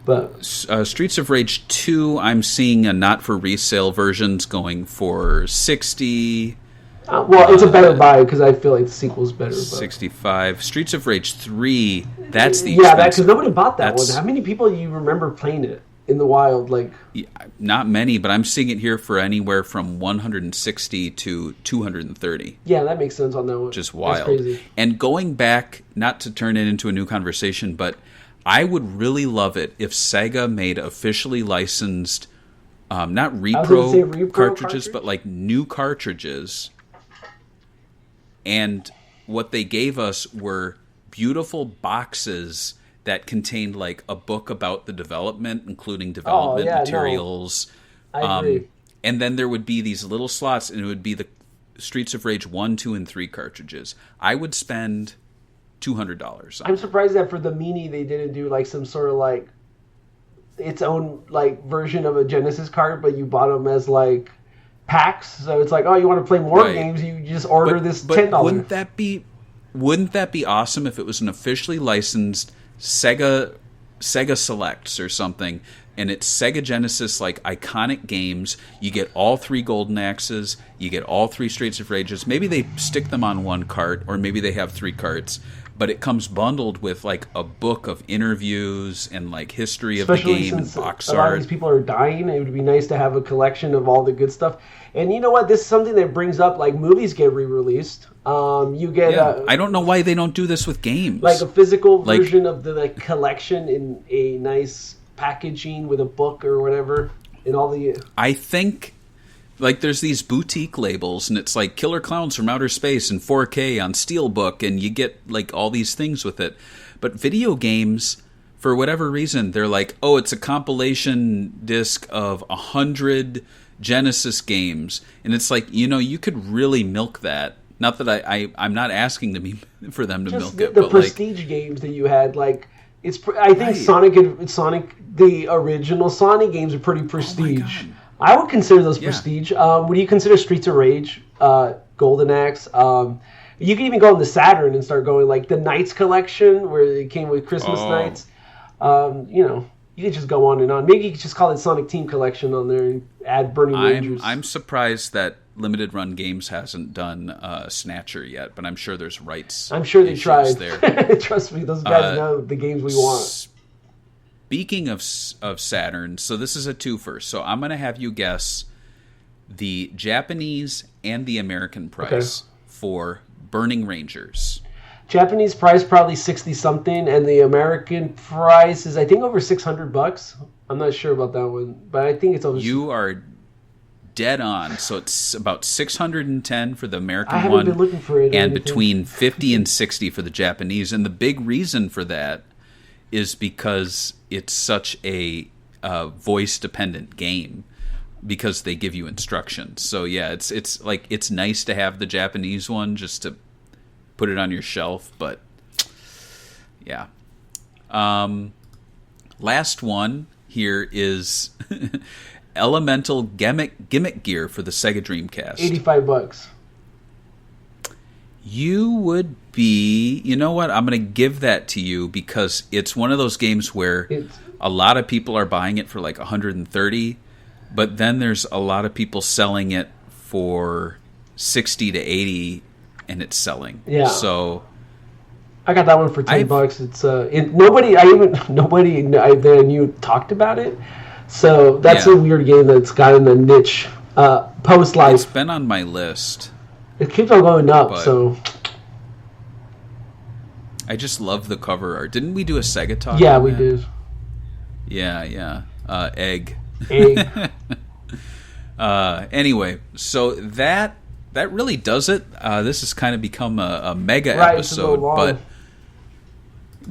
But Streets of Rage 2, I'm seeing a not-for-resale versions going for 60. Well, it's a better buy because I feel like the sequel's better. But. 65. Streets of Rage 3, that's the expensive. Because nobody bought that one. How many people do you remember playing it in the wild? Like, not many, but I'm seeing it here for anywhere from 160 to 230. Yeah, that makes sense on that one. Which is wild. That's crazy. And going back, not to turn it into a new conversation, but I would really love it if Sega made officially licensed, not repro cartridges, but like new cartridges. And what they gave us were beautiful boxes that contained like a book about the development, including development materials. No. I agree. And then there would be these little slots, and it would be the Streets of Rage 1, 2, and 3 cartridges. I would spend $200. I'm surprised that for the Mini they didn't do like some sort of like its own like version of a Genesis card, but you bought them as like packs. So it's like, oh, you want to play more games? You just order this $10. Wouldn't that be awesome if it was an officially licensed Sega Selects or something, and it's Sega Genesis like iconic games. You get all 3 Golden Axes, you get all 3 Streets of Rages. Maybe they stick them on one cart, or maybe they have 3 carts. But it comes bundled with like a book of interviews and like history of the game and box art. A lot of these people are dying. It would be nice to have a collection of all the good stuff. And you know what? This is something that brings up like movies get re-released. You get. I don't know why they don't do this with games. Like a physical version of the like collection in a nice packaging with a book or whatever. And all the. I think. Like, there's these boutique labels, and it's like Killer Clowns from Outer Space in 4K on Steelbook, and you get, like, all these things with it. But video games, for whatever reason, they're like, oh, it's a compilation disc of 100 Genesis games. And it's like, you know, you could really milk that. Not that I'm not asking for them to milk it. The but prestige games that you had, like, I think Sonic, the original Sonic games are pretty prestige. I would consider those prestige. Would you consider Streets of Rage, Golden Axe? You can even go on the Saturn and start going like the Knights collection, where it came with Christmas Knights. You know, you could just go on and on. Maybe you could just call it Sonic Team Collection on there and add Burning Rangers. I'm surprised that Limited Run Games hasn't done Snatcher yet, but I'm sure there's rights. I'm sure they tried. There. Trust me, those guys know the games we want. Speaking of Saturn, so this is a twofer. So I'm going to have you guess the Japanese and the American price for Burning Rangers. Japanese price probably 60 something, and the American price is I think over $600. I'm not sure about that one, but I think it's over. You are dead on. So it's about $610 for the American one. I haven't been looking for it. And between $50 and $60 for the Japanese. And the big reason for that is because it's such a voice-dependent game, because they give you instructions. So yeah, it's like it's nice to have the Japanese one just to put it on your shelf, but yeah. Last one here is Elemental Gimmick Gear for the Sega Dreamcast. $85. You would be, you know what? I'm going to give that to you because it's one of those games where a lot of people are buying it for like $130, but then there's a lot of people selling it for $60 to $80, and it's selling. Yeah. So I got that one for $10. It's nobody I knew talked about it. So that's a weird game that's got in the niche post life. It's been on my list. It keeps on going up, so... I just love the cover art. Didn't we do a Sega talk? Yeah, we did. Yeah. Egg. Egg. Anyway, so that really does it. This has kind of become a mega episode,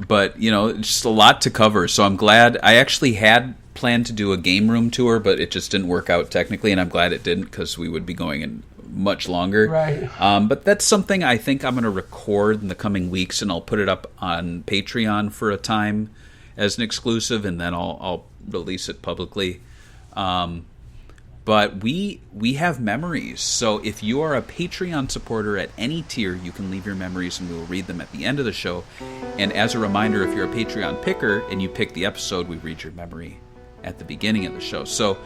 but you know, it's just a lot to cover. So I'm glad. I actually had planned to do a game room tour, but it just didn't work out technically, and I'm glad it didn't because we would be going in much longer. Right. But that's something I think I'm going to record in the coming weeks, and I'll put it up on Patreon for a time as an exclusive, and then I'll release it publicly. But we have memories. So if you are a Patreon supporter at any tier, you can leave your memories, and we will read them at the end of the show. And as a reminder, if you're a Patreon picker and you pick the episode, we read your memory at the beginning of the show. So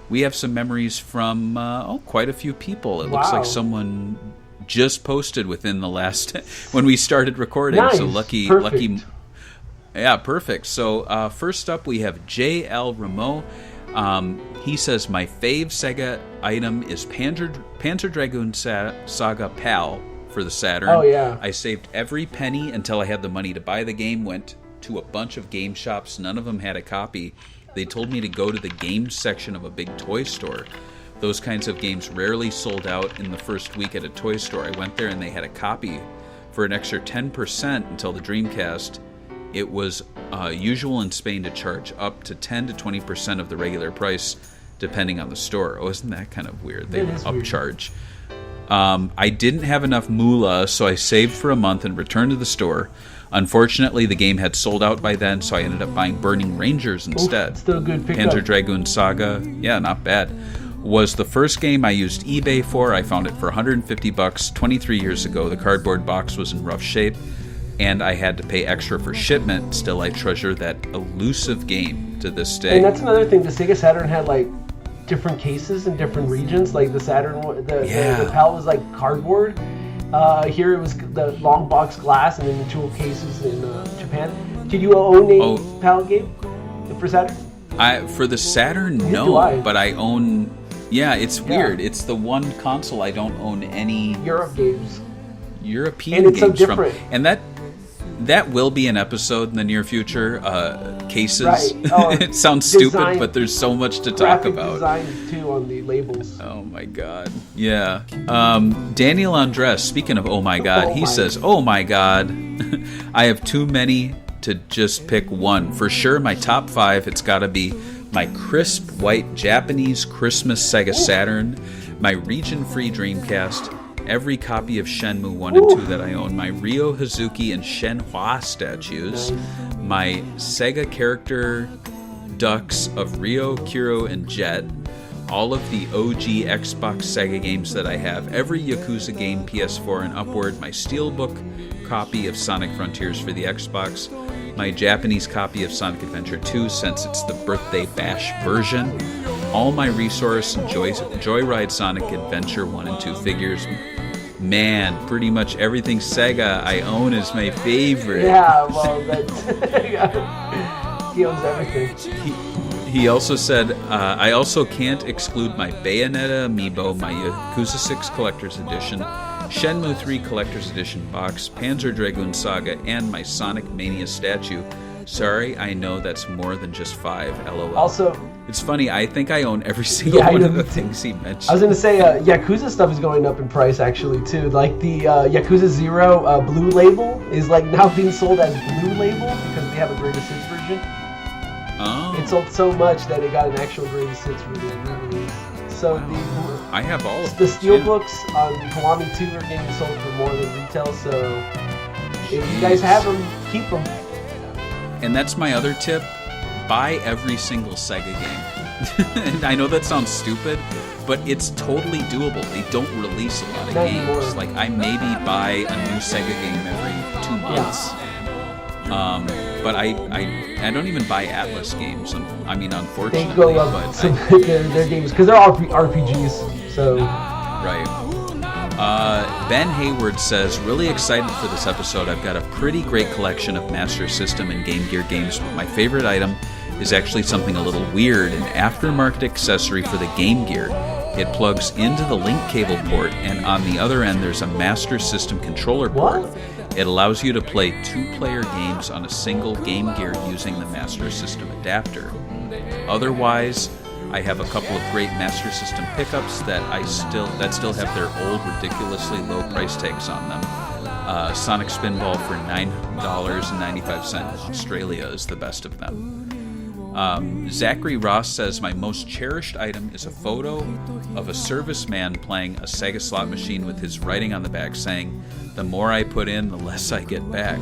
we have some memories from quite a few people. It looks like someone just posted within the last when we started recording. Nice. So lucky. Yeah, perfect. So first up, we have J.L. Rameau. He says, my fave Sega item is Panzer Dragoon Saga PAL for the Saturn. Oh, yeah. I saved every penny until I had the money to buy the game, went to a bunch of game shops. None of them had a copy. They told me to go to the games section of a big toy store. Those kinds of games rarely sold out in the first week at a toy store. I went there and they had a copy for an extra 10% until the Dreamcast. It was usual in Spain to charge up to 10 to 20% of the regular price, depending on the store. Oh, isn't that kind of weird? They would upcharge. I didn't have enough moolah, so I saved for a month and returned to the store. Unfortunately, the game had sold out by then, so I ended up buying Burning Rangers instead. Oof, still a good pickup. Panzer Dragoon Saga, yeah, not bad. Was the first game I used eBay for. I found it for $150 23 years ago. The cardboard box was in rough shape, and I had to pay extra for shipment. Still, I treasure that elusive game to this day. And that's another thing. The Sega Saturn had like different cases in different regions. Like the Saturn, the PAL was like cardboard. Here it was the long box glass, and then the jewel cases in Japan. Did you own a PAL game for Saturn? For the Saturn, no, but I own. Yeah, it's weird. It's the one console I don't own any European games so from, and that will be an episode in the near future. Cases. Right. Oh, it sounds stupid, but there's so much to talk about. Design too on the labels. Oh my god. Yeah. Daniel Andres. Speaking of oh my god, he says, "Oh my god, I have too many to just pick one. For sure, my top 5. It's got to be my crisp white Japanese Christmas Sega Saturn, my region-free Dreamcast, every copy of Shenmue 1 and 2 that I own, my Ryo Hazuki and Shenhua statues, my Sega character ducks of Ryo, Kuro, and Jet, all of the OG Xbox Sega games that I have, every Yakuza game PS4 and upward, my Steelbook copy of Sonic Frontiers for the Xbox, my Japanese copy of Sonic Adventure 2 since it's the Birthday Bash version, all my Resource and Joyride Sonic Adventure 1 and 2 figures. Man, pretty much everything Sega I own is my favorite." Yeah, well, that's he owns everything. He also said, "I also can't exclude my Bayonetta amiibo, my Yakuza 6 Collector's Edition, Shenmue 3 Collector's Edition box, Panzer Dragoon Saga, and my Sonic Mania statue. Sorry, I know that's more than just 5, LOL." Also, it's funny, I think I own every single one of the things he mentioned. I was going to say, Yakuza stuff is going up in price, actually, too. Like, the Yakuza 0 blue label is, like, now being sold as blue label because they have a greatest hits version. Oh. It sold so much that it got an actual greatest hits re-release. So I have all of the steelbooks on Kiwami 2 are getting sold for more than retail, so if you guys have them, keep them. And that's my other tip. Buy every single Sega game. And I know that sounds stupid, but it's totally doable. They don't release a lot of games. Like, I maybe buy a new Sega game every 2 months. But I don't even buy Atlas games. I mean, unfortunately. They go up their games, because they're RPGs, so... Right. Ben Hayward says, "Really excited for this episode. I've got a pretty great collection of Master System and Game Gear games, but my favorite item is actually something a little weird, an aftermarket accessory for the Game Gear. It plugs into the link cable port, and on the other end there's a Master System controller port. It allows you to play 2-player games on a single Game Gear using the Master System adapter. Otherwise, I have a couple of great Master System pickups that still have their old, ridiculously low price tags on them. Sonic Spinball for $9.95 in Australia is the best of them. Zachary Ross says, "My most cherished item is a photo of a serviceman playing a Sega slot machine with his writing on the back saying, 'The more I put in, the less I get back.'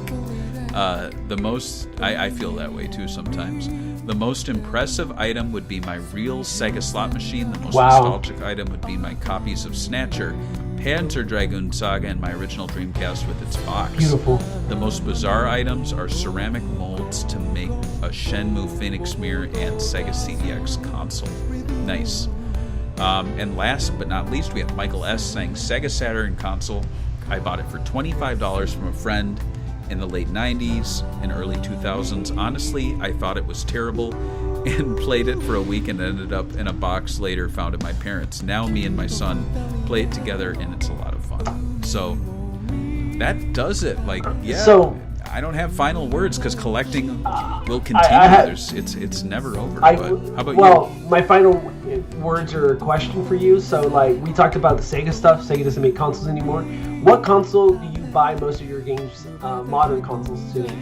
I feel that way too sometimes. The most impressive item would be my real Sega slot machine. The most nostalgic item would be my copies of Snatcher, Panzer Dragoon Saga, and my original Dreamcast with its box. Beautiful. The most bizarre items are ceramic molds to make a Shenmue Phoenix Mirror and Sega CDX console." Nice. And last but not least, we have Michael S. saying, "Sega Saturn console. I bought it for $25 from a friend in the late 90s and early 2000s. Honestly, I thought it was terrible and played it for a week and ended up in a box later found at my parents'. Now me and my son play it together and it's a lot of fun." So that does it. Like, yeah. So I don't have final words because collecting will continue. It's never over. But how about you? Well, my final words are a question for you. So, like, we talked about the Sega stuff. Sega doesn't make consoles anymore. What console do you buy most of your games, modern consoles, today?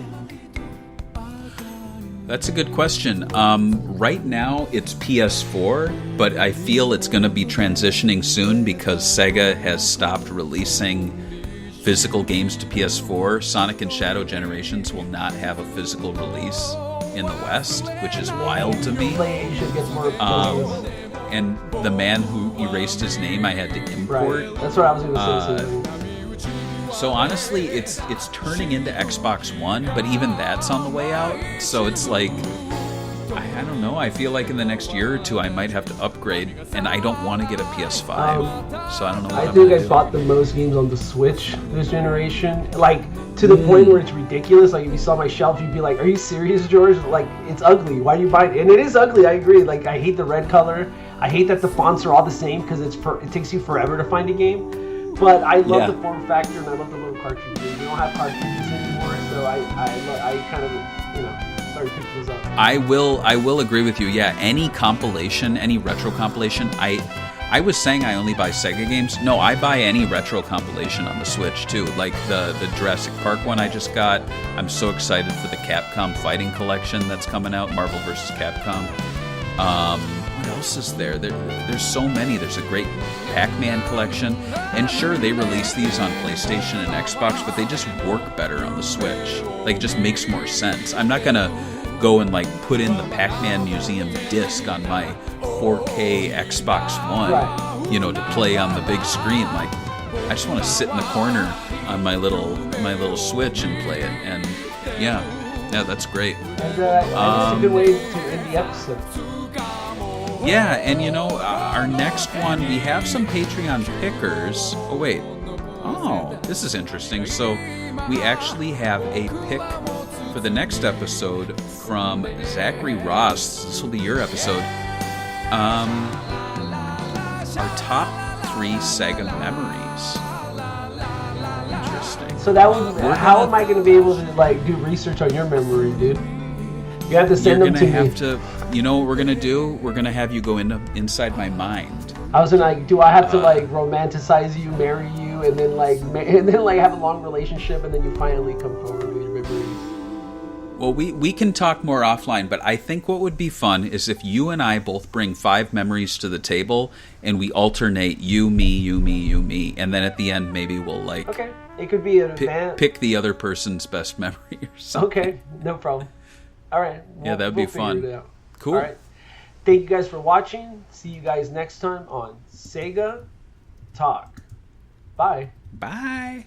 That's a good question. Right now, it's PS4, but I feel it's going to be transitioning soon because Sega has stopped releasing physical games to PS4. Sonic and Shadow Generations will not have a physical release in the West, which is wild to me. PlayStation gets more And the man who erased his name, I had to import. Right. That's what I was going to say. So honestly, it's turning into Xbox One, but even that's on the way out. So it's like, I don't know. I feel like in the next year or two, I might have to upgrade, and I don't want to get a PS5. So I don't know what I think I bought the most games on the Switch this generation. Like, to the point where it's ridiculous. Like, if you saw my shelf, you'd be like, are you serious, George? Like, it's ugly. Why do you buy it? And it is ugly, I agree. Like, I hate the red color. I hate that the fonts are all the same because it takes you forever to find a game. But I love the form factor, and I love the little cartridges. We don't have cartridges anymore, so I kind of, started picking those up. I will agree with you. Yeah, any compilation, any retro compilation. I was saying I only buy Sega games. No, I buy any retro compilation on the Switch too. Like the Jurassic Park one I just got. I'm so excited for the Capcom Fighting Collection that's coming out, Marvel vs. Capcom. What else is there? There's so many. There's a great Pac-Man collection. And sure, they release these on PlayStation and Xbox, but they just work better on the Switch. Like, it just makes more sense. I'm not going to go and, put in the Pac-Man Museum disc on my 4K Xbox One, to play on the big screen. Like, I just want to sit in the corner on my little Switch and play it. And, yeah, that's great. And that's a good way to end the episode. Yeah, and our next one, we have some Patreon pickers. Oh, wait. Oh, this is interesting. So we actually have a pick for the next episode from Zachary Ross. This will be your episode. Our top 3 Sega memories. Interesting. So that would. How am I going to be able to do research on your memory, dude? You have to send them to me. You know what we're gonna do? We're gonna have you go inside my mind. I was gonna do I have to romanticize you, marry you, and then have a long relationship, and then you finally come forward with your memories? Well, we can talk more offline, but I think what would be fun is if you and I both bring 5 memories to the table, and we alternate you, me, you, me, you, me, and then at the end maybe we'll Okay, it could be an event. Pick the other person's best memory or something. Okay, no problem. All right. That would be fun. It out. Cool. All right. Thank you guys for watching. See you guys next time on Sega Talk. Bye. Bye.